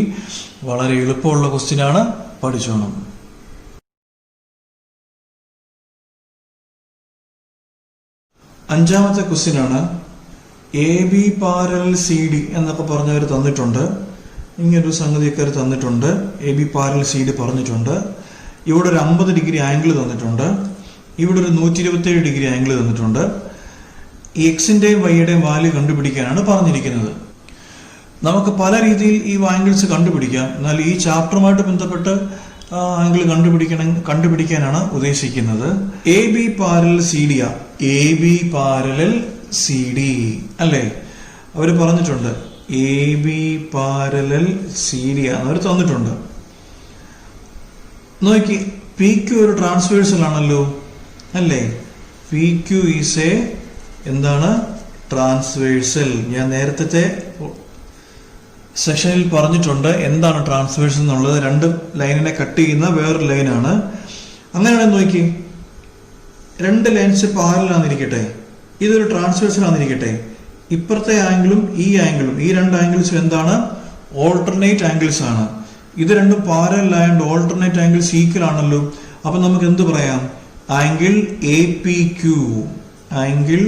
Speaker 1: വളരെ എളുപ്പമുള്ള question ആണ്, പഠിച്ചോണം. അഞ്ചാമത്തെ question ആണ്. A B parallel C D എന്നൊക്കെ പറഞ്ഞവർ തന്നിട്ടുണ്ട്. ഇങ്ങനൊരു സംഗതിയൊക്കെ തന്നിട്ടുണ്ട്. A B parallel C D പറഞ്ഞിട്ടുണ്ട്. ഇവിടെ ഒരു 50 ഡിഗ്രി ആംഗിൾ തന്നിട്ടുണ്ട്. ഇവിടെ ഒരു 127 ഡിഗ്രി ആംഗിൾ തന്നിട്ടുണ്ട്. എക്സിന്റെയും വൈയുടെയും വാല്യൂ കണ്ടുപിടിക്കാനാണ് പറഞ്ഞിരിക്കുന്നത്. നമുക്ക് പല രീതിയിൽ ഈ ആംഗിൾസ് കണ്ടുപിടിക്കാം. എന്നാൽ ഈ ചാപ്റ്ററുമായിട്ട് ബന്ധപ്പെട്ട് ആംഗിൾ കണ്ടുപിടിക്കാനാണ് ഉദ്ദേശിക്കുന്നത്. A B parallel C D, A B parallel C D അല്ലേ, അവർ പറഞ്ഞിട്ടുണ്ട്. A B parallel C D അവർ തന്നിട്ടുണ്ട്. നോക്കി, പി ക്യു ഒരു ട്രാൻസ്വേഴ്സൽ ആണല്ലോ അല്ലേ. പി ക്യു ഈസ് എ എന്താണ്? ട്രാൻസ്വേഴ്സൽ. ഞാൻ നേരത്തെ സെഷനിൽ പറഞ്ഞിട്ടുണ്ട് എന്താണ് ട്രാൻസ്വേഴ്സൽ എന്നുള്ളത്. രണ്ട് ലൈനിനെ കട്ട് ചെയ്യുന്ന വേറൊരു ലൈനാണ്. അങ്ങനെയാണെന്ന് നോക്കി, രണ്ട് ലൈൻസ് പാരലാന്നിരിക്കട്ടെ, ഇതൊരു ട്രാൻസ്വേഴ്സൽ ആണെന്നിരിക്കട്ടെ. ഇപ്പുറത്തെ ആംഗിളും ഈ ആംഗിളും, ഈ രണ്ട് ആംഗിൾസും എന്താണ്? ഓൾട്ടർനേറ്റ് ആംഗിൾസ് ആണ്. ഇത് രണ്ടും പാരലായതുകൊണ്ട് ഓൾട്ടർനേറ്റ് ആംഗിൾസ് ഈക്വൽ ആണല്ലോ. അപ്പൊ നമുക്ക് എന്ത് പറയാം? Angle A P Q, angle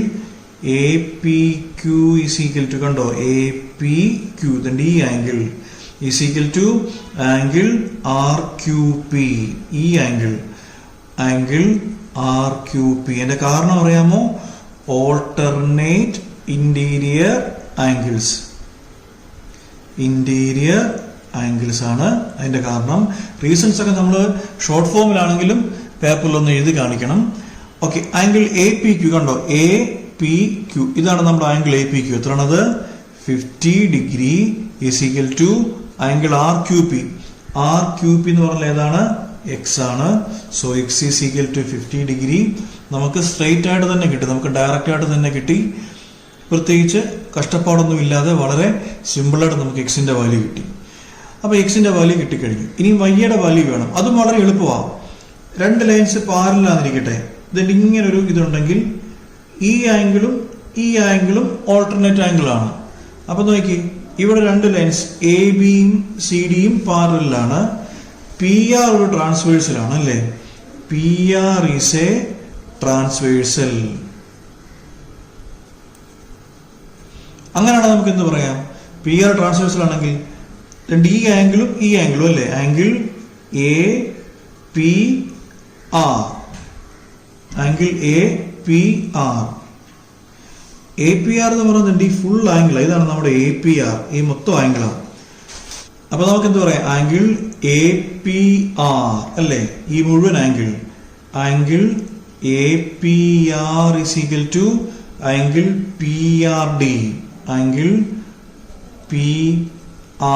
Speaker 1: A P Q is equal to, കണ്ടോ, എ പി ക്യു. ഇതിന്റെ ഈ angle is equal to angle R Q P. ഈ ആംഗിൾ ആർ ക്യു പി. എന്റെ കാരണം അറിയാമോ? Alternate interior angles. Interior angles ആണ് അതിന്റെ കാരണം. റീസൺസ് ഒക്കെ നമ്മൾ ഷോർട്ട് ഫോമിലാണെങ്കിലും പേപ്പറിലൊന്ന് എഴുതി കാണിക്കണം. Okay, angle A P Q കണ്ടോ, എ പി ക്യു. ഇതാണ് നമ്മുടെ ആംഗിൾ എ പി ക്യു. എത്രയാണത്? 50 degree is equal to angle R Q P. R Q P എന്ന് പറഞ്ഞാൽ ഏതാണ്? എക്സ് ആണ്. So X is equal to 50 degree. നമുക്ക് സ്ട്രെയിറ്റ് ആയിട്ട് തന്നെ കിട്ടി, നമുക്ക് ഡയറക്റ്റ് ആയിട്ട് തന്നെ കിട്ടി. പ്രത്യേകിച്ച് കഷ്ടപ്പാടൊന്നും ഇല്ലാതെ വളരെ സിമ്പിളായിട്ട് നമുക്ക് എക്സിന്റെ വാല്യൂ കിട്ടി. അപ്പൊ എക്സിന്റെ വാല്യൂ കിട്ടിക്കഴിഞ്ഞു. ഇനി വൈയുടെ വാല്യൂ വേണം. അതും വളരെ എളുപ്പമാണ്. രണ്ട് ലൈൻസ് പാരലാന്നിരിക്കട്ടെ. ഇതിന്റെ ഇങ്ങനൊരു ഇതുണ്ടെങ്കിൽ ഈ ആംഗിളും ഓൾട്ടർനേറ്റ് ആംഗിൾ ആണ്. അപ്പൊ നോക്കി, ഇവിടെ രണ്ട് ലൈൻസ് എ ബിയും സി ഡിയും പാരലാണ്. പി ആർ ഒരു ട്രാൻസ്വേഴ്സൽ ആണ് അല്ലേ. P R is a transversal. അങ്ങനെയാണ് നമുക്ക് എന്ത് പറയാം? പി ആർ ട്രാൻസ്വേഴ്സൽ ആണെങ്കിൽ ഈ ആംഗിളും അല്ലേ, angle A P R, angle A P R. A P R എന്ന് പറയുന്നത് ഈ ഫുൾ ആംഗിൾ, ഇതാണ് നമ്മുടെ എ പി ആർ, ഈ മൊത്തം ആംഗിളാണ്. അപ്പൊ നമുക്ക് എന്ത് പറയാം? ആംഗിൾ എ പി ആർ അല്ലേ, ഈ മുഴുവൻ angle A P R is equal to angle P R D, angle P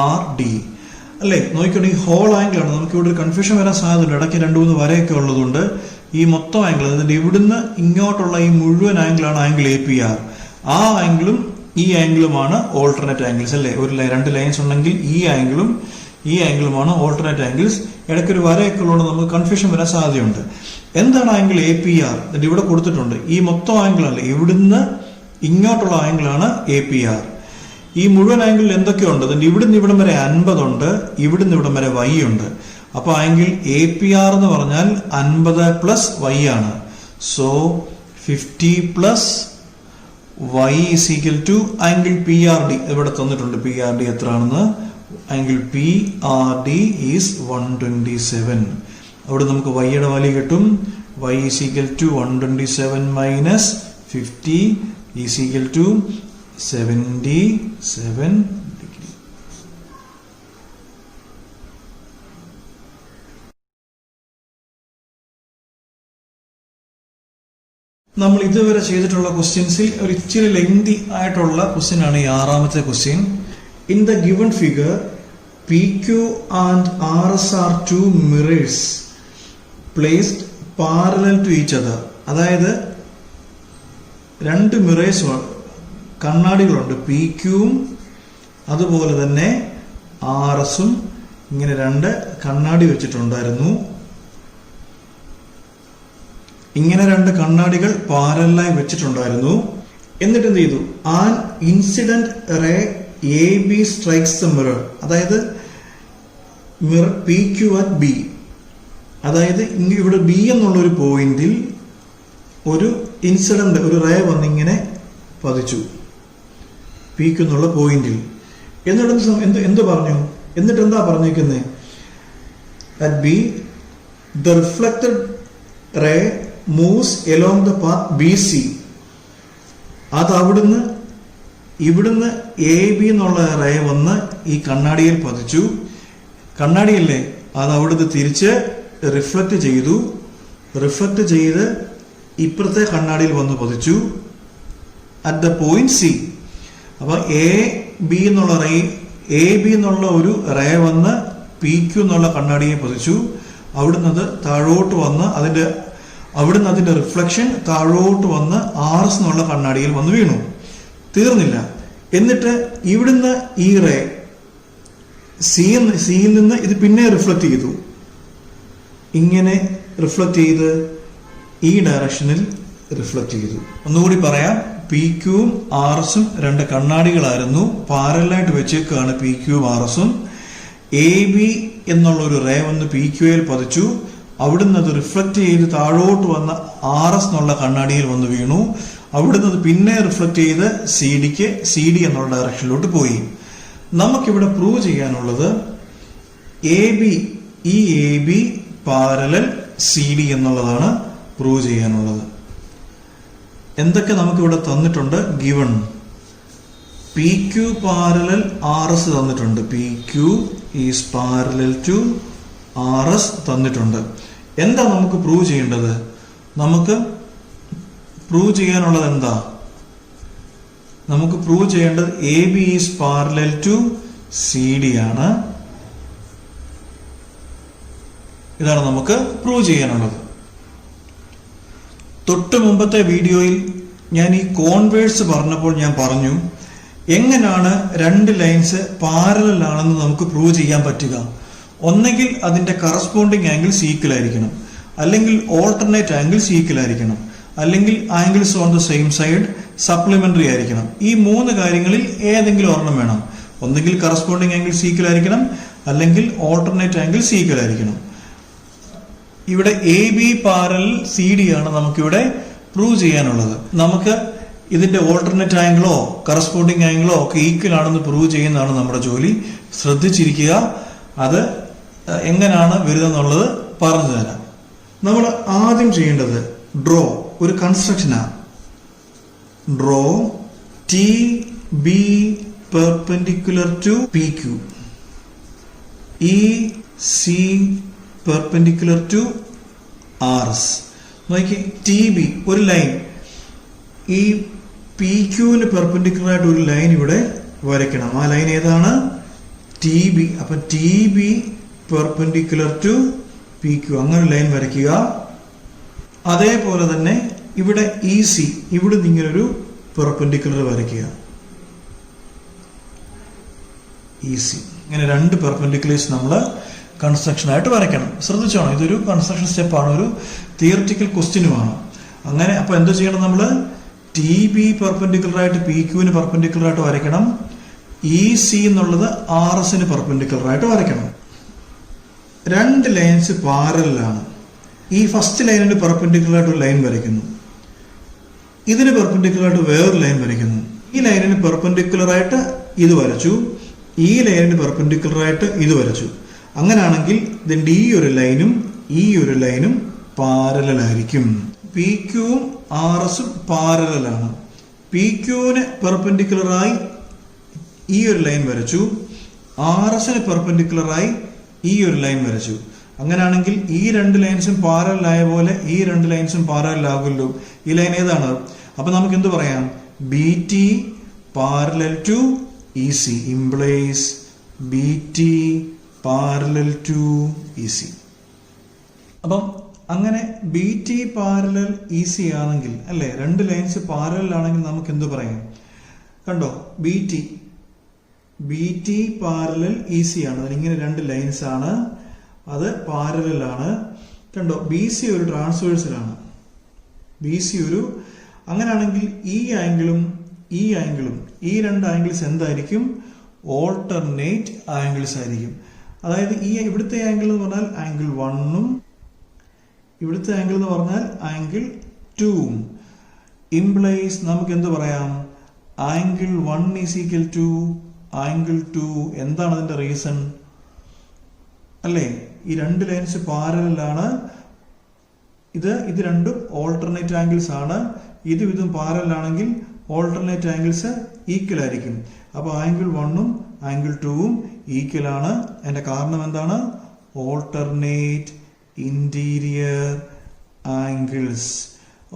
Speaker 1: R D അല്ലേ. നോക്കിക്കോട്ടെ, ഈ ഹോൾ ആംഗിൾ ആണ്. നമുക്ക് ഇവിടെ ഒരു കൺഫ്യൂഷൻ വരാൻ സാധ്യതയുണ്ട്. ഇടയ്ക്ക് 2-3 വരയൊക്കെ ഉള്ളതുകൊണ്ട് ഈ മൊത്തം ആംഗിൾ, അതിന്റെ ഇവിടുന്ന് ഇങ്ങോട്ടുള്ള ഈ മുഴുവൻ ആംഗിളാണ് ആംഗിൾ എ പി ആർ. ആ ആംഗിളും ഈ ആംഗിളുമാണ് ഓൾട്ടർനേറ്റ് ആംഗിൾസ് അല്ലേ. രണ്ട് ലൈൻസ് ഉണ്ടെങ്കിൽ ഈ ആംഗിളുമാണ് ഓൾട്ടർനേറ്റ് ആംഗിൾസ്. ഇടയ്ക്കൊരു വരയൊക്കെ ഉള്ളതുകൊണ്ട് നമുക്ക് കൺഫ്യൂഷൻ വരാൻ സാധ്യതയുണ്ട്. എന്താണ് ആംഗിൾ എ പി ആർ? എന്നിട്ട് ഇവിടെ കൊടുത്തിട്ടുണ്ട് ഈ മൊത്തം ആംഗിൾ അല്ലേ, ഇവിടുന്ന് ഇങ്ങോട്ടുള്ള ആംഗിളാണ് എ പി ആർ. ഈ മുഴുവൻ ആംഗിളിൽ എന്തൊക്കെയുണ്ട്? അതിന്റെ ഇവിടുന്ന് ഇവിടം വരെ 50 ഉണ്ട്, ഇവിടുന്ന് ഇവിടം വരെ y ഉണ്ട്. അപ്പൊ ആംഗിൾ എ പി ആർ എന്ന് പറഞ്ഞാൽ 50 പ്ലസ് y ആണ്. So 50 plus y is equal to angle P R D. ഇവിടെ തന്നിട്ടുണ്ട് പി ആർ ഡി എത്രയാണെന്ന്. Angle P R D is 127. അവിടെ നമുക്ക് y യുടെ വാല്യൂ കിട്ടും. y is equal to 127 minus 50 is equal to 77 degree. നമ്മൾ ഇതുവരെ ചെയ്തിട്ടുള്ള ക്വസ്റ്റ്യൻസിൽ ഒരു ഇച്ചിരി ലെങ്തി ആയിട്ടുള്ള ക്വസ്റ്റ്യൻ ആണ് ഈ ആറാമത്തെ question. In the given figure PQ and RS are two mirrors placed parallel to each other. അതായത് രണ്ട് മിറേഴ്സ് കണ്ണാടികളുണ്ട്, PQവും അതുപോലെ തന്നെ RSഉം ഇങ്ങനെ രണ്ട് കണ്ണാടി വെച്ചിട്ടുണ്ടായിരുന്നു. ഇങ്ങനെ രണ്ട് കണ്ണാടികൾ പാരലായി വെച്ചിട്ടുണ്ടായിരുന്നു. എന്നിട്ട് എന്ത് ചെയ്തു? An incident ray AB strikes the mirror. അതായത് മിറർ PQ at B. അതായത് ഇവിടെ B എന്നുള്ള ഒരു പോയിന്റിൽ ഒരു ഇൻസിഡന്റ്, ഒരു റേ വന്നിങ്ങനെ പതിച്ചു PQ എന്നുള്ള പോയിന്റിൽ. എന്നിട്ട് എന്ത് പറഞ്ഞു? എന്നിട്ട് എന്താ പറഞ്ഞിരിക്കുന്നത്? at B the reflected ray moves along the path BC. അത് ഇവിടുന്ന് AB എന്നുള്ള റേ വന്ന് ഈ കണ്ണാടിയിൽ പതിച്ചു. കണ്ണാടിയല്ലേ, അത് അവിടുന്ന് തിരിച്ച് റിഫ്ലക്ട് ചെയ്ത് ഇപ്പുറത്തെ കണ്ണാടിയിൽ വന്ന് പതിച്ചു അറ്റ് ദ പോയിന്റ് C. അപ്പൊ AB എന്നുള്ള ഒരു റേ വന്ന് PQ എന്നുള്ള കണ്ണാടിയെ പതിച്ചു. അവിടുന്ന് താഴോട്ട് വന്ന് അതിന്റെ റിഫ്ലക്ഷൻ താഴോട്ട് വന്ന് RS എന്നുള്ള കണ്ണാടിയിൽ വന്ന് വീണു. തീർന്നില്ല. എന്നിട്ട് ഇവിടുന്ന് ഈ റേ സിയിൽ നിന്ന് ഇത് പിന്നെ റിഫ്ലക്ട് ചെയ്തു. ഇങ്ങനെ റിഫ്ലക്ട് ചെയ്ത് ഈ ഡയറക്ഷനിൽ റിഫ്ലക്ട് ചെയ്തു. ഒന്നുകൂടി പറയാം, PQവും RSഉം രണ്ട് കണ്ണാടികളായിരുന്നു, പാരലായിട്ട് വെച്ചേക്കാണ് PQവും RSഉം. AB എന്നുള്ള ഒരു റേ വന്ന് PQയിൽ പതിച്ചു. അവിടുന്ന് അത് റിഫ്ലക്ട് ചെയ്ത് താഴോട്ട് വന്ന RS എന്നുള്ള കണ്ണാടിയിൽ വന്ന് വീണു. അവിടുന്ന് അത് പിന്നെ റിഫ്ലക്ട് ചെയ്ത് CD എന്നുള്ള ഡയറക്ഷനിലോട്ട് പോയി. നമുക്കിവിടെ പ്രൂവ് ചെയ്യാനുള്ളത് AB പാരലൽ CD എന്നുള്ളതാണ് പ്രൂവ് ചെയ്യാനുള്ളത്. എന്തൊക്കെ നമുക്കിവിടെ തന്നിട്ടുണ്ട്? ഗിവൺ PQ പാരലൽ RS തന്നിട്ടുണ്ട്. PQ is parallel to RS തന്നിട്ടുണ്ട്. എന്താ നമുക്ക് പ്രൂവ് ചെയ്യേണ്ടത്? നമുക്ക് പ്രൂവ് ചെയ്യാനുള്ളത് എന്താ? നമുക്ക് പ്രൂവ് ചെയ്യേണ്ടത് AB is parallel to CD ആണ്. ഇതാണ് നമുക്ക് പ്രൂവ് ചെയ്യാനുള്ളത്. തൊട്ട് മുമ്പത്തെ വീഡിയോയിൽ ഞാൻ ഈ കോൺവേഴ്സ് പറഞ്ഞപ്പോൾ ഞാൻ പറഞ്ഞു എങ്ങനെയാണ് രണ്ട് ലൈൻസ് പാരലൽ ആണെന്ന് നമുക്ക് പ്രൂവ് ചെയ്യാൻ പറ്റുക. ഒന്നെങ്കിൽ അതിന്റെ കറസ്പോണ്ടിങ് ആംഗിൾ ഈക്വൽ അല്ലെങ്കിൽ ഓൾട്ടർനേറ്റ് ആംഗിൾ ഈക്വൽ അല്ലെങ്കിൽ angles on the same side supplementary ആയിരിക്കണം. ഈ മൂന്ന് കാര്യങ്ങളിൽ ഏതെങ്കിലും ഒരെണ്ണം വേണം. ഒന്നെങ്കിൽ കറസ്പോണ്ടിങ് ആംഗിൾ ഈക്വൽ അല്ലെങ്കിൽ ഓൾട്ടർനേറ്റ് ആംഗിൾ ഈക്വൽ ഇവിടെ AB പാരലൽ CD ആണ് നമുക്കിവിടെ പ്രൂവ് ചെയ്യാനുള്ളത്. നമുക്ക് ഇതിന്റെ ഓൾട്ടർനേറ്റ് ആംഗിളോ കറസ്പോണ്ടിങ് ആംഗിളോ ഒക്കെ ഈക്വൽ ആണെന്ന് പ്രൂവ് ചെയ്യുന്നതാണ് നമ്മുടെ ജോലി. ശ്രദ്ധിച്ചിരിക്കുക, അത് എങ്ങനെയാണ് വരുന്നതെന്നുള്ളത് പറഞ്ഞു തരാം. നമ്മൾ ആദ്യം ചെയ്യേണ്ടത് ഡ്രോ ഒരു കൺസ്ട്രക്ഷനാണ്. Draw TB perpendicular to PQ, EC perpendicular to RS. നോക്കി, TB ഒരു ലൈൻ, ഈ PQന് പെർപെൻഡിക്കുലർ ആയിട്ട് ഒരു ലൈൻ ഇവിടെ വരയ്ക്കണം. ആ ലൈൻ ഏതാണ്? TB. അപ്പൊ TB പെർപെൻഡിക്കുലർ ടു PQ, അങ്ങനെ ലൈൻ വരയ്ക്കുക. അതേപോലെ തന്നെ ഇവിടെ EC, ഇവിടെ ഇങ്ങനൊരു പെർപെൻഡിക്കുലർ വരയ്ക്കുക. EC ഇങ്ങനെ രണ്ട് പെർപെൻഡിക്കുലേഴ്സ് നമ്മൾ കൺസ്ട്രക്ഷൻ ആയിട്ട് വരയ്ക്കണം. ശ്രദ്ധിച്ചോണം, ഇതൊരു കൺസ്ട്രക്ഷൻ സ്റ്റെപ്പാണ്, ഒരു തിയറിറ്റിക്കൽ ക്വസ്റ്റ്യനുമാണ്. അങ്ങനെ അപ്പൊ എന്ത് ചെയ്യണം? നമ്മൾ TB പെർപെൻഡിക്കുലർ ആയിട്ട് PQന് പെർപെൻഡിക്കുലർ ആയിട്ട് വരയ്ക്കണം. EC എന്നുള്ളത് RSന് പെർപെൻഡിക്കുലർ ആയിട്ട് വരയ്ക്കണം. രണ്ട് ലൈൻസ് പാരലാണ്. ഈ ഫസ്റ്റ് ലൈനിന് പെർപെൻഡിക്കുലർ ആയിട്ട് ഒരു ലൈൻ വരയ്ക്കുന്നു, ഇതിന് പെർപെൻഡിക്കുലർ ആയിട്ട് വേറൊരു ലൈൻ വരയ്ക്കുന്നു. ഈ ലൈനിന് പെർപെൻഡിക്കുലർ ആയിട്ട് ഇത് വരച്ചു, ഈ ലൈനിന് പെർപെൻഡിക്കുലർ ആയിട്ട് ഇത് വരച്ചു. അങ്ങനെയാണെങ്കിൽ ഇതിന്റെ ഈ ഒരു ലൈനും പാരലലായിരിക്കും. PQവും RSഉം പാരലലാണ്. PQന് പെർപെൻഡിക്കുലറായി ഈ ഒരു ലൈൻ വരച്ചു, RSന് പെർപെൻഡിക്കുലറായി ഈ ഒരു ലൈൻ വരച്ചു. അങ്ങനെയാണെങ്കിൽ ഈ രണ്ട് ലൈൻസും പാരലൽ ആയ പോലെ ഈ രണ്ട് ലൈൻസും പാരലൽ ആകുമല്ലോ. ഈ ലൈൻ ഏതാണ്? അപ്പൊ നമുക്ക് എന്ത് പറയാം? B T parallel to E C implies B T parallel to E C. അപ്പം അങ്ങനെ B T parallel E C ആണെങ്കിൽ അല്ലെ, രണ്ട് ലൈൻസ് പാരലൽ ആണെങ്കിൽ നമുക്ക് എന്ത് പറയാം? കണ്ടോ, B T parallel E C ആണ്. അതിങ്ങനെ രണ്ട് ലൈൻസ് ആണ്, അത് പാരലൽ ആണ്. കണ്ടോ, ബി സി ഒരു ട്രാൻസ്വേഴ്സലാണ്. ബി സി ഒരു, അങ്ങനെയാണെങ്കിൽ ഈ ആംഗിളും ഈ ആംഗിളും ഈ രണ്ട് ആംഗിൾസ് എന്തായിരിക്കും? ഓൾട്ടർനേറ്റ് ആംഗിൾസ് ആയിരിക്കും. അതായത് ഈ ഇവിടുത്തെ ആംഗിൾ എന്ന് പറഞ്ഞാൽ ആംഗിൾ 1ഉം ഇവിടുത്തെ ആംഗിൾ എന്ന് പറഞ്ഞാൽ ആംഗിൾ 2ഉം. ഇംപ്ലൈസ് നമുക്ക് എന്ത് പറയാം? Angle 1 is equal to angle 2. എന്താണ് അതിന്റെ റീസൺ? അല്ലേ, ഈ രണ്ട് ലൈൻസ് പാരലാണ്. ഇത് രണ്ടും ഓൾട്ടർനേറ്റ് ആംഗിൾസ് ആണ്. ഇതും പാരലാണെങ്കിൽ ഓൾട്ടർനേറ്റ് ആംഗിൾസ് ഈക്വൽ ആയിരിക്കും. അപ്പൊ ആംഗിൾ 1ഉം ആംഗിൾ 2ഉം ഈക്വൽ ആണ്. അതിന്റെ കാരണം എന്താണ്? Alternate interior angles.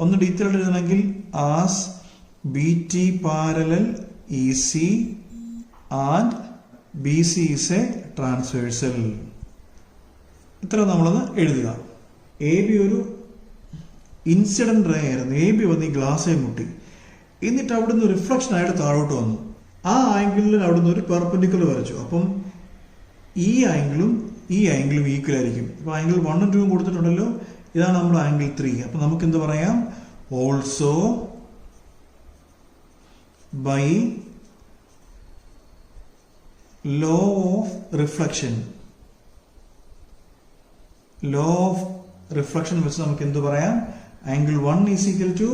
Speaker 1: ഒന്ന് ഡീറ്റെയിൽ എഴുതണമെങ്കിൽ as B T parallel E C and B C is A transversal. ഇത്ര നമ്മളൊന്ന് എഴുതുക. എ ബി ഒരു ഇൻസിഡന്റ് റേ ആയിരുന്നു. എ ബി വന്ന് ഈ ഗ്ലാസ്സേ മുട്ടി, എന്നിട്ട് അവിടുന്ന് റിഫ്ലക്ഷൻ ആയിട്ട് താഴോട്ട് വന്നു. ആ ആംഗിളിൽ അവിടുന്ന് ഒരു പെർപെൻഡിക്കുലർ വരച്ചു. അപ്പം ഈ ആംഗിളും ഈക്വൽ ആയിരിക്കും. അപ്പൊ ആംഗിൾ 1ഉം 2ഉം കൊടുത്തിട്ടുണ്ടല്ലോ, ഇതാണ് നമ്മുടെ ആംഗിൾ 3. അപ്പൊ നമുക്ക് എന്ത് പറയാം? Also by law of reflection വെച്ച് നമുക്ക് എന്ത് പറയാം? Angle 1 is equal to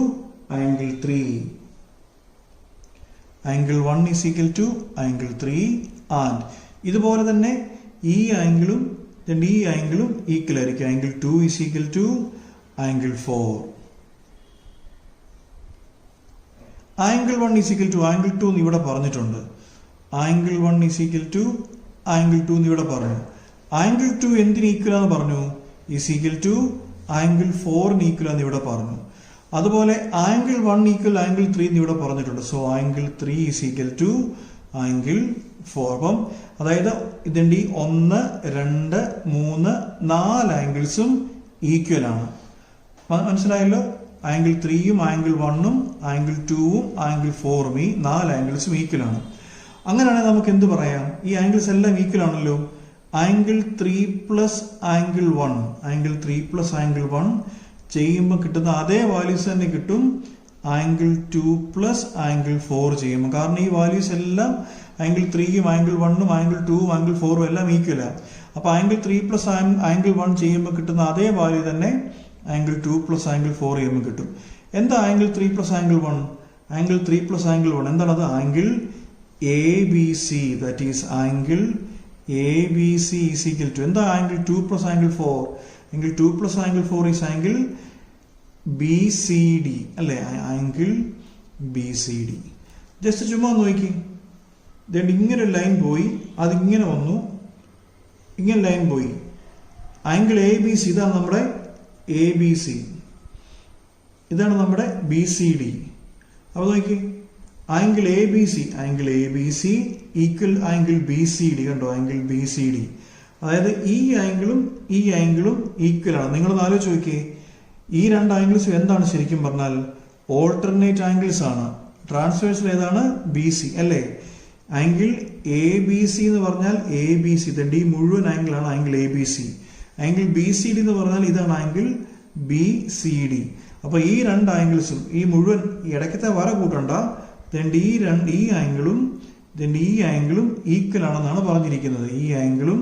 Speaker 1: angle 3. Angle 1 is equal to angle 3 and ഇതുപോലെ തന്നെ ഈ ആംഗിളും ഈ ആംഗിളും ഈക്വൽ ആയിരിക്കും. Angle 2 is equal to angle 4. Angle 1 is equal to angle 2 എന്ന് ഇവിടെ പറഞ്ഞിട്ടുണ്ട്. Angle 1 is equal to angle 2 എന്ന് ഇവിടെ പറഞ്ഞു. ആംഗിൾ 2 എന്തിന് ഈക്വൽ ആണെന്ന് പറഞ്ഞു? Is equal to angle 4 equal ആണെന്ന് ഇവിടെ പറഞ്ഞു. അതുപോലെ ആംഗിൾ 1 ഈക്വൽ ആംഗിൾ 3 എന്ന് ഇവിടെ പറഞ്ഞിട്ടുണ്ട്. So angle 3 is equal to angle 4. അപ്പം അതായത് ഇതിന്റെ 1, 2, 3, 4 ആംഗിൾസും ഈക്വൽ ആണ്. മനസ്സിലായല്ലോ? ആംഗിൾ 3ഉം ആംഗിൾ 1ഉം ആംഗിൾ 2ഉം ആംഗിൾ 4ഉം ഈ 4 ആംഗിൾസും ഈക്വൽ ആണ്. അങ്ങനെയാണെങ്കിൽ നമുക്ക് എന്ത് പറയാം? ഈ ആംഗിൾസ് എല്ലാം ഈക്വൽ ആണല്ലോ. ആംഗിൾ 3 പ്ലസ് ആംഗിൾ 1 ചെയ്യുമ്പോൾ കിട്ടുന്ന അതേ വാല്യൂസ് തന്നെ കിട്ടും ആംഗിൾ 2 പ്ലസ് ആംഗിൾ 4 ചെയ്യുമ്പോൾ. കാരണം ഈ വാല്യൂസ് എല്ലാം ആംഗിൾ 3ഉം ആംഗിൾ 1ഉം ആംഗിൾ 2ഉം ആംഗിൾ 4ഉം എല്ലാം ഈക്വലാണ്. അപ്പൊ ആംഗിൾ 3 പ്ലസ് ആംഗിൾ 1 ചെയ്യുമ്പോൾ കിട്ടുന്ന അതേ വാല്യൂ തന്നെ ആംഗിൾ 2 പ്ലസ് ആംഗിൾ 4 ചെയ്യുമ്പോൾ കിട്ടും. എന്താ angle 3 plus angle 1? Angle 3 plus angle 1 എന്താണത്? Angle A B C. That is angle A B C is equal to എന്താ? Angle 2 plus angle 4. Angle 2 plus angle 4 is angle B C D അല്ലെ? Angle B C D. Just ചുമ്മാ നോക്കി, ഇങ്ങനെ line പോയി, അതിങ്ങനെ വന്നു, ഇങ്ങനെ ലൈൻ പോയി. ആംഗിൾ എ ബി സി, ഇതാണ് നമ്മുടെ എ ബി സി, ഇതാണ് നമ്മുടെ ബി സി ഡി. അപ്പൊ നോക്കി, angle A B C equal angle B C D. കണ്ടോ? Angle B C D. അതായത് ഈ ആംഗിളും ഈക്വൽ ആണ്. നിങ്ങളൊന്ന് ആലോചിച്ച് നോക്കിയേ, ഈ രണ്ട് ആംഗിൾസും എന്താണ് ശരിക്കും പറഞ്ഞാൽ? ഓൾട്ടർനേറ്റ് ആംഗിൾസ് ആണ്. ട്രാൻസ്വേഴ്സൽ ഏതാണ്? ബി സി അല്ലേ? ആംഗിൾ എ ബി സി എന്ന് പറഞ്ഞാൽ എ ബി സി, ഈ മുഴുവൻ ആംഗിൾ ആണ് angle A B C. Angle B C D എന്ന് പറഞ്ഞാൽ ഇതാണ് ആംഗിൾ ബി സി ഡി. അപ്പൊ ഈ രണ്ട് ആംഗിൾസും ഈ മുഴുവൻ ഇടയ്ക്കത്തെ വര കൂട്ടണ്ട, ഈ ആംഗിളും ഈക്വൽ ആണെന്നാണ് പറഞ്ഞിരിക്കുന്നത്. ഈ ആംഗിളും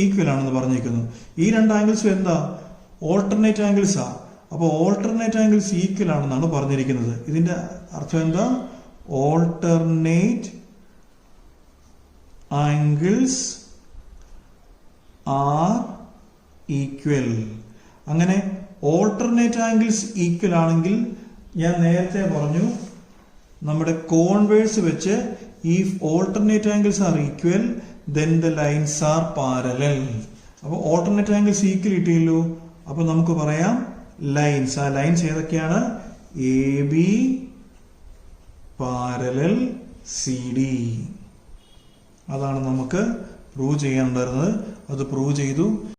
Speaker 1: ഈക്വൽ ആണെന്ന് പറഞ്ഞിരിക്കുന്നു. ഈ രണ്ട് ആംഗിൾസും എന്താ? ഓൾട്ടർനേറ്റ് ആംഗിൾസാ. അപ്പൊ ഓൾട്ടർനേറ്റ് ആംഗിൾസ് ഈക്വൽ ആണെന്നാണ് പറഞ്ഞിരിക്കുന്നത്. ഇതിന്റെ അർത്ഥം എന്താ? Alternate angles are equal. അങ്ങനെ ഓൾട്ടർനേറ്റ് ആംഗിൾസ് ഈക്വൽ ആണെങ്കിൽ ഞാൻ നേരത്തെ പറഞ്ഞു, നമ്മുടെ കോൺവേഴ്സ് വെച്ച് if alternate angles are equal then the lines are parallel. അപ്പോൾ alternate angles equal കിട്ടിയല്ലോ. അപ്പോൾ നമുക്ക് പറയാം ലൈൻസ്. ആ ലൈൻസ് ഏതൊക്കെയാണ്? AB parallel CD. അതാണ് നമുക്ക് പ്രൂവ് ചെയ്യാനുണ്ടായിരുന്നത്. അത് പ്രൂവ് ചെയ്തു.